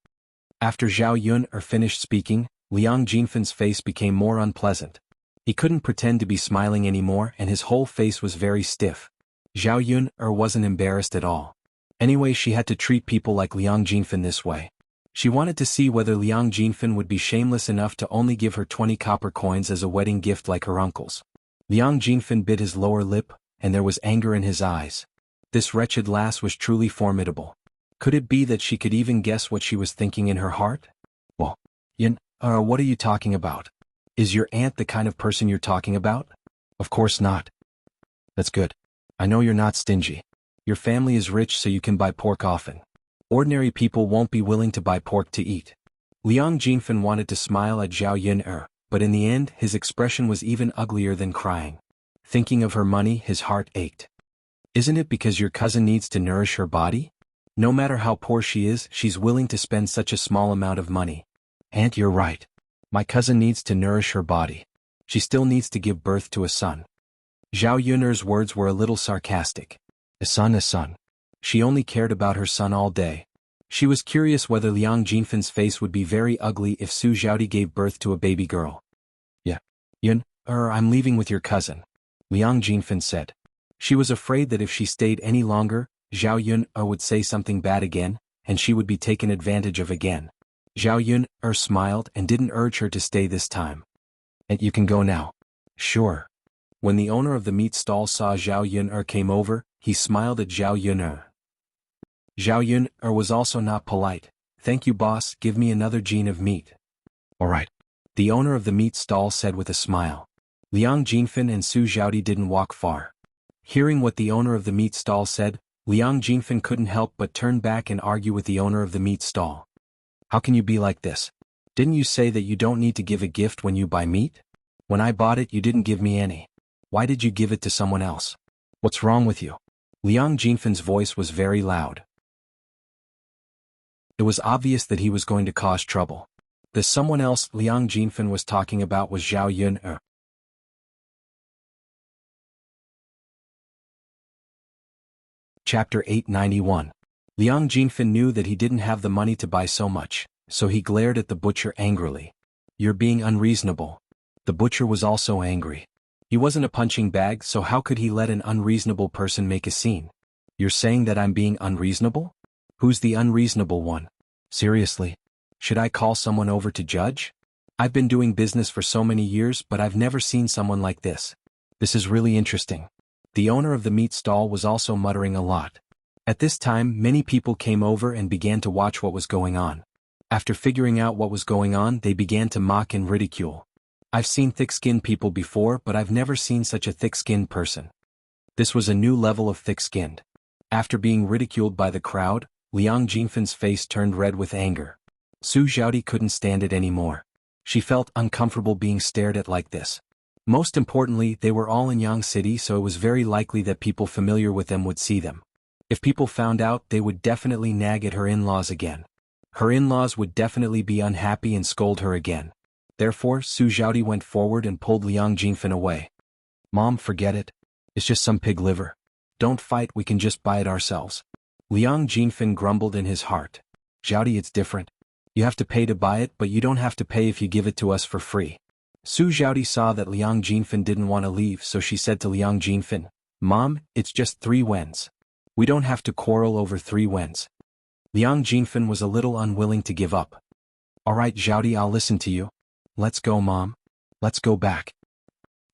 After Zhao Yun'er finished speaking, Liang Jinfan's face became more unpleasant. He couldn't pretend to be smiling anymore and his whole face was very stiff. Zhao Yun'er wasn't embarrassed at all. Anyway, she had to treat people like Liang Jinfan this way. She wanted to see whether Liang Jinfan would be shameless enough to only give her 20 copper coins as a wedding gift like her uncles. Liang Jinfan bit his lower lip, and there was anger in his eyes. This wretched lass was truly formidable. Could it be that she could even guess what she was thinking in her heart? Well, what are you talking about? Is your aunt the kind of person you're talking about? Of course not. That's good. I know you're not stingy. Your family is rich so you can buy pork often. Ordinary people won't be willing to buy pork to eat. Liang Jinfan wanted to smile at Zhao Yun'er, but in the end his expression was even uglier than crying. Thinking of her money, his heart ached. Isn't it because your cousin needs to nourish her body? No matter how poor she is, she's willing to spend such a small amount of money. Aunt, you're right. My cousin needs to nourish her body. She still needs to give birth to a son. Zhao Yun'er's words were a little sarcastic. A son, a son. She only cared about her son all day. She was curious whether Liang Jinfan's face would be very ugly if Su Zhaodi gave birth to a baby girl. Yeah. I'm leaving with your cousin, Liang Jinfan said. She was afraid that if she stayed any longer, Zhao Yun'er would say something bad again, and she would be taken advantage of again. Zhao Yun'er smiled and didn't urge her to stay this time. And you can go now. Sure. When the owner of the meat stall saw Zhao Yun'er came over, he smiled at Zhao Yun'er. Zhao Yun'er was also not polite. Thank you, boss, give me another gene of meat. All right. The owner of the meat stall said with a smile. Liang Jinfan and Su Zhaodi didn't walk far. Hearing what the owner of the meat stall said, Liang Jinfen couldn't help but turn back and argue with the owner of the meat stall. How can you be like this? Didn't you say that you don't need to give a gift when you buy meat? When I bought it you didn't give me any. Why did you give it to someone else? What's wrong with you? Liang Jinfen's voice was very loud. It was obvious that he was going to cause trouble. The someone else Liang Jinfen was talking about was Zhao Yun. Chapter 891. Liang Jinfen knew that he didn't have the money to buy so much, so he glared at the butcher angrily. You're being unreasonable. The butcher was also angry. He wasn't a punching bag, so how could he let an unreasonable person make a scene? You're saying that I'm being unreasonable? Who's the unreasonable one? Seriously? Should I call someone over to judge? I've been doing business for so many years, but I've never seen someone like this. This is really interesting. The owner of the meat stall was also muttering a lot. At this time, many people came over and began to watch what was going on. After figuring out what was going on, they began to mock and ridicule. I've seen thick-skinned people before, but I've never seen such a thick-skinned person. This was a new level of thick-skinned. After being ridiculed by the crowd, Liang Jinfen's face turned red with anger. Su Xiaodi couldn't stand it anymore. She felt uncomfortable being stared at like this. Most importantly, they were all in Yang City, so it was very likely that people familiar with them would see them. If people found out, they would definitely nag at her in-laws again. Her in-laws would definitely be unhappy and scold her again. Therefore, Su Xiaodi went forward and pulled Liang Jinfen away. Mom, forget it. It's just some pig liver. Don't fight, we can just buy it ourselves. Liang Jinfen grumbled in his heart. Xiaodi, it's different. You have to pay to buy it, but you don't have to pay if you give it to us for free. Su Xiaodi saw that Liang Jinfen didn't want to leave, so she said to Liang Jinfen, Mom, it's just 3 wens. We don't have to quarrel over 3 wens. Liang Jinfen was a little unwilling to give up. Alright Xiaodi, I'll listen to you. Let's go, Mom. Let's go back.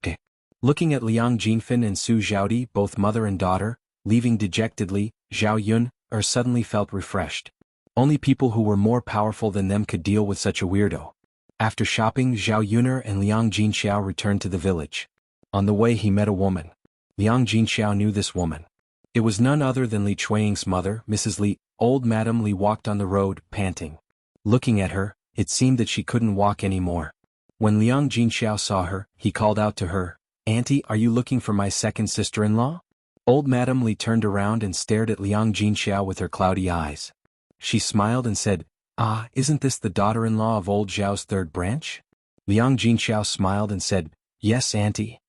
Okay. Looking at Liang Jinfen and Su Xiaodi, both mother and daughter, leaving dejectedly, Zhao Yun suddenly felt refreshed. Only people who were more powerful than them could deal with such a weirdo. After shopping, Zhao Yuner and Liang Jinxiao returned to the village. On the way he met a woman. Liang Jinxiao knew this woman. It was none other than Li Chuanying's mother, Mrs. Li. Old Madame Li walked on the road, panting. Looking at her, it seemed that she couldn't walk anymore. When Liang Jinxiao saw her, he called out to her, Auntie, are you looking for my second sister-in-law? Old Madame Li turned around and stared at Liang Jinxiao with her cloudy eyes. She smiled and said, Ah, isn't this the daughter-in-law of old Zhao's third branch? Liang Jinxiao smiled and said, Yes, Auntie.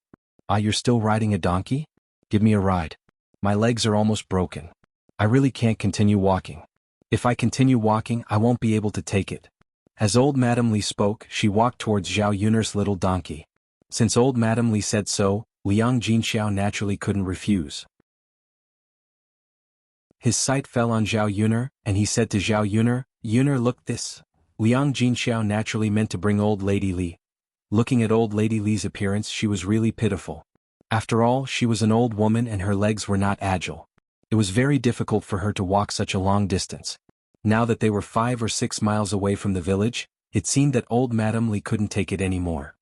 Ah, you're still riding a donkey? Give me a ride. My legs are almost broken. I really can't continue walking. If I continue walking, I won't be able to take it. As old Madame Li spoke, she walked towards Zhao Yuner's little donkey. Since old Madame Li said so, Liang Jinxiao naturally couldn't refuse. His sight fell on Zhao Yuner, and he said to Zhao Yuner, Yuner, look this. Liang Jinxiao naturally meant to bring old Lady Li. Looking at old Lady Li's appearance, she was really pitiful. After all, she was an old woman and her legs were not agile. It was very difficult for her to walk such a long distance. Now that they were 5 or 6 miles away from the village, it seemed that old Madame Li couldn't take it anymore.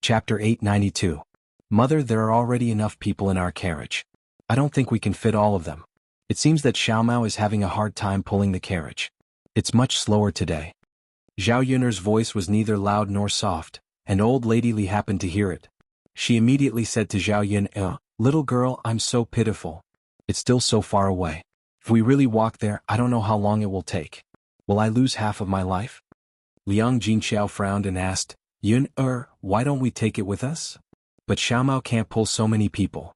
Chapter 892. Mother, there are already enough people in our carriage. I don't think we can fit all of them. It seems that Xiaomao is having a hard time pulling the carriage. It's much slower today. Zhao Yuner's voice was neither loud nor soft, and old Lady Li happened to hear it. She immediately said to Zhao Yun, Little girl, I'm so pitiful. It's still so far away. If we really walk there, I don't know how long it will take. Will I lose half of my life? Liang Jinxiao frowned and asked, Yun, why don't we take it with us? But Xiaomao can't pull so many people.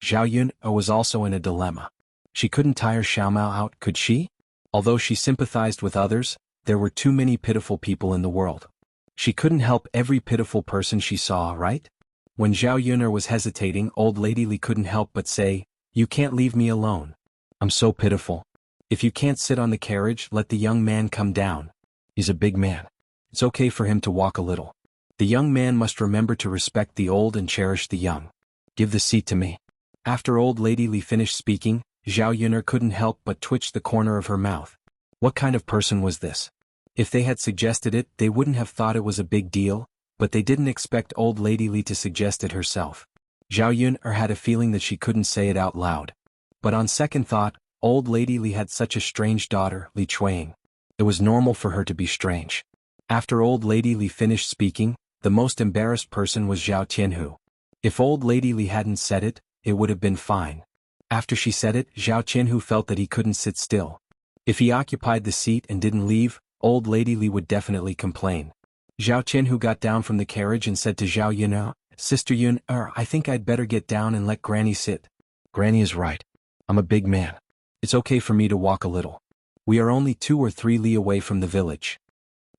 Zhao Yun was also in a dilemma. She couldn't tire Xiaomao out, could she? Although she sympathized with others, there were too many pitiful people in the world. She couldn't help every pitiful person she saw, right? When Zhao Yuner was hesitating, old Lady Li couldn't help but say, You can't leave me alone. I'm so pitiful. If you can't sit on the carriage, let the young man come down. He's a big man. It's okay for him to walk a little. The young man must remember to respect the old and cherish the young. Give the seat to me. After old Lady Li finished speaking, Zhao Yuner couldn't help but twitch the corner of her mouth. What kind of person was this? If they had suggested it, they wouldn't have thought it was a big deal, but they didn't expect old Lady Li to suggest it herself. Zhao Yuner had a feeling that she couldn't say it out loud. But on second thought, old lady Li had such a strange daughter, Li Chuang. It was normal for her to be strange. After old lady Li finished speaking, the most embarrassed person was Zhao Tianhu. If old lady Li hadn't said it, it would have been fine. After she said it, Zhao Tianhu felt that he couldn't sit still. If he occupied the seat and didn't leave, old lady Li would definitely complain. Zhao Tianhu got down from the carriage and said to Zhao Yuner, Sister Yuner, I think I'd better get down and let Granny sit. Granny is right. I'm a big man. It's okay for me to walk a little. We are only 2 or 3 li away from the village.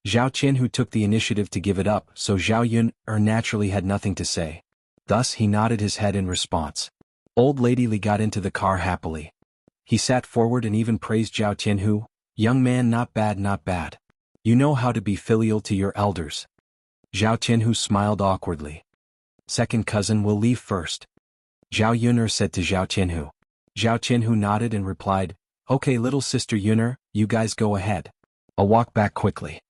Zhao Tianhu took the initiative to give it up, so Zhao Yuner naturally had nothing to say. Thus he nodded his head in response. Old lady Li got into the car happily. He sat forward and even praised Zhao Tianhu, young man, not bad, not bad. You know how to be filial to your elders. Zhao Tianhu smiled awkwardly. Second cousin will leave first. Zhao Yuner said to Zhao Tianhu. Zhao Tianhu nodded and replied, Okay, little sister Yuner, you guys go ahead. I'll walk back quickly.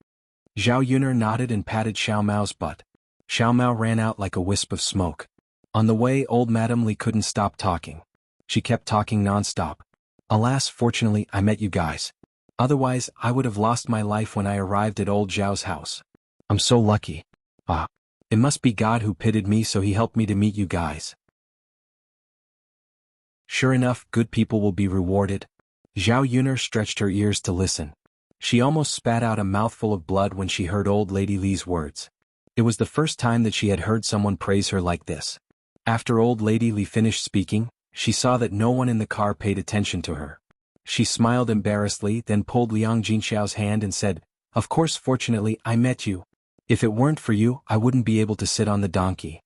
Zhao Yuner nodded and patted Xiao Mao's butt. Xiao Mao ran out like a wisp of smoke. On the way, old Madame Li couldn't stop talking. She kept talking non-stop. Alas, fortunately, I met you guys. Otherwise, I would have lost my life when I arrived at old Zhao's house. I'm so lucky. Ah. It must be God who pitied me, so he helped me to meet you guys. Sure enough, good people will be rewarded. Zhao Yuner stretched her ears to listen. She almost spat out a mouthful of blood when she heard old lady Li's words. It was the first time that she had heard someone praise her like this. After old lady Li finished speaking, she saw that no one in the car paid attention to her. She smiled embarrassedly, then pulled Liang Jinxiao's hand and said, Of course, fortunately, I met you. If it weren't for you, I wouldn't be able to sit on the donkey.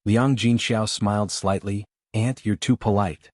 Liang Jinxiao smiled slightly, Aunt, you're too polite.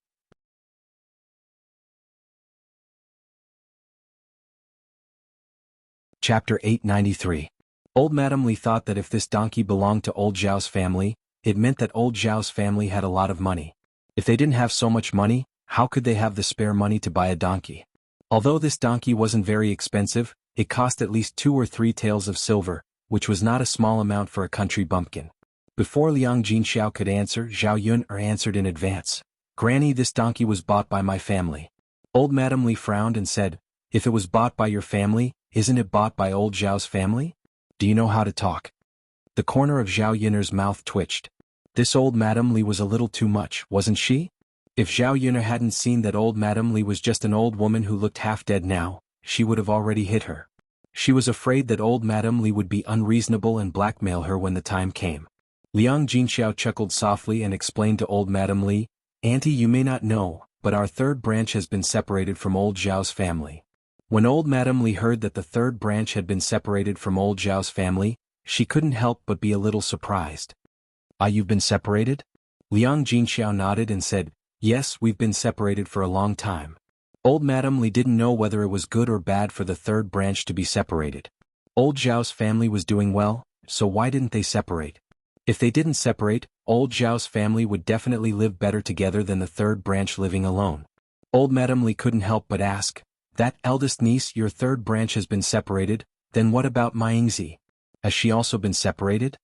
Chapter 893. Old Madame Li thought that if this donkey belonged to old Zhao's family, it meant that old Zhao's family had a lot of money. If they didn't have so much money, how could they have the spare money to buy a donkey? Although this donkey wasn't very expensive, it cost at least 2 or 3 taels of silver, which was not a small amount for a country bumpkin. Before Liang Jinxiao could answer, Zhao Yuner answered in advance. Granny, this donkey was bought by my family. Old Madame Li frowned and said, If it was bought by your family, isn't it bought by old Zhao's family? Do you know how to talk? The corner of Zhao Yuner's mouth twitched. This old Madame Li was a little too much, wasn't she? If Zhao Yuner hadn't seen that old Madame Li was just an old woman who looked half dead now, she would have already hit her. She was afraid that old Madame Li would be unreasonable and blackmail her when the time came. Liang Jinxiao chuckled softly and explained to old Madame Li, Auntie, you may not know, but our third branch has been separated from old Zhao's family. When old Madame Li heard that the third branch had been separated from old Zhao's family, she couldn't help but be a little surprised. Ah, you've been separated? Liang Jinxiao nodded and said, Yes, we've been separated for a long time. Old Madame Li didn't know whether it was good or bad for the third branch to be separated. Old Zhao's family was doing well, so why didn't they separate? If they didn't separate, old Zhao's family would definitely live better together than the third branch living alone. Old Madame Li couldn't help but ask, That eldest niece, your third branch has been separated, then what about Maingzi? Has she also been separated?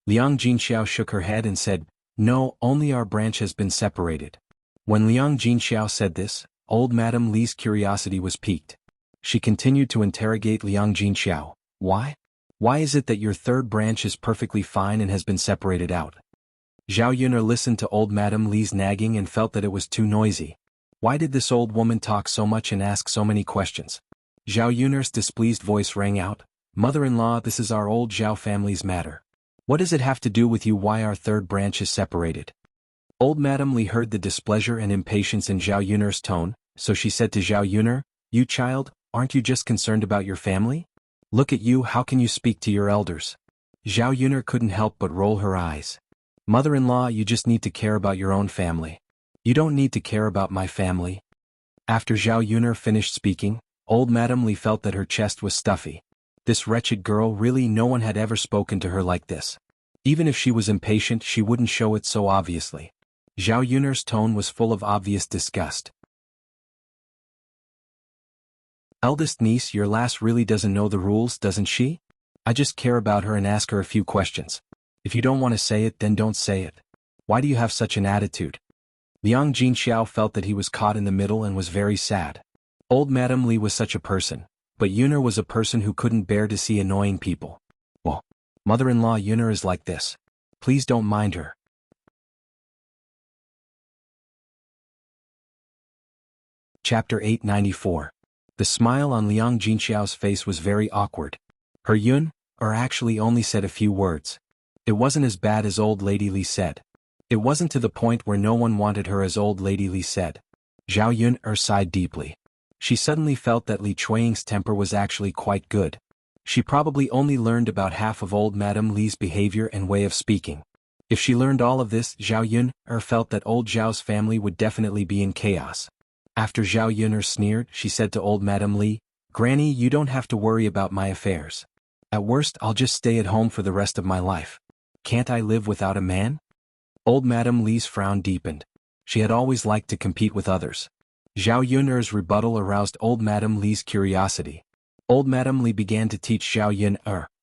Liang Jinxiao shook her head and said, No, only our branch has been separated. When Liang Jinxiao said this, old Madame Li's curiosity was piqued. She continued to interrogate Liang Jinxiao. Why? Why is it that your third branch is perfectly fine and has been separated out? Zhao Yuner listened to old Madame Li's nagging and felt that it was too noisy. Why did this old woman talk so much and ask so many questions? Zhao Yuner's displeased voice rang out, Mother-in-law, this is our old Zhao family's matter. What does it have to do with you why our third branch is separated? Old Madame Li heard the displeasure and impatience in Zhao Yuner's tone, so she said to Zhao Yuner, You child, aren't you just concerned about your family? Look at you, how can you speak to your elders? Zhao Yuner couldn't help but roll her eyes. Mother-in-law, you just need to care about your own family. You don't need to care about my family. After Zhao Yuner finished speaking, old Madame Li felt that her chest was stuffy. This wretched girl, really no one had ever spoken to her like this. Even if she was impatient, she wouldn't show it so obviously. Zhao Yuner's tone was full of obvious disgust. Eldest niece, your lass really doesn't know the rules, doesn't she? I just care about her and ask her a few questions. If you don't want to say it, then don't say it. Why do you have such an attitude? Liang Jinxiao felt that he was caught in the middle and was very sad. Old Madame Li was such a person, but Yuner was a person who couldn't bear to see annoying people. Well, mother-in-law Yuner is like this. Please don't mind her. Chapter 894. The smile on Liang Jinxiao's face was very awkward. Her Yun, actually only said a few words. It wasn't as bad as old Lady Li said. It wasn't to the point where no one wanted her as old Lady Li said. Zhao Yun sighed deeply. She suddenly felt that Li Chuanying's temper was actually quite good. She probably only learned about half of old Madame Li's behavior and way of speaking. If she learned all of this, Zhao Yun felt that old Zhao's family would definitely be in chaos. After Zhao Yun sneered, she said to old Madame Li, "Granny, you don't have to worry about my affairs. At worst, I'll just stay at home for the rest of my life. Can't I live without a man?" Old Madame Li's frown deepened. She had always liked to compete with others. Zhao Yun's rebuttal aroused old Madame Li's curiosity. Old Madame Li began to teach Zhao Yun,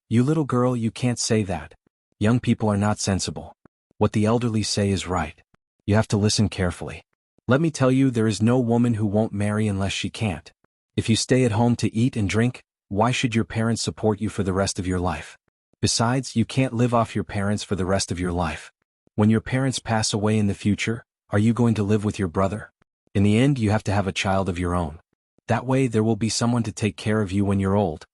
"You little girl, you can't say that. Young people are not sensible. What the elderly say is right. You have to listen carefully. Let me tell you, there is no woman who won't marry unless she can't. If you stay at home to eat and drink, why should your parents support you for the rest of your life? Besides, you can't live off your parents for the rest of your life. When your parents pass away in the future, are you going to live with your brother? In the end, you have to have a child of your own. That way there will be someone to take care of you when you're old."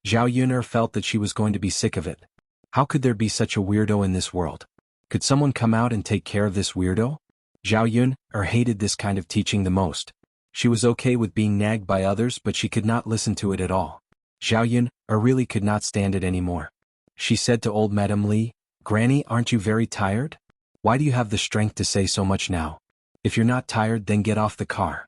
Zhao Yun felt that she was going to be sick of it. How could there be such a weirdo in this world? Could someone come out and take care of this weirdo? Zhao Yun hated this kind of teaching the most. She was okay with being nagged by others, but she could not listen to it at all. Zhao Yun really could not stand it anymore. She said to old Madame Li, "Granny, aren't you very tired? Why do you have the strength to say so much now? If you're not tired, then get off the car."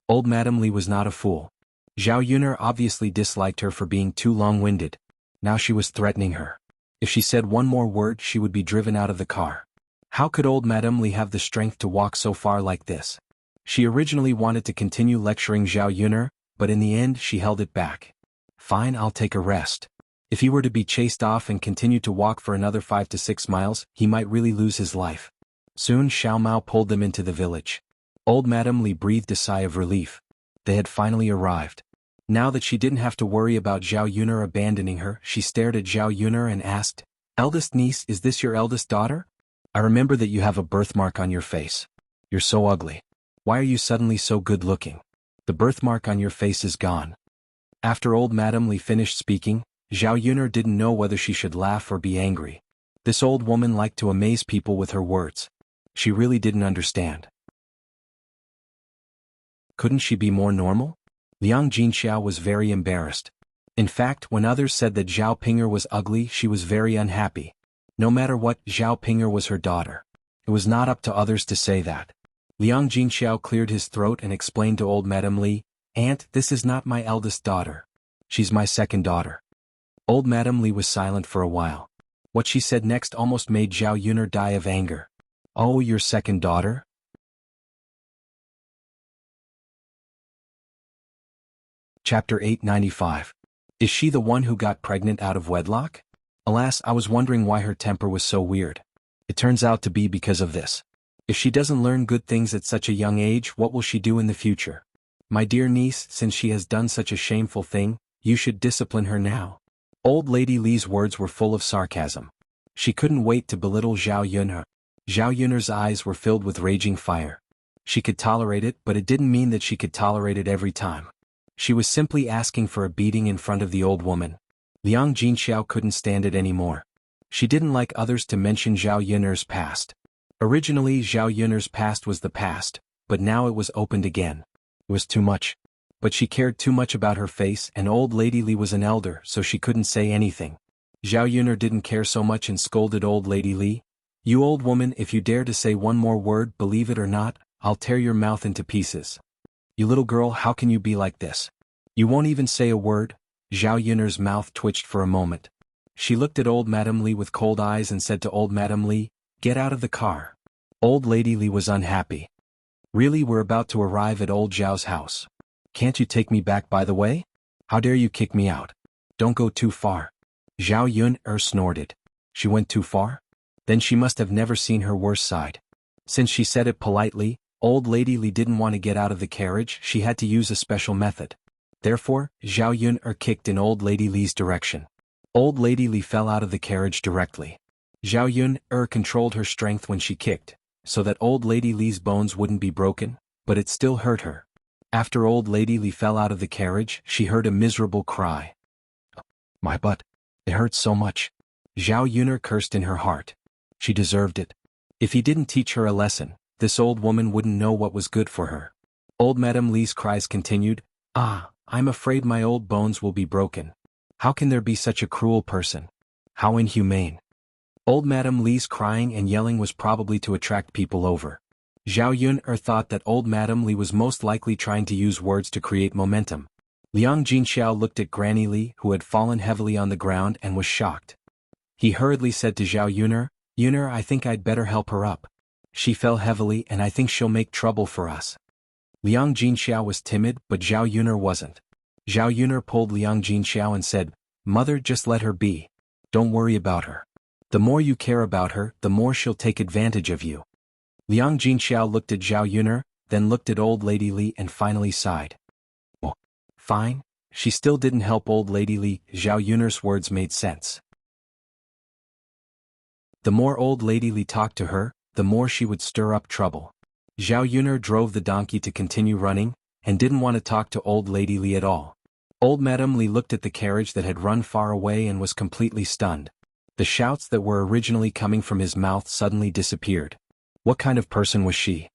Old Madame Li was not a fool. Zhao Yun obviously disliked her for being too long-winded. Now she was threatening her. If she said one more word, she would be driven out of the car. How could old Madame Li have the strength to walk so far like this? She originally wanted to continue lecturing Zhao Yun, but in the end she held it back. Fine, I'll take a rest. If he were to be chased off and continue to walk for another 5 to 6 miles, he might really lose his life. Soon Xiao Mao pulled them into the village. Old Madame Li breathed a sigh of relief. They had finally arrived. Now that she didn't have to worry about Zhao Yun abandoning her, she stared at Zhao Yun and asked, "Eldest niece, is this your eldest daughter? I remember that you have a birthmark on your face. You're so ugly. Why are you suddenly so good-looking? The birthmark on your face is gone." After old Madame Li finished speaking, Zhao Yun didn't know whether she should laugh or be angry. This old woman liked to amaze people with her words. She really didn't understand. Couldn't she be more normal? Liang Jinxiao was very embarrassed. In fact, when others said that Zhao Ping'er was ugly, she was very unhappy. No matter what, Zhao Ping'er was her daughter. It was not up to others to say that. Liang Jinxiao cleared his throat and explained to old Madame Li, "Aunt, this is not my eldest daughter. She's my second daughter." Old Madame Li was silent for a while. What she said next almost made Zhao Yun die of anger. "Oh, your second daughter?" Chapter 895. Is she the one who got pregnant out of wedlock? Alas, I was wondering why her temper was so weird. It turns out to be because of this. If she doesn't learn good things at such a young age, what will she do in the future? My dear niece, since she has done such a shameful thing, you should discipline her now. Old Lady Li's words were full of sarcasm. She couldn't wait to belittle Zhao Yun. Zhao Yun's eyes were filled with raging fire. She could tolerate it, but it didn't mean that she could tolerate it every time. She was simply asking for a beating in front of the old woman. Liang Jinxiao couldn't stand it anymore. She didn't like others to mention Zhao Yun's past. Originally, Zhao Yun's past was the past, but now it was opened again. It was too much. But she cared too much about her face, and old Lady Li was an elder, so she couldn't say anything. Zhao Yun didn't care so much and scolded old Lady Li. "You old woman, if you dare to say one more word, believe it or not, I'll tear your mouth into pieces. You little girl, how can you be like this? You won't even say a word?" Zhao Yun's mouth twitched for a moment. She looked at old Madame Li with cold eyes and said to old Madame Li, "Get out of the car." Old Lady Li was unhappy. "Really, we're about to arrive at old Zhao's house. Can't you take me back by the way? How dare you kick me out? Don't go too far." Zhao Yun snorted. She went too far? Then she must have never seen her worst side. Since she said it politely, old lady Li didn't want to get out of the carriage, she had to use a special method. Therefore, Zhao Yun kicked in old lady Li's direction. Old lady Li fell out of the carriage directly. Zhao Yun controlled her strength when she kicked, so that old lady Li's bones wouldn't be broken, but it still hurt her. After old lady Li fell out of the carriage, she heard a miserable cry. My butt. It hurts so much. Zhao Yun cursed in her heart. She deserved it. If he didn't teach her a lesson, this old woman wouldn't know what was good for her. Old Madame Li's cries continued. I'm afraid my old bones will be broken. How can there be such a cruel person? How inhumane. Old Madame Li's crying and yelling was probably to attract people over. Zhao Yun thought that old Madame Li was most likely trying to use words to create momentum. Liang Jinxiao looked at Granny Li, who had fallen heavily on the ground, and was shocked. He hurriedly said to Zhao Yun, Yuner, I think I'd better help her up. She fell heavily and I think she'll make trouble for us. Liang Jinxiao was timid, but Zhao Yun wasn't. Zhao Yun pulled Liang Jinxiao and said, Mother, just let her be. Don't worry about her. The more you care about her, the more she'll take advantage of you. Liang Jinxiao looked at Zhao Yun, then looked at old lady Li and finally sighed. Oh, fine. She still didn't help old lady Li. Zhao Yun's words made sense. The more old lady Li talked to her, the more she would stir up trouble. Zhao Yun drove the donkey to continue running, and didn't want to talk to old lady Li at all. Old Madame Li looked at the carriage that had run far away and was completely stunned. The shouts that were originally coming from his mouth suddenly disappeared. What kind of person was she?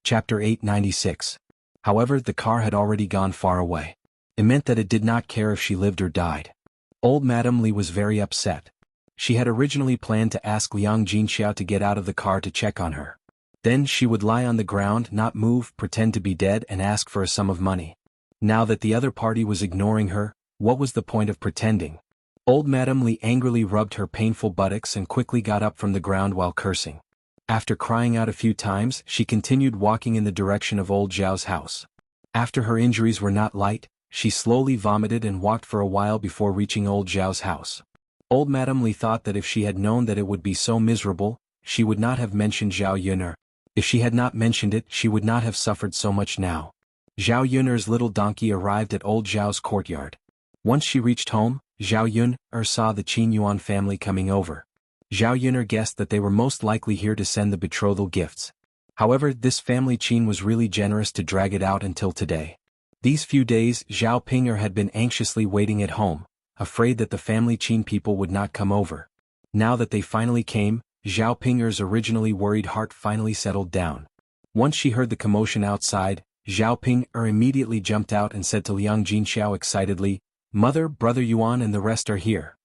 Chapter 896. However, the car had already gone far away. It meant that it did not care if she lived or died. Old Madame Li was very upset. She had originally planned to ask Liang Jinxiao to get out of the car to check on her. Then she would lie on the ground, not move, pretend to be dead and ask for a sum of money. Now that the other party was ignoring her, what was the point of pretending? Old Madame Li angrily rubbed her painful buttocks and quickly got up from the ground while cursing. After crying out a few times, she continued walking in the direction of old Zhao's house. After her injuries were not light, she slowly vomited and walked for a while before reaching old Zhao's house. Old Madame Li thought that if she had known that it would be so miserable, she would not have mentioned Zhao Yun. If she had not mentioned it, she would not have suffered so much now. Zhao Yun's little donkey arrived at old Zhao's courtyard. Once she reached home, Zhao Yun saw the Qin Yuan family coming over. Zhao Yun guessed that they were most likely here to send the betrothal gifts. However, this family Qin was really generous to drag it out until today. These few days, Zhao Ping'er had been anxiously waiting at home, afraid that the family Qin people would not come over. Now that they finally came, Zhao Ping'er's originally worried heart finally settled down. Once she heard the commotion outside, Zhao Ping'er immediately jumped out and said to Liang Jinxiao excitedly, Mother, Brother Yuan and the rest are here.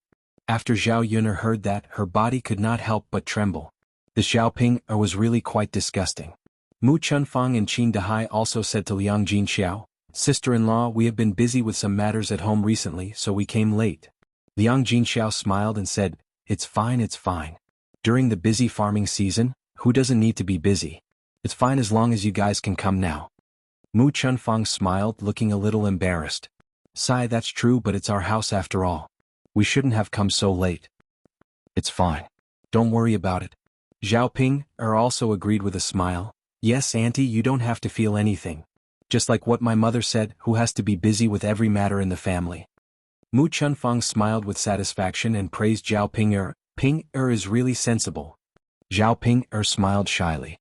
After Zhao Yun heard that, her body could not help but tremble. The Zhao Ping'er was really quite disgusting. Mu Chunfang and Qin Dahai also said to Liang Jinxiao, Sister-in-law, we have been busy with some matters at home recently, so we came late. Liang Jinxiao smiled and said, It's fine, it's fine. During the busy farming season, who doesn't need to be busy? It's fine as long as you guys can come now. Mu Chunfang smiled, looking a little embarrassed. Sigh, that's true, but it's our house after all. We shouldn't have come so late. It's fine. Don't worry about it. Zhao Ping'er also agreed with a smile. Yes, Auntie, you don't have to feel anything. Just like what my mother said, who has to be busy with every matter in the family. Mu Chunfang smiled with satisfaction and praised Zhao Ping'er. Ping'er is really sensible. Zhao Ping'er smiled shyly.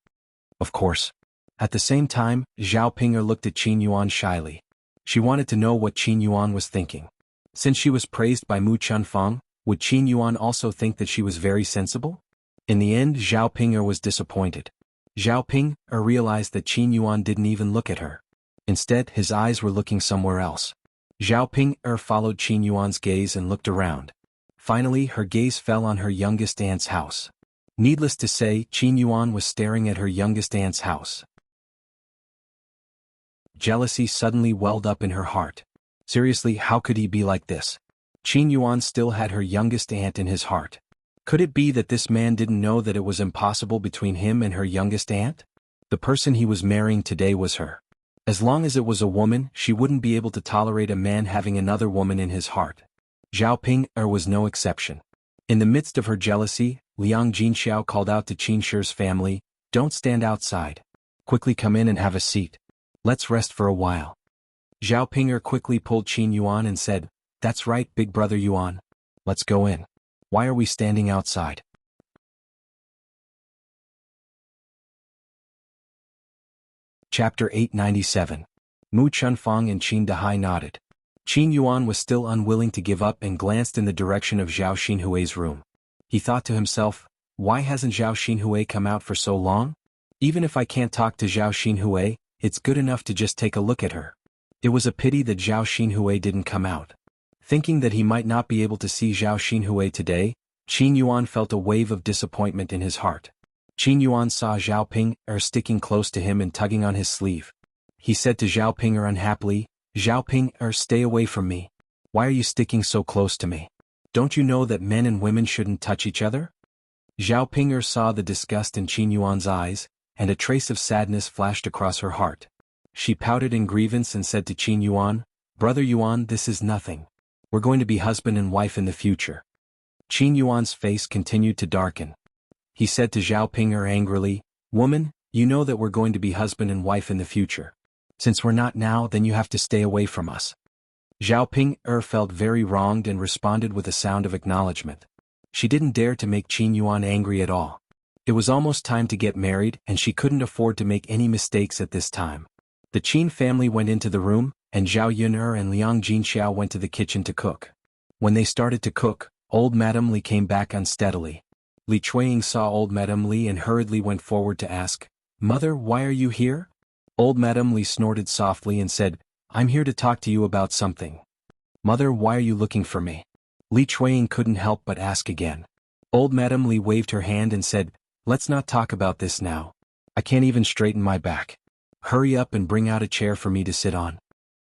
Of course. At the same time, Zhao Ping'er looked at Qin Yuan shyly. She wanted to know what Qin Yuan was thinking. Since she was praised by Mu Chunfang, would Qin Yuan also think that she was very sensible? In the end, Zhao Ping'er was disappointed. Zhao Ping'er realized that Qin Yuan didn't even look at her. Instead, his eyes were looking somewhere else. Zhao Ping'er followed Qin Yuan's gaze and looked around. Finally, her gaze fell on her youngest aunt's house. Needless to say, Qin Yuan was staring at her youngest aunt's house. Jealousy suddenly welled up in her heart. Seriously, how could he be like this? Qin Yuan still had her youngest aunt in his heart. Could it be that this man didn't know that it was impossible between him and her youngest aunt? The person he was marrying today was her. As long as it was a woman, she wouldn't be able to tolerate a man having another woman in his heart. Zhao Ping was no exception. In the midst of her jealousy, Liang Jinxiao called out to Qin Shi's family, "Don't stand outside. Quickly come in and have a seat. Let's rest for a while." Zhao Ping quickly pulled Qin Yuan and said, "That's right, big brother Yuan. Let's go in. Why are we standing outside?" Chapter 897. Mu Chunfang and Qin Dahai nodded. Qin Yuan was still unwilling to give up and glanced in the direction of Zhao Xinhui's room. He thought to himself, why hasn't Zhao Xinhui come out for so long? Even if I can't talk to Zhao Xinhui, it's good enough to just take a look at her. It was a pity that Zhao Xinhui didn't come out. Thinking that he might not be able to see Zhao Xinhui today, Qin Yuan felt a wave of disappointment in his heart. Qin Yuan saw Zhao Ping sticking close to him and tugging on his sleeve. He said to Zhao Ping unhappily, "Zhao Ping, stay away from me. Why are you sticking so close to me? Don't you know that men and women shouldn't touch each other?" Zhao Ping saw the disgust in Qin Yuan's eyes, and a trace of sadness flashed across her heart. She pouted in grievance and said to Qin Yuan, "Brother Yuan, this is nothing. We're going to be husband and wife in the future." Qin Yuan's face continued to darken. He said to Zhao Ping angrily, "Woman, you know that we're going to be husband and wife in the future. Since we're not now, then you have to stay away from us." Zhao Ping felt very wronged and responded with a sound of acknowledgement. She didn't dare to make Qin Yuan angry at all. It was almost time to get married and she couldn't afford to make any mistakes at this time. The Qin family went into the room, and Zhao Yun'er and Liang Jinxiao went to the kitchen to cook. When they started to cook, old Madame Li came back unsteadily. Li Chuiying saw old Madame Li and hurriedly went forward to ask, "Mother, why are you here?" Old Madame Li snorted softly and said, "I'm here to talk to you about something." "Mother, why are you looking for me?" Li Chuiying couldn't help but ask again. Old Madame Li waved her hand and said, "Let's not talk about this now. I can't even straighten my back. Hurry up and bring out a chair for me to sit on."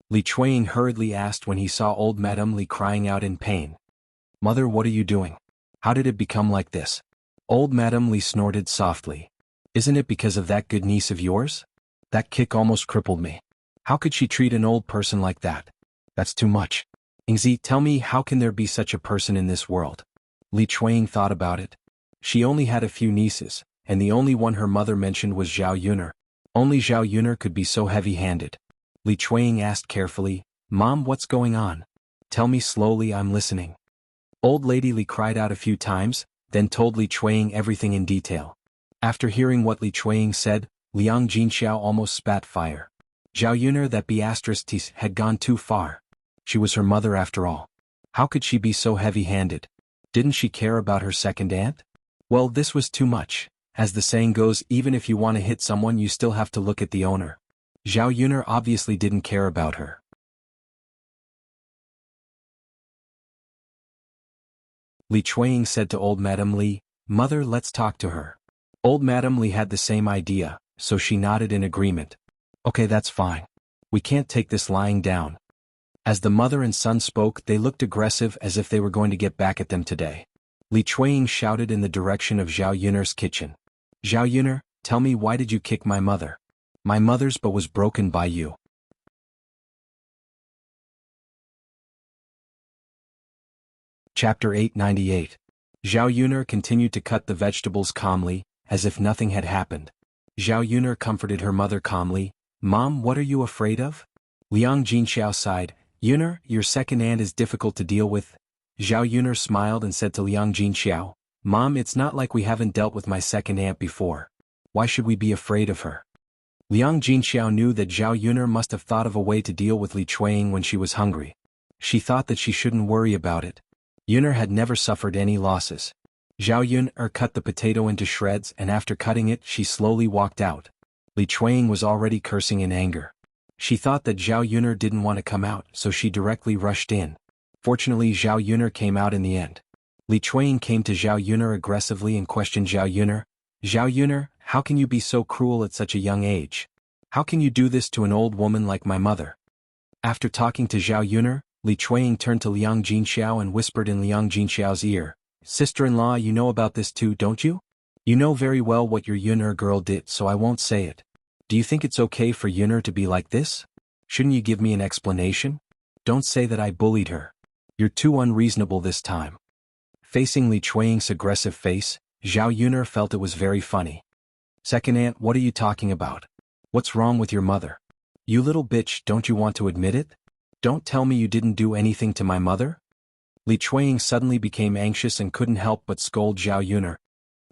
Li Chuiying hurriedly asked when he saw old Madame Li crying out in pain. "Mother, what are you doing? How did it become like this?" Old Madame Li snorted softly. "Isn't it because of that good niece of yours? That kick almost crippled me. How could she treat an old person like that? That's too much. Ingzi, tell me, how can there be such a person in this world?" Li Chuiying thought about it. She only had a few nieces, and the only one her mother mentioned was Zhao Yun'er. Only Zhao Yun'er could be so heavy-handed. Li Chuiying asked carefully, "Mom, what's going on? Tell me slowly, I'm listening." Old Lady Li cried out a few times, then told Li Chuiying everything in detail. After hearing what Li Chuiying said, Liang Jinxiao almost spat fire. Zhao Yun'er, that Beatrice had gone too far. She was her mother after all. How could she be so heavy-handed? Didn't she care about her second aunt? Well, this was too much. As the saying goes, even if you want to hit someone, you still have to look at the owner. Zhao Yun'er obviously didn't care about her. Li Chuiying said to old Madame Li, "Mother, let's talk to her." Old Madame Li had the same idea, so she nodded in agreement. "Okay, that's fine. We can't take this lying down." As the mother and son spoke, they looked aggressive, as if they were going to get back at them today. Li Chuiying shouted in the direction of Zhao Yun'er's kitchen. "Zhao Yun'er, tell me, why did you kick my mother? My mother's bow was broken by you." Chapter 898. Zhao Yun'er continued to cut the vegetables calmly, as if nothing had happened. Zhao Yun'er comforted her mother calmly, "Mom, what are you afraid of?" Liang Jinxiao sighed, "Yun'er, your second aunt is difficult to deal with." Zhao Yun'er smiled and said to Liang Jinxiao, "Mom, it's not like we haven't dealt with my second aunt before. Why should we be afraid of her?" Liang Jinxiao knew that Zhao Yun'er must have thought of a way to deal with Li Chuiying when she was hungry. She thought that she shouldn't worry about it. Yun'er had never suffered any losses. Zhao Yun'er cut the potato into shreds, and after cutting it, she slowly walked out. Li Chuiying was already cursing in anger. She thought that Zhao Yun'er didn't want to come out, so she directly rushed in. Fortunately, Zhao Yun'er came out in the end. Li Chuiying came to Zhao Yun'er aggressively and questioned Zhao Yun'er. "Zhao Yun'er, how can you be so cruel at such a young age? How can you do this to an old woman like my mother?" After talking to Zhao Yun'er, Li Chuiying turned to Liang Jinxiao and whispered in Liang Jinxiao's ear, "Sister-in-law, you know about this too, don't you? You know very well what your Yun'er girl did, so I won't say it. Do you think it's okay for Yun'er to be like this? Shouldn't you give me an explanation? Don't say that I bullied her." You're too unreasonable this time. Facing Li Chuanying's aggressive face, Zhao Yuner felt it was very funny. Second aunt, what are you talking about? What's wrong with your mother? You little bitch, don't you want to admit it? Don't tell me you didn't do anything to my mother? Li Chuanying suddenly became anxious and couldn't help but scold Zhao Yuner.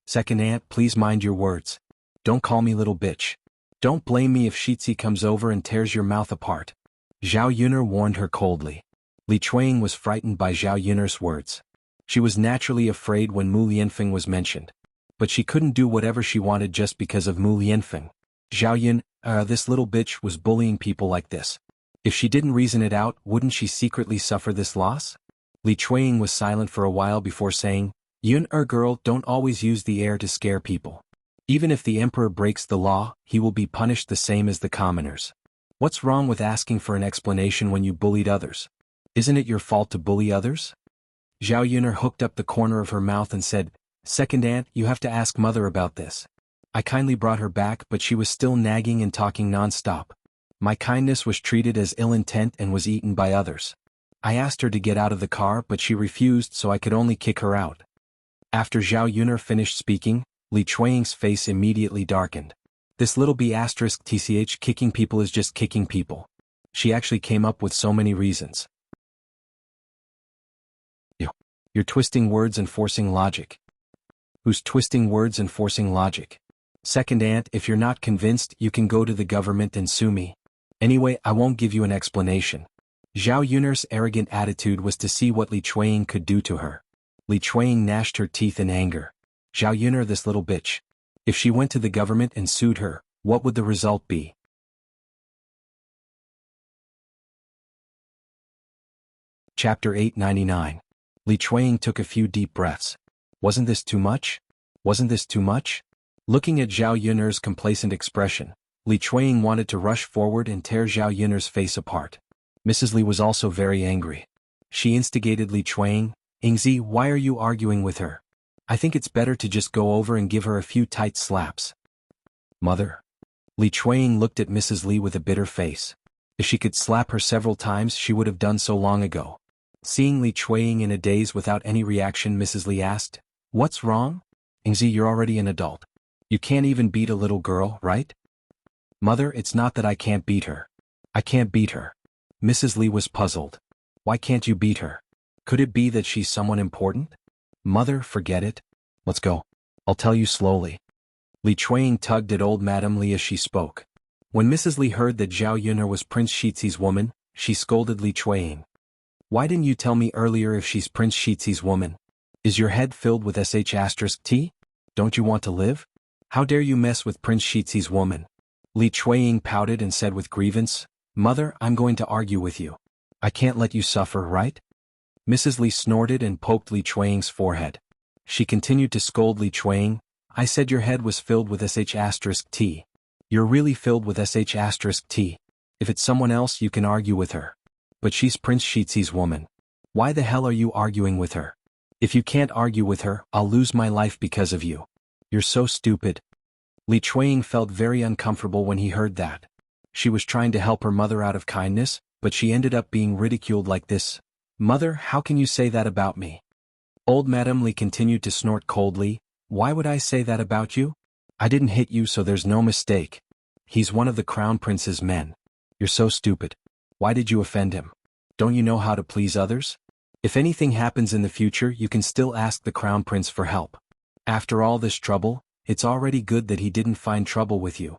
Second aunt, please mind your words. Don't call me little bitch. Don't blame me if Shitzi comes over and tears your mouth apart. Zhao Yuner warned her coldly. Li Chuanying was frightened by Zhao Yuner's words. She was naturally afraid when Mu Lianfeng was mentioned. But she couldn't do whatever she wanted just because of Mu Lianfeng. Zhao Yun, this little bitch was bullying people like this. If she didn't reason it out, wouldn't she secretly suffer this loss? Li Chuanying was silent for a while before saying, Yun, girl, don't always use the air to scare people. Even if the emperor breaks the law, he will be punished the same as the commoners. What's wrong with asking for an explanation when you bullied others? Isn't it your fault to bully others? Zhao Yuner hooked up the corner of her mouth and said, Second aunt, you have to ask mother about this. I kindly brought her back, but she was still nagging and talking non-stop. My kindness was treated as ill intent and was eaten by others. I asked her to get out of the car, but she refused, so I could only kick her out. After Zhao Yuner finished speaking, Li Chuanying's face immediately darkened. This little b*tch kicking people is just kicking people. She actually came up with so many reasons. You're twisting words and forcing logic. Who's twisting words and forcing logic? Second aunt, if you're not convinced, you can go to the government and sue me. Anyway, I won't give you an explanation. Zhao Yuner's arrogant attitude was to see what Li Chuanying could do to her. Li Chuanying gnashed her teeth in anger. Zhao Yuner, this little bitch. If she went to the government and sued her, what would the result be? Chapter 899. Li Chuanying took a few deep breaths. Wasn't this too much? Wasn't this too much? Looking at Zhao Yuner's complacent expression, Li Chuanying wanted to rush forward and tear Zhao Yuner's face apart. Mrs. Li was also very angry. She instigated Li Chuanying, Yingzi, why are you arguing with her? I think it's better to just go over and give her a few tight slaps. Mother. Li Chuanying looked at Mrs. Li with a bitter face. If she could slap her several times, she would have done so long ago. Seeing Li Chuanying in a daze without any reaction, Mrs. Li asked, What's wrong? Yingzi, you're already an adult. You can't even beat a little girl, right? Mother, it's not that I can't beat her. I can't beat her. Mrs. Li was puzzled. Why can't you beat her? Could it be that she's someone important? Mother, forget it. Let's go. I'll tell you slowly. Li Chuanying tugged at old Madame Li as she spoke. When Mrs. Li heard that Zhao Yuner was Prince Shitzi's woman, she scolded Li Chuanying. Why didn't you tell me earlier if she's Prince Shitzi's woman? Is your head filled with *T? Don't you want to live? How dare you mess with Prince Shitzi's woman? Li Chuanying pouted and said with grievance, Mother, I'm going to argue with you. I can't let you suffer, right? Mrs. Li snorted and poked Li Chuanying's forehead. She continued to scold Li Chuanying, I said your head was filled with *T. You're really filled with *T. If it's someone else, you can argue with her. But she's Prince Shitzi's woman. Why the hell are you arguing with her? If you can't argue with her, I'll lose my life because of you. You're so stupid. Li Chuanying felt very uncomfortable when he heard that. She was trying to help her mother out of kindness, but she ended up being ridiculed like this. Mother, how can you say that about me? Old Madame Li continued to snort coldly. Why would I say that about you? I didn't hit you, so there's no mistake. He's one of the crown prince's men. You're so stupid. Why did you offend him? Don't you know how to please others? If anything happens in the future, you can still ask the crown prince for help. After all this trouble, it's already good that he didn't find trouble with you.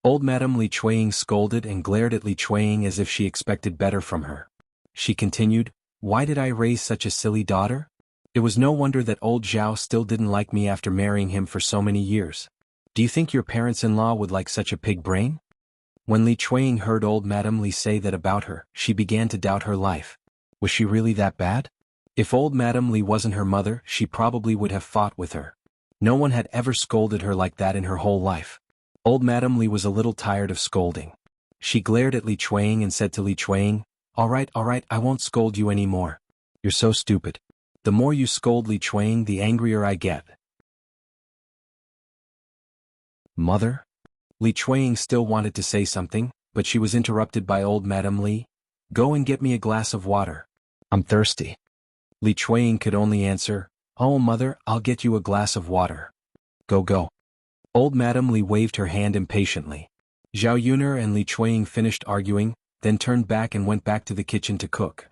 Old Madame Li Chuanying scolded and glared at Li Chuanying as if she expected better from her. She continued, Why did I raise such a silly daughter? It was no wonder that old Zhao still didn't like me after marrying him for so many years. Do you think your parents-in-law would like such a pig brain? When Li Chuanying heard old Madame Li say that about her, she began to doubt her life. Was she really that bad? If old Madame Li wasn't her mother, she probably would have fought with her. No one had ever scolded her like that in her whole life. Old Madame Li was a little tired of scolding. She glared at Li Chuanying and said to Li Chuanying, All right, I won't scold you anymore. You're so stupid. The more you scold Li Chuanying, the angrier I get. Mother? Li Chuanying still wanted to say something, but she was interrupted by old Madame Li. Go and get me a glass of water. I'm thirsty. Li Chuiying could only answer, "Oh mother, I'll get you a glass of water. Go go." Old Madame Li waved her hand impatiently. Zhao Yuner and Li Chuiying finished arguing, then turned back and went back to the kitchen to cook.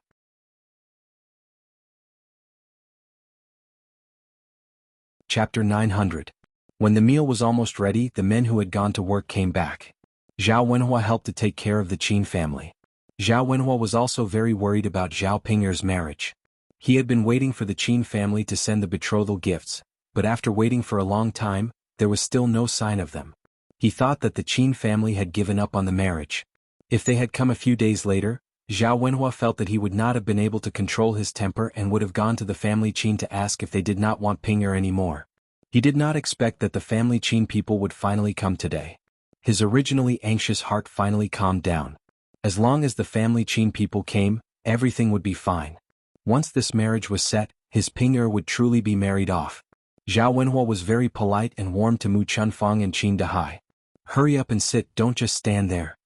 Chapter 900. When the meal was almost ready, the men who had gone to work came back. Zhao Wenhua helped to take care of the Qin family. Zhao Wenhua was also very worried about Zhao Ping'er's marriage. He had been waiting for the Qin family to send the betrothal gifts, but after waiting for a long time, there was still no sign of them. He thought that the Qin family had given up on the marriage. If they had come a few days later, Zhao Wenhua felt that he would not have been able to control his temper and would have gone to the family Qin to ask if they did not want Ping'er anymore. He did not expect that the family Qin people would finally come today. His originally anxious heart finally calmed down. As long as the family Qin people came, everything would be fine. Once this marriage was set, his Ping'er would truly be married off. Zhao Wenhua was very polite and warm to Mu Chunfang and Qin Dahai. "Hurry up and sit, don't just stand there."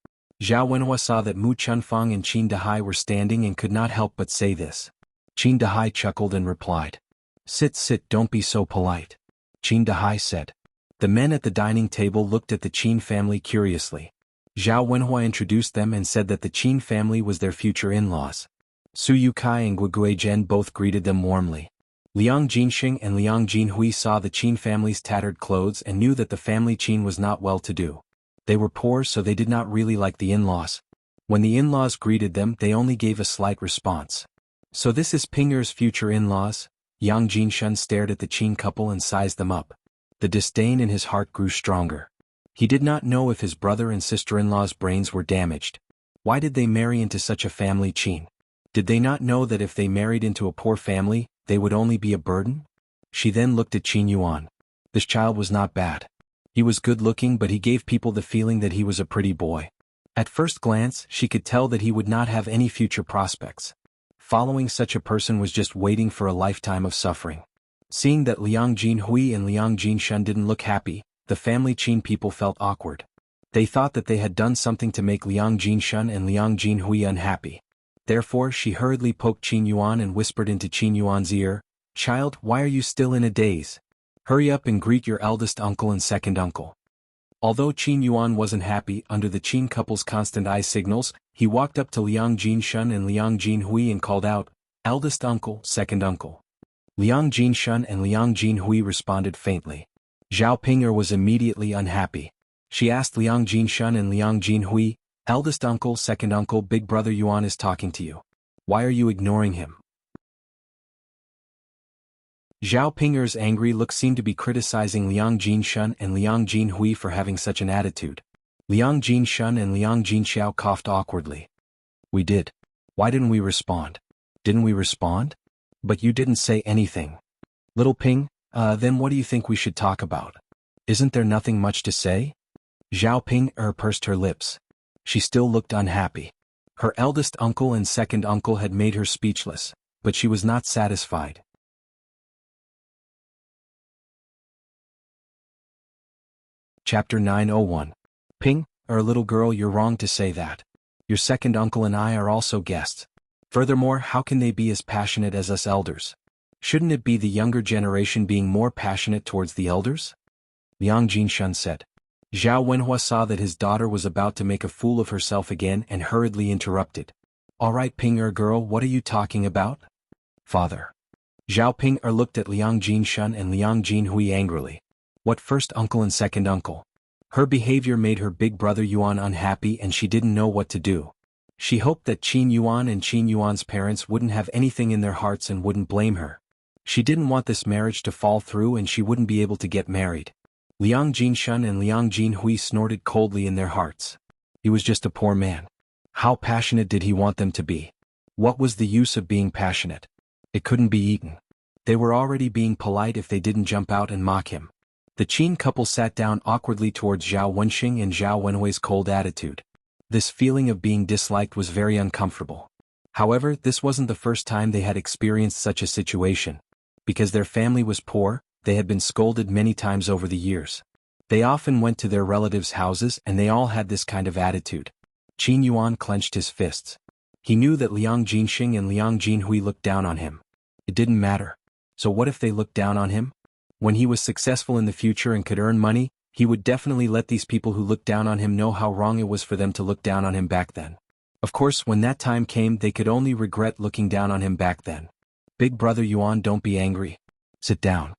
Zhao Wenhua saw that Mu Chunfang and Qin Dahai were standing and could not help but say this. Qin Dahai chuckled and replied, Sit, don't be so polite." Qin Dahai said. The men at the dining table looked at the Qin family curiously. Zhao Wenhua introduced them and said that the Qin family was their future in-laws. Su Yukai and Guigui Zhen both greeted them warmly. Liang Jinxing and Liang Jinhui saw the Qin family's tattered clothes and knew that the family Qin was not well-to-do. They were poor, so they did not really like the in-laws. When the in-laws greeted them, they only gave a slight response. "So this is Ping'er's future in-laws?" Yang Jinshun stared at the Qin couple and sized them up. The disdain in his heart grew stronger. He did not know if his brother and sister-in-law's brains were damaged. Why did they marry into such a family Qin? Did they not know that if they married into a poor family, they would only be a burden? She then looked at Qin Yuan. This child was not bad. He was good-looking, but he gave people the feeling that he was a pretty boy. At first glance, she could tell that he would not have any future prospects. Following such a person was just waiting for a lifetime of suffering. Seeing that Liang Jinhui and Liang Jinshun didn't look happy, the family Qin people felt awkward. They thought that they had done something to make Liang Jinshun and Liang Jinhui unhappy. Therefore, she hurriedly poked Qin Yuan and whispered into Qin Yuan's ear, "Child, why are you still in a daze? Hurry up and greet your eldest uncle and second uncle." Although Qin Yuan wasn't happy under the Qin couple's constant eye signals, he walked up to Liang Jinshun and Liang Jinhui and called out, "Eldest uncle, second uncle." Liang Jinshun and Liang Jinhui responded faintly. Zhao Ping'er was immediately unhappy. She asked Liang Jinshun and Liang Jinhui, "Eldest uncle, second uncle, big brother Yuan is talking to you. Why are you ignoring him?" Zhao Ping'er's angry look seemed to be criticizing Liang Jinshun and Liang Jinhui for having such an attitude. Liang Jinshun and Liang Jinxiao coughed awkwardly. "We did. Why didn't we respond?" "Didn't we respond? But you didn't say anything." "Little Ping, then what do you think we should talk about? Isn't there nothing much to say?" Zhao Ping'er pursed her lips. She still looked unhappy. Her eldest uncle and second uncle had made her speechless, but she was not satisfied. Chapter 901. Ping, little girl, you're wrong to say that. Your second uncle and I are also guests. Furthermore, how can they be as passionate as us elders? Shouldn't it be the younger generation being more passionate towards the elders? Liang Jinshun said. Zhao Wenhua saw that his daughter was about to make a fool of herself again and hurriedly interrupted. "All right, Ping'er girl, what are you talking about?" "Father." Zhao Ping'er looked at Liang Jinshun and Liang Jinhui angrily. What first uncle and second uncle? Her behavior made her big brother Yuan unhappy and she didn't know what to do. She hoped that Qin Yuan and Qin Yuan's parents wouldn't have anything in their hearts and wouldn't blame her. She didn't want this marriage to fall through and she wouldn't be able to get married. Liang Jinshun and Liang Jinhui snorted coldly in their hearts. He was just a poor man. How passionate did he want them to be? What was the use of being passionate? It couldn't be eaten. They were already being polite if they didn't jump out and mock him. The Qin couple sat down awkwardly towards Zhao Wenxing and Zhao Wenhui's cold attitude. This feeling of being disliked was very uncomfortable. However, this wasn't the first time they had experienced such a situation. Because their family was poor, they had been scolded many times over the years. They often went to their relatives' houses and they all had this kind of attitude. Qin Yuan clenched his fists. He knew that Liang Jinxing and Liang Jinhui looked down on him. It didn't matter. So what if they looked down on him? When he was successful in the future and could earn money, he would definitely let these people who looked down on him know how wrong it was for them to look down on him back then. Of course, when that time came, they could only regret looking down on him back then. Big brother Yuan, don't be angry. Sit down.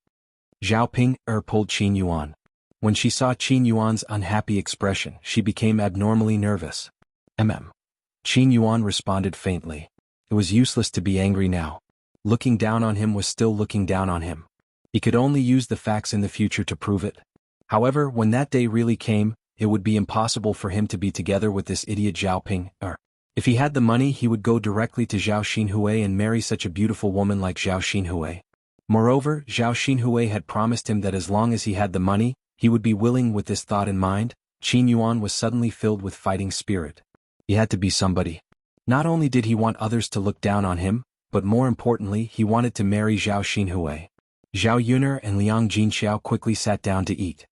Zhao Ping pulled Qin Yuan. When she saw Qin Yuan's unhappy expression, she became abnormally nervous. Qin Yuan responded faintly. It was useless to be angry now. Looking down on him was still looking down on him. He could only use the facts in the future to prove it. However, when that day really came, it would be impossible for him to be together with this idiot Zhao Ping. If he had the money, he would go directly to Zhao Xinhui and marry such a beautiful woman like Zhao Xinhui. Moreover, Zhao Xinhui had promised him that as long as he had the money, he would be willing. With this thought in mind, Qin Yuan was suddenly filled with fighting spirit. He had to be somebody. Not only did he want others to look down on him, but more importantly, he wanted to marry Zhao Xinhui. Zhao Yuner and Liang Jinxiao quickly sat down to eat.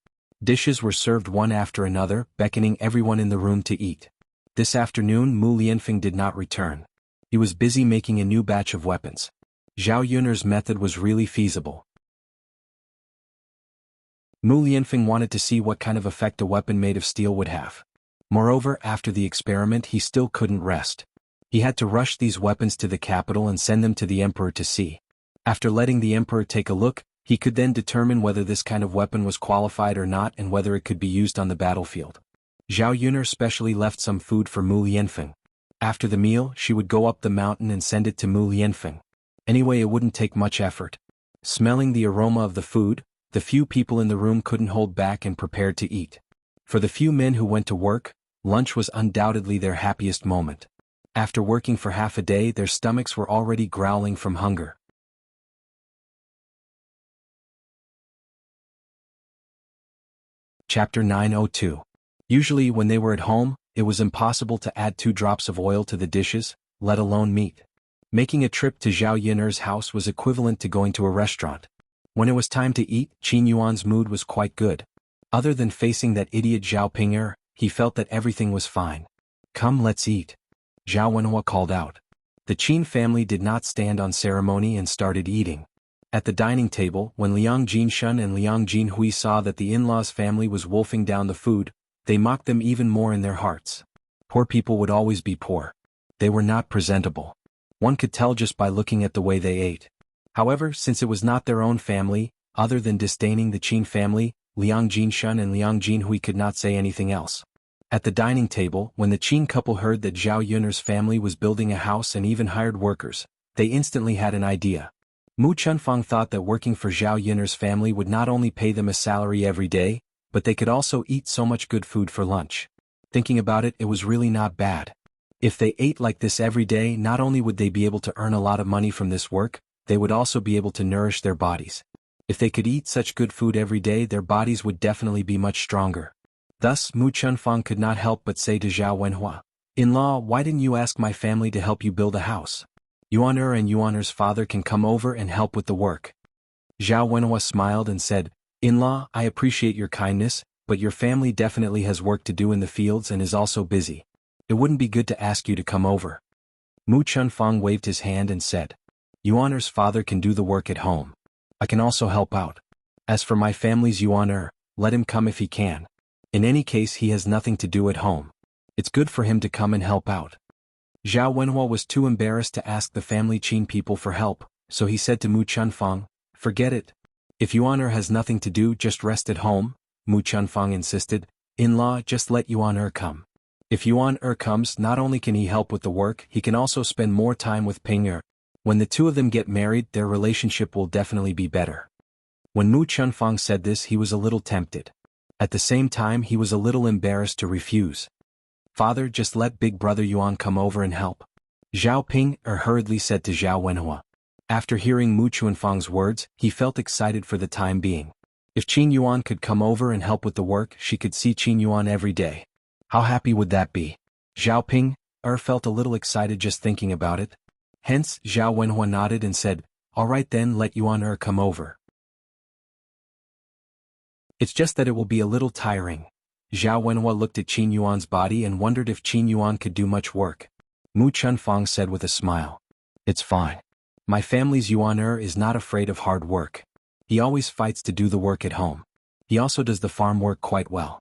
Dishes were served one after another, beckoning everyone in the room to eat. This afternoon, Mu Lianfeng did not return. He was busy making a new batch of weapons. Zhao Yuner's method was really feasible. Mu Lianfeng wanted to see what kind of effect a weapon made of steel would have. Moreover, after the experiment, he still couldn't rest. He had to rush these weapons to the capital and send them to the emperor to see. After letting the emperor take a look, he could then determine whether this kind of weapon was qualified or not and whether it could be used on the battlefield. Zhao Yuner specially left some food for Mu Lianfeng. After the meal, she would go up the mountain and send it to Mu Lianfeng. Anyway, it wouldn't take much effort. Smelling the aroma of the food, the few people in the room couldn't hold back and prepared to eat. For the few men who went to work, lunch was undoubtedly their happiest moment. After working for half a day, their stomachs were already growling from hunger. Chapter 902. Usually when they were at home, it was impossible to add 2 drops of oil to the dishes, let alone meat. Making a trip to Zhao Yuner's house was equivalent to going to a restaurant. When it was time to eat, Qin Yuan's mood was quite good. Other than facing that idiot Zhao Ping, he felt that everything was fine. Come, let's eat. Zhao Wenhua called out. The Qin family did not stand on ceremony and started eating. At the dining table, when Liang Jinshun and Liang Jinhui saw that the in-laws' family was wolfing down the food, they mocked them even more in their hearts. Poor people would always be poor. They were not presentable. One could tell just by looking at the way they ate. However, since it was not their own family, other than disdaining the Qin family, Liang Jinshun and Liang Jinhui could not say anything else. At the dining table, when the Qin couple heard that Zhao Yuner's family was building a house and even hired workers, they instantly had an idea. Mu Chunfang thought that working for Zhao Yuner's family would not only pay them a salary every day, but they could also eat so much good food for lunch. Thinking about it, it was really not bad. If they ate like this every day, not only would they be able to earn a lot of money from this work, they would also be able to nourish their bodies. If they could eat such good food every day, their bodies would definitely be much stronger. Thus, Mu Chunfang could not help but say to Zhao Wenhua, "In-law, why didn't you ask my family to help you build a house? Yuaner and Yuaner's father can come over and help with the work." Zhao Wenhua smiled and said, "In-law, I appreciate your kindness, but your family definitely has work to do in the fields and is also busy. It wouldn't be good to ask you to come over." Mu Chunfang waved his hand and said, "Yuaner's father can do the work at home. I can also help out. As for my family's Yuaner, let him come if he can. In any case, he has nothing to do at home. It's good for him to come and help out." Zhao Wenhua was too embarrassed to ask the family Qin people for help, so he said to Mu Chunfang, "Forget it. If Yuaner has nothing to do, just rest at home." Mu Chunfang insisted, "In-law, just let Yuaner come. If Yuaner comes, not only can he help with the work, he can also spend more time with Ping'er. When the two of them get married, their relationship will definitely be better." When Mu Chunfang said this, he was a little tempted. At the same time, he was a little embarrassed to refuse. "Father, just let big brother Yuan come over and help." Zhao Ping hurriedly said to Zhao Wenhua. After hearing Mu Chunfang's words, he felt excited for the time being. If Qin Yuan could come over and help with the work, she could see Qin Yuan every day. How happy would that be? Zhao Ping felt a little excited just thinking about it. Hence, Zhao Wenhua nodded and said, "All right then, let Yuan come over. It's just that it will be a little tiring." Zhao Wenhua looked at Qin Yuan's body and wondered if Qin Yuan could do much work. Mu Chunfang said with a smile. It's fine. My family's Yuan is not afraid of hard work. He always fights to do the work at home. He also does the farm work quite well.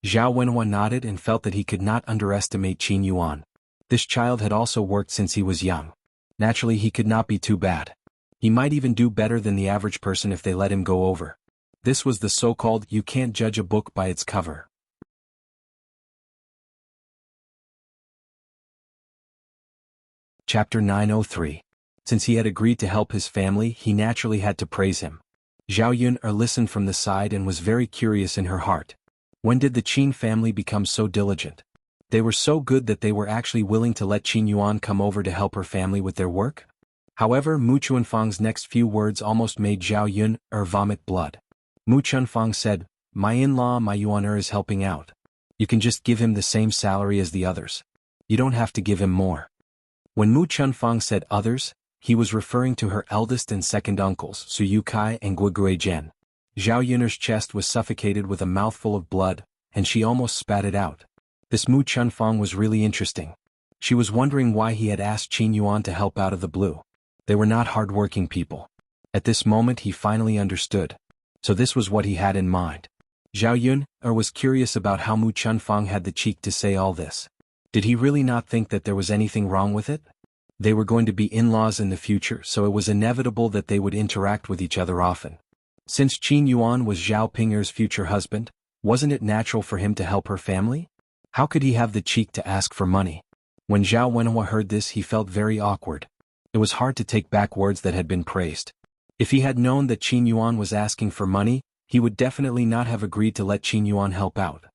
Zhao Wenhua nodded and felt that he could not underestimate Qin Yuan. This child had also worked since he was young. Naturally, he could not be too bad. He might even do better than the average person if they let him go over. This was the so-called "you can't judge a book by its cover." Chapter 903. Since he had agreed to help his family, he naturally had to praise him. Zhao Yun'er listened from the side and was very curious in her heart. When did the Qin family become so diligent? They were so good that they were actually willing to let Qin Yuan come over to help her family with their work? However, Mu Chunfang's next few words almost made Zhao Yun'er vomit blood. Mu Chunfang said, "My in-law, my Yuan is helping out. You can just give him the same salary as the others. You don't have to give him more." When Mu Chunfang said others, he was referring to her eldest and second uncles, Su Yukai and Guigui Zhen. Zhao Yun'er's chest was suffocated with a mouthful of blood, and she almost spat it out. This Mu Chunfang was really interesting. She was wondering why he had asked Qin Yuan to help out of the blue. They were not hard-working people. At this moment he finally understood. So this was what he had in mind. Zhao Yun'er was curious about how Mu Chunfang had the cheek to say all this. Did he really not think that there was anything wrong with it? They were going to be in-laws in the future, so it was inevitable that they would interact with each other often. Since Qin Yuan was Zhao Ping'er's future husband, wasn't it natural for him to help her family? How could he have the cheek to ask for money? When Zhao Wenhua heard this, he felt very awkward. It was hard to take back words that had been praised. If he had known that Qin Yuan was asking for money, he would definitely not have agreed to let Qin Yuan help out.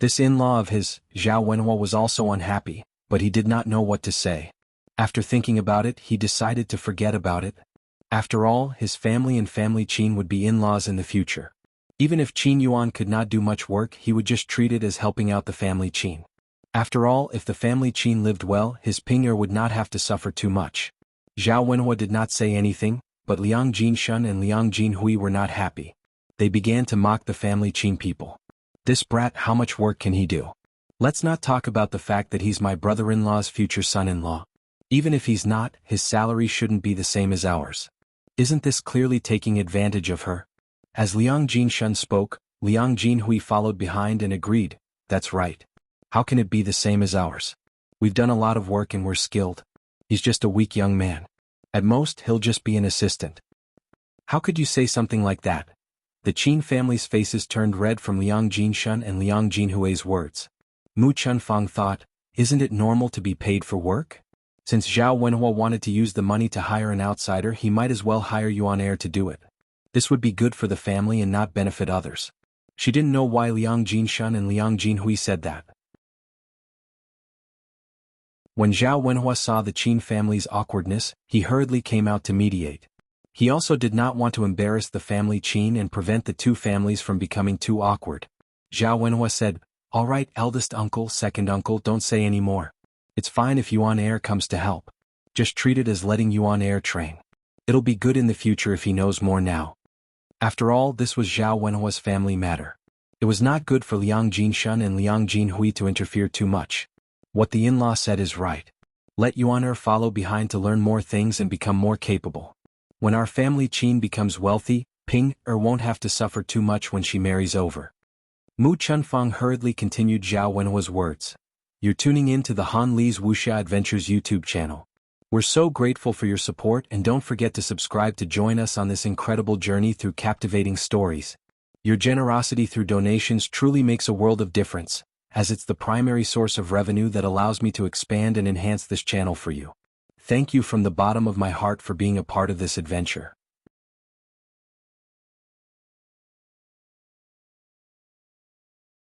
This in-law of his, Zhao Wenhua, was also unhappy, but he did not know what to say. After thinking about it, he decided to forget about it. After all, his family and family Qin would be in-laws in the future. Even if Qin Yuan could not do much work, he would just treat it as helping out the family Qin. After all, if the family Qin lived well, his Ping'er would not have to suffer too much. Zhao Wenhua did not say anything, but Liang Jinshun and Liang Jinhui were not happy. They began to mock the family Qin people. This brat, how much work can he do? Let's not talk about the fact that he's my brother-in-law's future son-in-law. Even if he's not, his salary shouldn't be the same as ours. Isn't this clearly taking advantage of her? As Liang Jinshun spoke, Liang Jinhui followed behind and agreed, "That's right. How can it be the same as ours? We've done a lot of work and we're skilled. He's just a weak young man. At most, he'll just be an assistant." How could you say something like that? The Qin family's faces turned red from Liang Jinshun and Liang Jinhui's words. Mu Chunfang thought, isn't it normal to be paid for work? Since Zhao Wenhua wanted to use the money to hire an outsider, he might as well hire Yuan to do it. This would be good for the family and not benefit others. She didn't know why Liang Jinshun and Liang Jinhui said that. When Zhao Wenhua saw the Qin family's awkwardness, he hurriedly came out to mediate. He also did not want to embarrass the family Qin and prevent the two families from becoming too awkward. Zhao Wenhua said, "All right, eldest uncle, second uncle, don't say any more. It's fine if Yuan comes to help. Just treat it as letting Yuan train. It'll be good in the future if he knows more now." After all, this was Zhao Wenhua's family matter. It was not good for Liang Jinshun and Liang Jinhui to interfere too much. What the in-law said is right. Let Yuan follow behind to learn more things and become more capable. When our family Qin becomes wealthy, Ping'er won't have to suffer too much when she marries over. Mu Chunfang hurriedly continued Zhao Wenhua's words. You're tuning in to the Han Li's Wuxia Adventures YouTube channel. We're so grateful for your support, and don't forget to subscribe to join us on this incredible journey through captivating stories. Your generosity through donations truly makes a world of difference, as it's the primary source of revenue that allows me to expand and enhance this channel for you. Thank you from the bottom of my heart for being a part of this adventure.